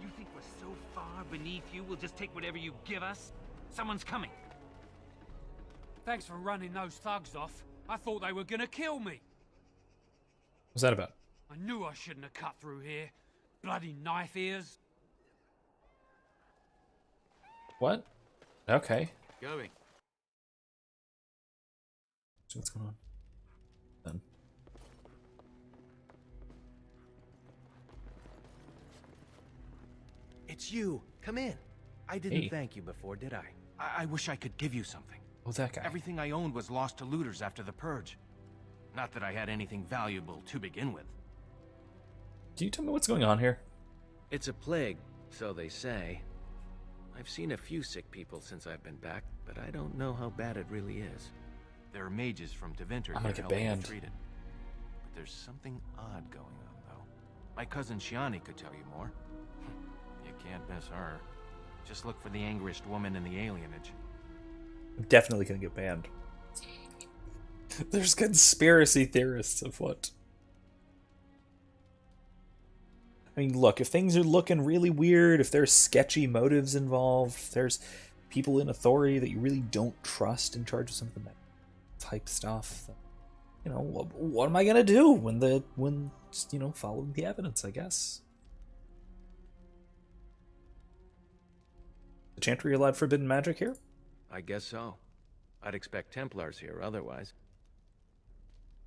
You think we're so far beneath you, we'll just take whatever you give us? Someone's coming. Thanks for running those thugs off. I thought they were gonna kill me. What's that about? I knew I shouldn't have cut through here. Bloody knife ears. What? Okay. Going. So what's going on? Then. It's you. Come in. I didn't Hey. thank you before, did I? I wish I could give you something. Oh, that guy. Everything I owned was lost to looters after the purge. Not that I had anything valuable to begin with. Can you tell me what's going on here? It's a plague, so they say. I've seen a few sick people since I've been back, but I don't know how bad it really is. There are mages from Tevinter I'm gonna here get helping banned. to treat it. But there's something odd going on, though. My cousin Shiani could tell you more. You can't miss her. Just look for the angriest woman in the alienage. I'm definitely gonna get banned. There's conspiracy theorists of what? I mean, look, if things are looking really weird, if there's sketchy motives involved, if there's people in authority that you really don't trust in charge of some of the type stuff, then, you know, what am I gonna do when just, you know, following the evidence, I guess. The Chantry allowed forbidden magic here? I guess so. I'd expect Templars here otherwise.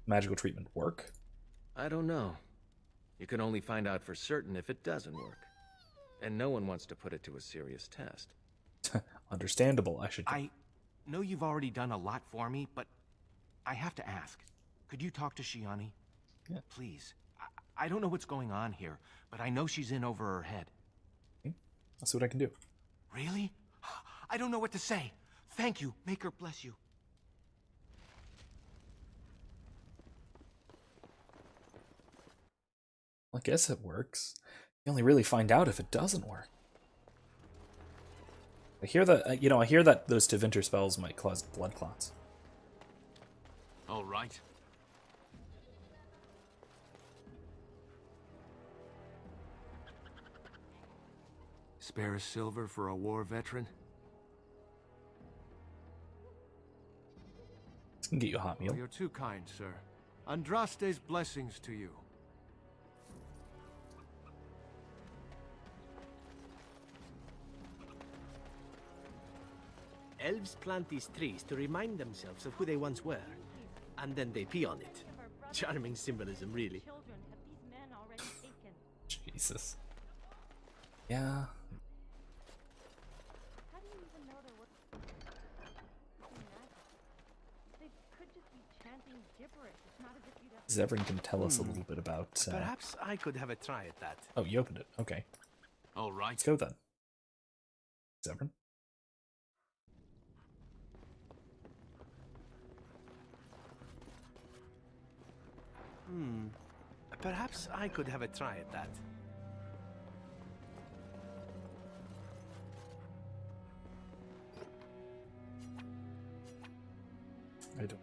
Magical treatment work? I don't know. You can only find out for certain if it doesn't work. And no one wants to put it to a serious test. Understandable. I know you've already done a lot for me, but I have to ask. Could you talk to Shiani? Yeah. Please. I don't know what's going on here, but I know she's in over her head. Okay. I'll see what I can do. Really? I don't know what to say. Thank you. Make her bless you. I guess it works. You only really find out if it doesn't work. I hear that, I hear that those Tevinter spells might cause blood clots. All right. Spare a silver for a war veteran? This can get you a hot meal. You're too kind, sir. Andraste's blessings to you. Elves plant these trees to remind themselves of who they once were, and then they pee on it. Charming symbolism, really. Jesus. Yeah. How do you even know they're they could just be chanting gibberish. It's not as if you'd have Zevran can tell us a little bit about... Perhaps I could have a try at that. Oh, you opened it. Okay. All right. Let's go then. Zevran? Perhaps I could have a try at that. I don't.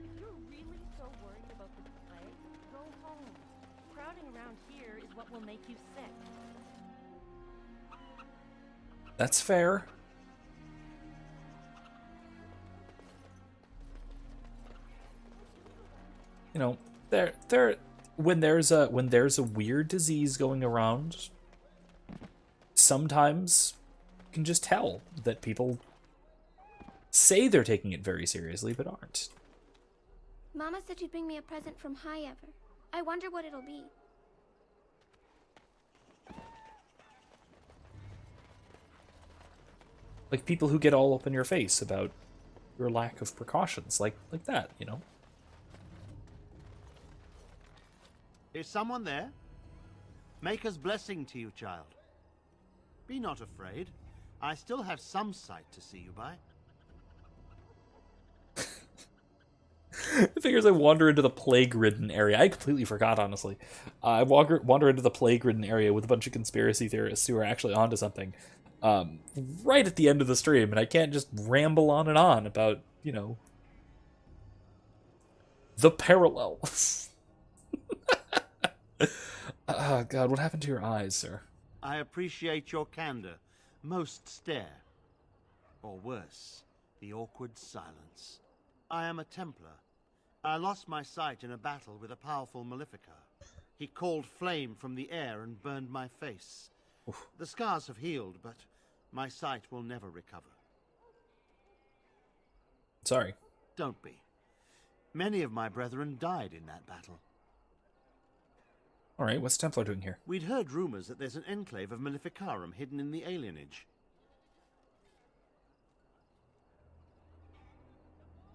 If you're really so worried about the plague, go home. Crowding around here is what will make you sick. That's fair. You know, when there's a weird disease going around, sometimes you can just tell that people say they're taking it very seriously but aren't. Mama said she'd bring me a present from High Ever. I wonder what it'll be. Like people who get all up in your face about your lack of precautions, like that, you know. Is someone there? Maker's blessing to you, child. Be not afraid. I still have some sight to see you by. I figure as I wander into the plague-ridden area, I completely forgot, honestly. I wander into the plague-ridden area with a bunch of conspiracy theorists who are actually onto something right at the end of the stream, and I can't just ramble on and on about, you know, the parallels. Oh, God, what happened to your eyes, sir? I appreciate your candor. Most stare. Or worse, the awkward silence. I am a Templar. I lost my sight in a battle with a powerful Maleficar. He called flame from the air and burned my face. Oof. The scars have healed, but my sight will never recover. Sorry. Don't be. Many of my brethren died in that battle. Alright, what's Templar doing here? We'd heard rumors that there's an enclave of Maleficarum hidden in the alienage.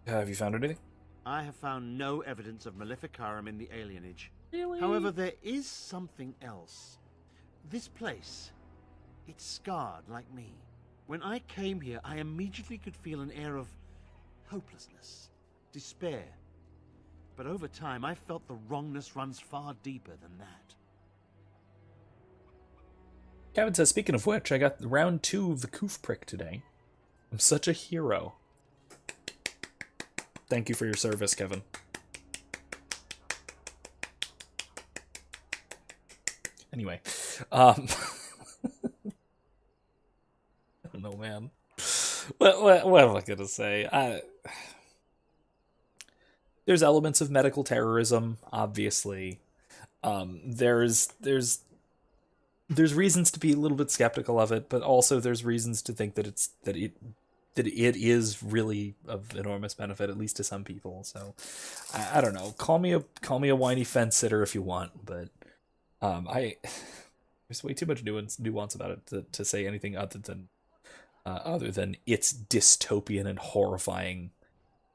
Have you found anything? I have found no evidence of Maleficarum in the alienage. Really? However, there is something else. This place, it's scarred like me. When I came here, I immediately could feel an air of hopelessness, despair. But over time, I felt the wrongness runs far deeper than that. Kevin says, speaking of which, I got round 2 of the Koof Prick today. I'm such a hero. Thank you for your service, Kevin. Anyway, I don't know, man. What am I gonna say? There's elements of medical terrorism, obviously. There's reasons to be a little bit skeptical of it, but also there's reasons to think that it is really of enormous benefit, at least to some people. So I don't know. Call me a whiny fence sitter if you want, but there's way too much nuance about it to say anything other than it's dystopian and horrifying.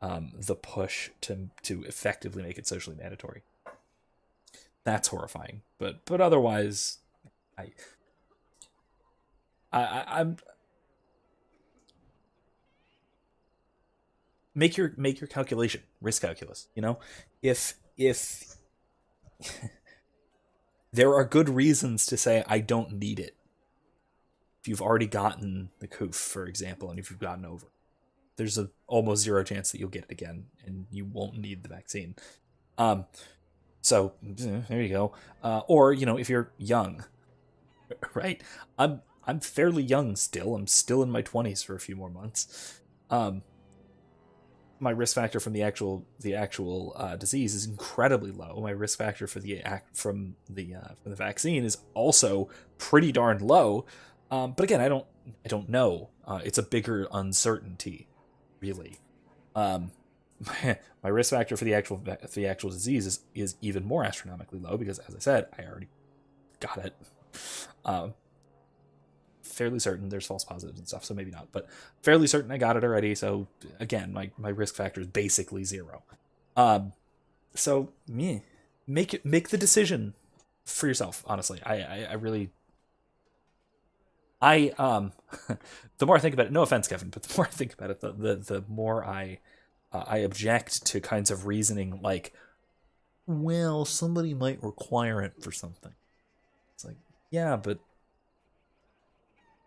The push to effectively make it socially mandatory. That's horrifying, but otherwise, I'm make your calculation, risk calculus. You know, if there are good reasons to say I don't need it. If you've already gotten the coof, for example, and if you've gotten over, there's a almost zero chance that you'll get it again, and you won't need the vaccine. So there you go. Or if you're young, right? I'm fairly young still. I'm still in my 20s for a few more months. My risk factor from the actual disease is incredibly low. My risk factor for from the vaccine is also pretty darn low. But again, I don't know. It's a bigger uncertainty, really. My risk factor for the actual disease is even more astronomically low because, as I said, I already got it. Fairly certain there's false positives and stuff, so maybe not, but fairly certain I got it already. So again, my risk factor is basically zero. So make the decision for yourself. Honestly, I really. The more I think about it, no offense, Kevin, but the more I think about it, the more I object to kinds of reasoning like, well, somebody might require it for something. It's like, yeah, but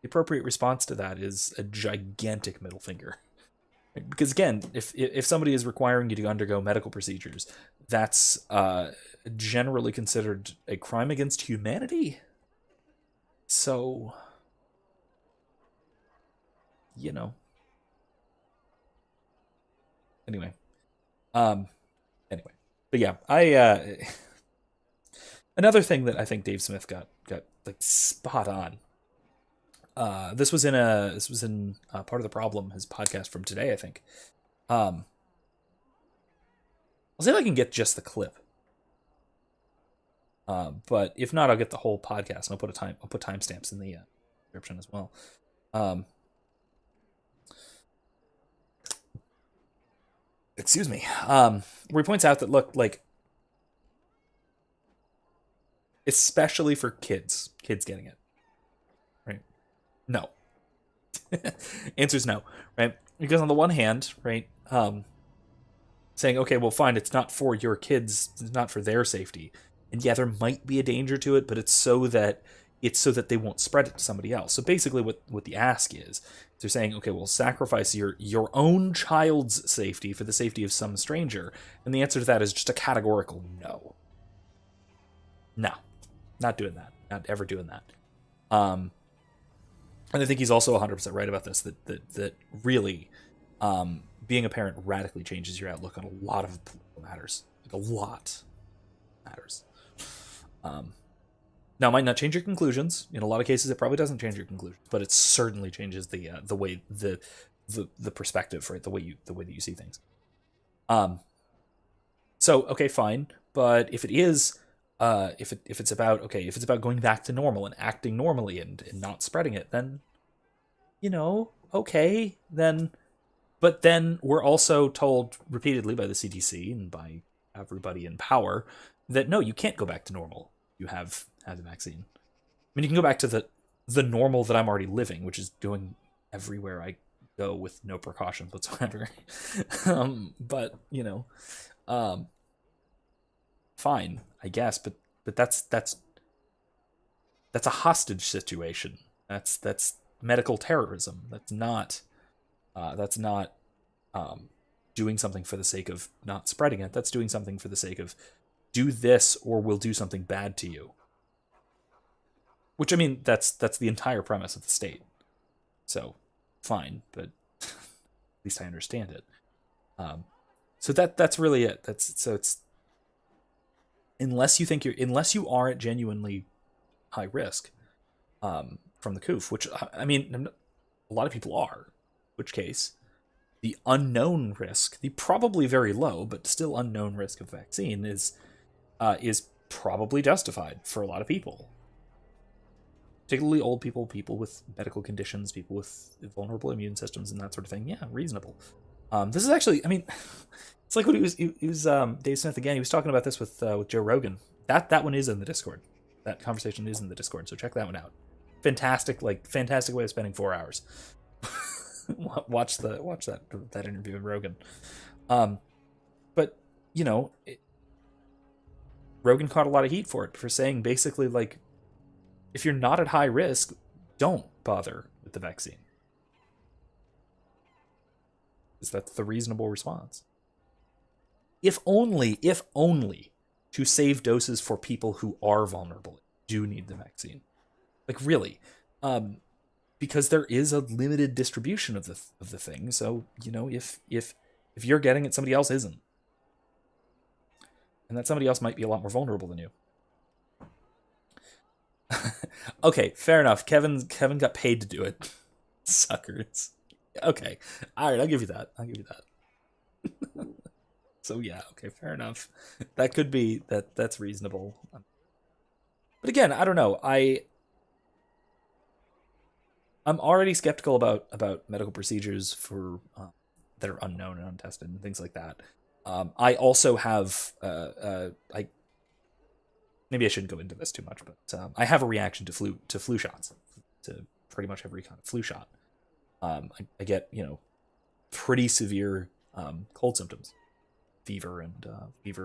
the appropriate response to that is a gigantic middle finger. Because again, if somebody is requiring you to undergo medical procedures, that's generally considered a crime against humanity. So, Anyway. But yeah, another thing that I think Dave Smith got like spot on. This was in Part of the Problem, his podcast from today, I think. I'll see if I can get just the clip. But if not, I'll get the whole podcast and I'll put timestamps in the description as well. Excuse me. Where he points out that, look, like, especially for kids getting it, right? No. Answer's no, right? Because on the one hand, right, saying, okay, well, fine, it's not for your kids, it's not for their safety, and yeah, there might be a danger to it, but it's so that they won't spread it to somebody else. So basically, what the ask is, they're saying, okay, well, sacrifice your own child's safety for the safety of some stranger, and the answer to that is just a categorical no. No, not doing that. Not ever doing that. And I think he's also 100% right about this. That really, being a parent radically changes your outlook on a lot of matters. Like a lot matters. Now, it might not change your conclusions. In a lot of cases, it probably doesn't change your conclusions, but it certainly changes the way the perspective, right? The way that you see things. So okay, fine, but if it is, if it's about going back to normal and acting normally and not spreading it, then okay, then. But then we're also told repeatedly by the CDC and by everybody in power that no, you can't go back to normal. You have the vaccine. I mean, you can go back to the normal that I'm already living, which is going everywhere I go with no precautions whatsoever. But fine, I guess. But that's a hostage situation. That's medical terrorism. That's not doing something for the sake of not spreading it. That's doing something for the sake of do this or we'll do something bad to you. Which, I mean, that's the entire premise of the state. So, fine, but at least I understand it. So that's really it. It's unless you are at genuinely high risk from the coof, which I mean, a lot of people are. In which case, the unknown risk, the probably very low but still unknown risk of vaccine is probably justified for a lot of people. Particularly old people, people with medical conditions, people with vulnerable immune systems and that sort of thing. Yeah, reasonable. This is actually, I mean, it's like what he was Dave Smith again. He was talking about this with Joe Rogan. That one is in the Discord. That conversation is in the Discord, so check that one out. Fantastic way of spending 4 hours. watch that interview with Rogan. But Rogan caught a lot of heat for it, for saying basically, like, if you're not at high risk, don't bother with the vaccine. Is that the reasonable response? If only to save doses for people who are vulnerable, do need the vaccine. Like, really. Because there is a limited distribution of the thing, so, you know, if you're getting it, somebody else isn't. And that somebody else might be a lot more vulnerable than you. Okay, fair enough. Kevin got paid to do it. Suckers. Okay. Alright, I'll give you that. So yeah, okay, fair enough. That could be, that's reasonable. But again, I don't know. I'm already skeptical about medical procedures for that are unknown and untested and things like that. I also have maybe I shouldn't go into this too much, but I have a reaction to flu shots, to pretty much every kind of flu shot. I get, you know, pretty severe cold symptoms, fever,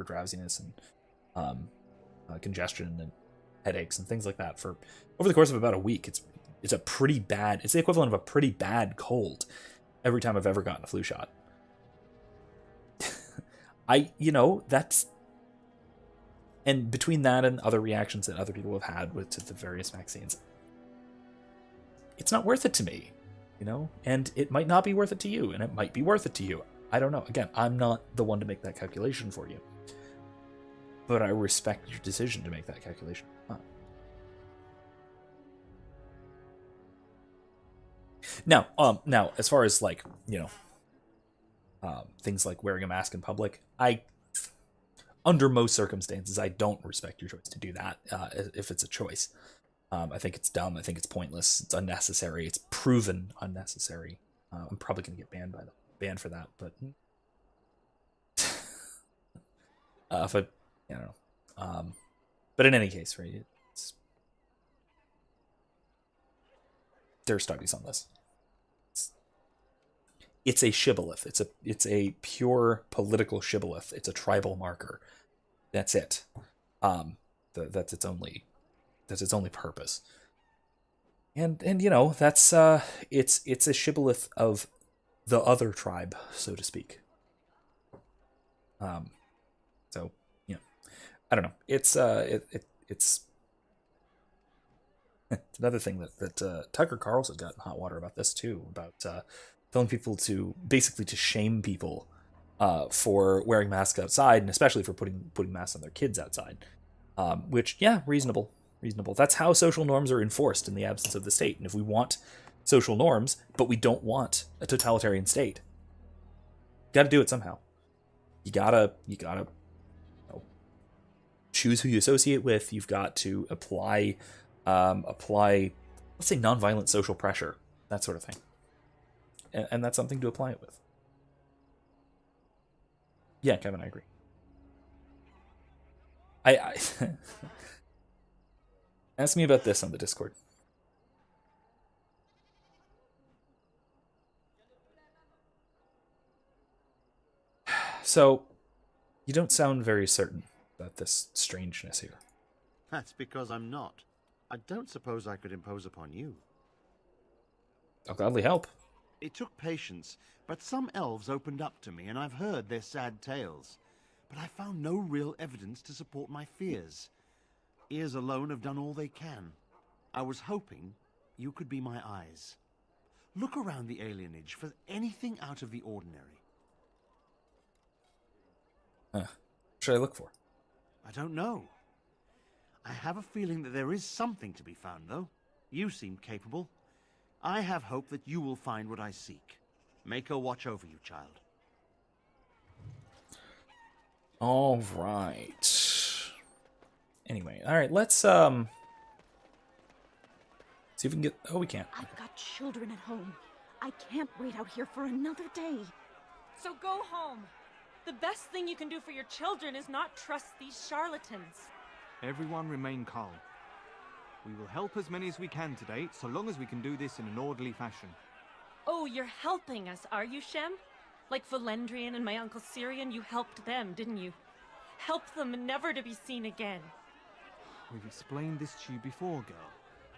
drowsiness, and congestion and headaches and things like that for over the course of about a week. It's a pretty bad. It's the equivalent of a pretty bad cold every time I've ever gotten a flu shot. That's, and between that and other reactions that other people have had to the various vaccines, it's not worth it to me, you know, and it might not be worth it to you, and it might be worth it to you. I don't know. Again, I'm not the one to make that calculation for you, but I respect your decision to make that calculation. Now, as far as, like, you know, things like wearing a mask in public, under most circumstances, I don't respect your choice to do that, if it's a choice. I think it's dumb. I think it's pointless. It's unnecessary. It's proven unnecessary. I'm probably going to get banned for that, but if I don't know. But in any case, right? There are studies on this. It's a shibboleth. It's a pure political shibboleth. It's a tribal marker. That's it. That's its only purpose. And you know, that's it's a shibboleth of the other tribe, so to speak. So, you know, I don't know. It's it's another thing that Tucker Carlson got in hot water about this too, about telling people to shame people for wearing masks outside, and especially for putting masks on their kids outside. Which, yeah, reasonable. That's how social norms are enforced in the absence of the state. And if we want social norms, but we don't want a totalitarian state, you got to do it somehow. You gotta choose who you associate with. You've got to apply, let's say, nonviolent social pressure, that sort of thing. And that's something to apply it with. Yeah, Kevin, I agree. I ask me about this on the Discord. So, you don't sound very certain about this strangeness here. That's because I'm not. I don't suppose I could impose upon you. I'll gladly help. It took patience, but some elves opened up to me, and I've heard their sad tales. But I found no real evidence to support my fears. Ears alone have done all they can. I was hoping you could be my eyes. Look around the alienage for anything out of the ordinary. What should I look for? I don't know. I have a feeling that there is something to be found, though. You seem capable. I have hope that you will find what I seek. Make her watch over you, child. All right. Anyway, all right, let's see if we can get... Oh, we can't. I've got children at home. I can't wait out here for another day. So go home. The best thing you can do for your children is not trust these charlatans. Everyone remain calm. We will help as many as we can today, so long as we can do this in an orderly fashion. Oh, you're helping us, are you, Shem? Like Valendrian and my Uncle Syrian, you helped them, didn't you? Help them never to be seen again. We've explained this to you before, girl.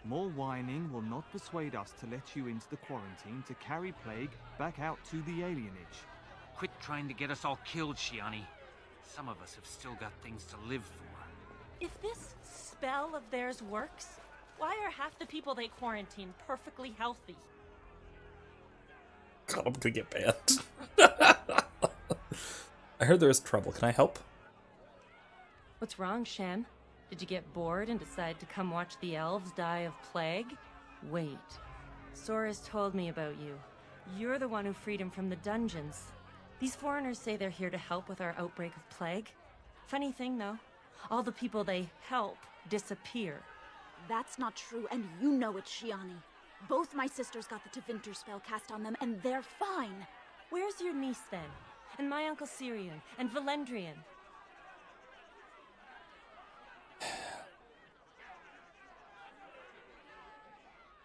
More whining will not persuade us to let you into the quarantine to carry plague back out to the alienage. Quit trying to get us all killed, Shiani. Some of us have still got things to live for. If this spell of theirs works, why are half the people they quarantine perfectly healthy? God, I'm gonna get banned. I heard there was trouble. Can I help? What's wrong, Shem? Did you get bored and decide to come watch the elves die of plague? Wait. Sora's told me about you. You're the one who freed him from the dungeons. These foreigners say they're here to help with our outbreak of plague. Funny thing, though. All the people they help disappear. That's not true, and you know it, Shiani. Both my sisters got the Tevinter spell cast on them, and they're fine. Where's your niece, then? And my uncle Syrian, and Valendrian?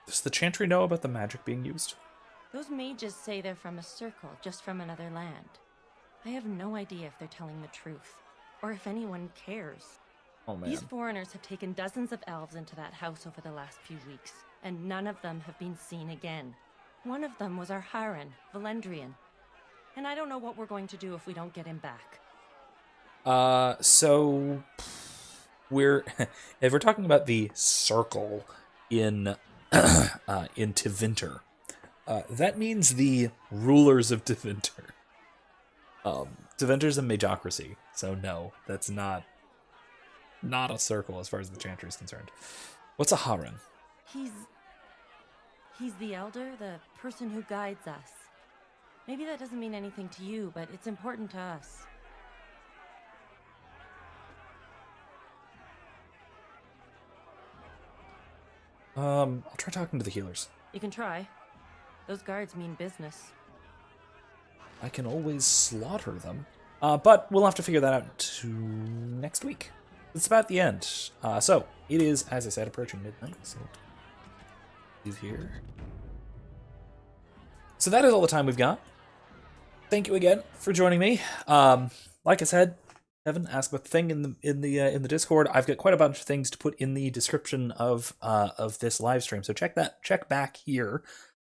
Does the Chantry know about the magic being used? Those mages say they're from a circle, just from another land. I have no idea if they're telling the truth, or if anyone cares. Oh man. These foreigners have taken dozens of elves into that house over the last few weeks, and none of them have been seen again. One of them was our Haran, Valendrian. And I don't know what we're going to do if we don't get him back. So we're if we're talking about the circle in Tevinter, that means the rulers of Tevinter. Tevinter's a magocracy, so no, that's not a circle as far as the Chantry is concerned. What's a Haran? He's the elder, the person who guides us. Maybe that doesn't mean anything to you, but it's important to us. I'll try talking to the healers. You can try. Those guards mean business. I can always slaughter them. But we'll have to figure that out next week. It's about the end. So, it is, as I said, approaching midnight. So, he's here. So that is all the time we've got. Thank you again for joining me. Like I said, Evan, ask about the thing in the Discord. I've got quite a bunch of things to put in the description of this live stream. So check back here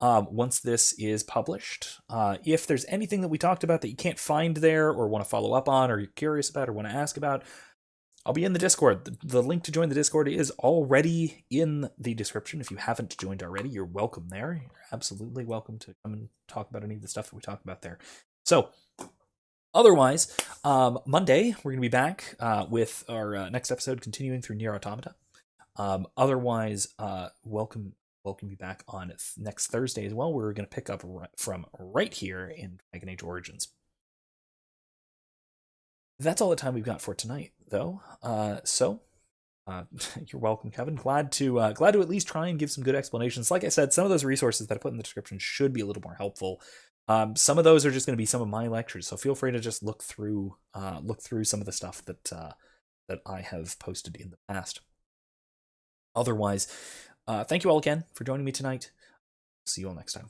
once this is published. If there's anything that we talked about that you can't find there, or want to follow up on, or you're curious about, or want to ask about, I'll be in the Discord. The link to join the Discord is already in the description. If you haven't joined already, you're welcome there. You're absolutely welcome to come and talk about any of the stuff that we talk about there. So, otherwise, Monday, we're going to be back with our next episode, continuing through Nier Automata. Otherwise, welcome you back on next Thursday as well. We're going to pick up from right here in Dragon Age Origins. That's all the time we've got for tonight, though. So you're welcome, Kevin. Glad to at least try and give some good explanations. Like I said, some of those resources that I put in the description should be a little more helpful. Some of those are just going to be some of my lectures, so feel free to just look through some of the stuff that I have posted in the past. Otherwise, thank you all again for joining me tonight. See you all next time.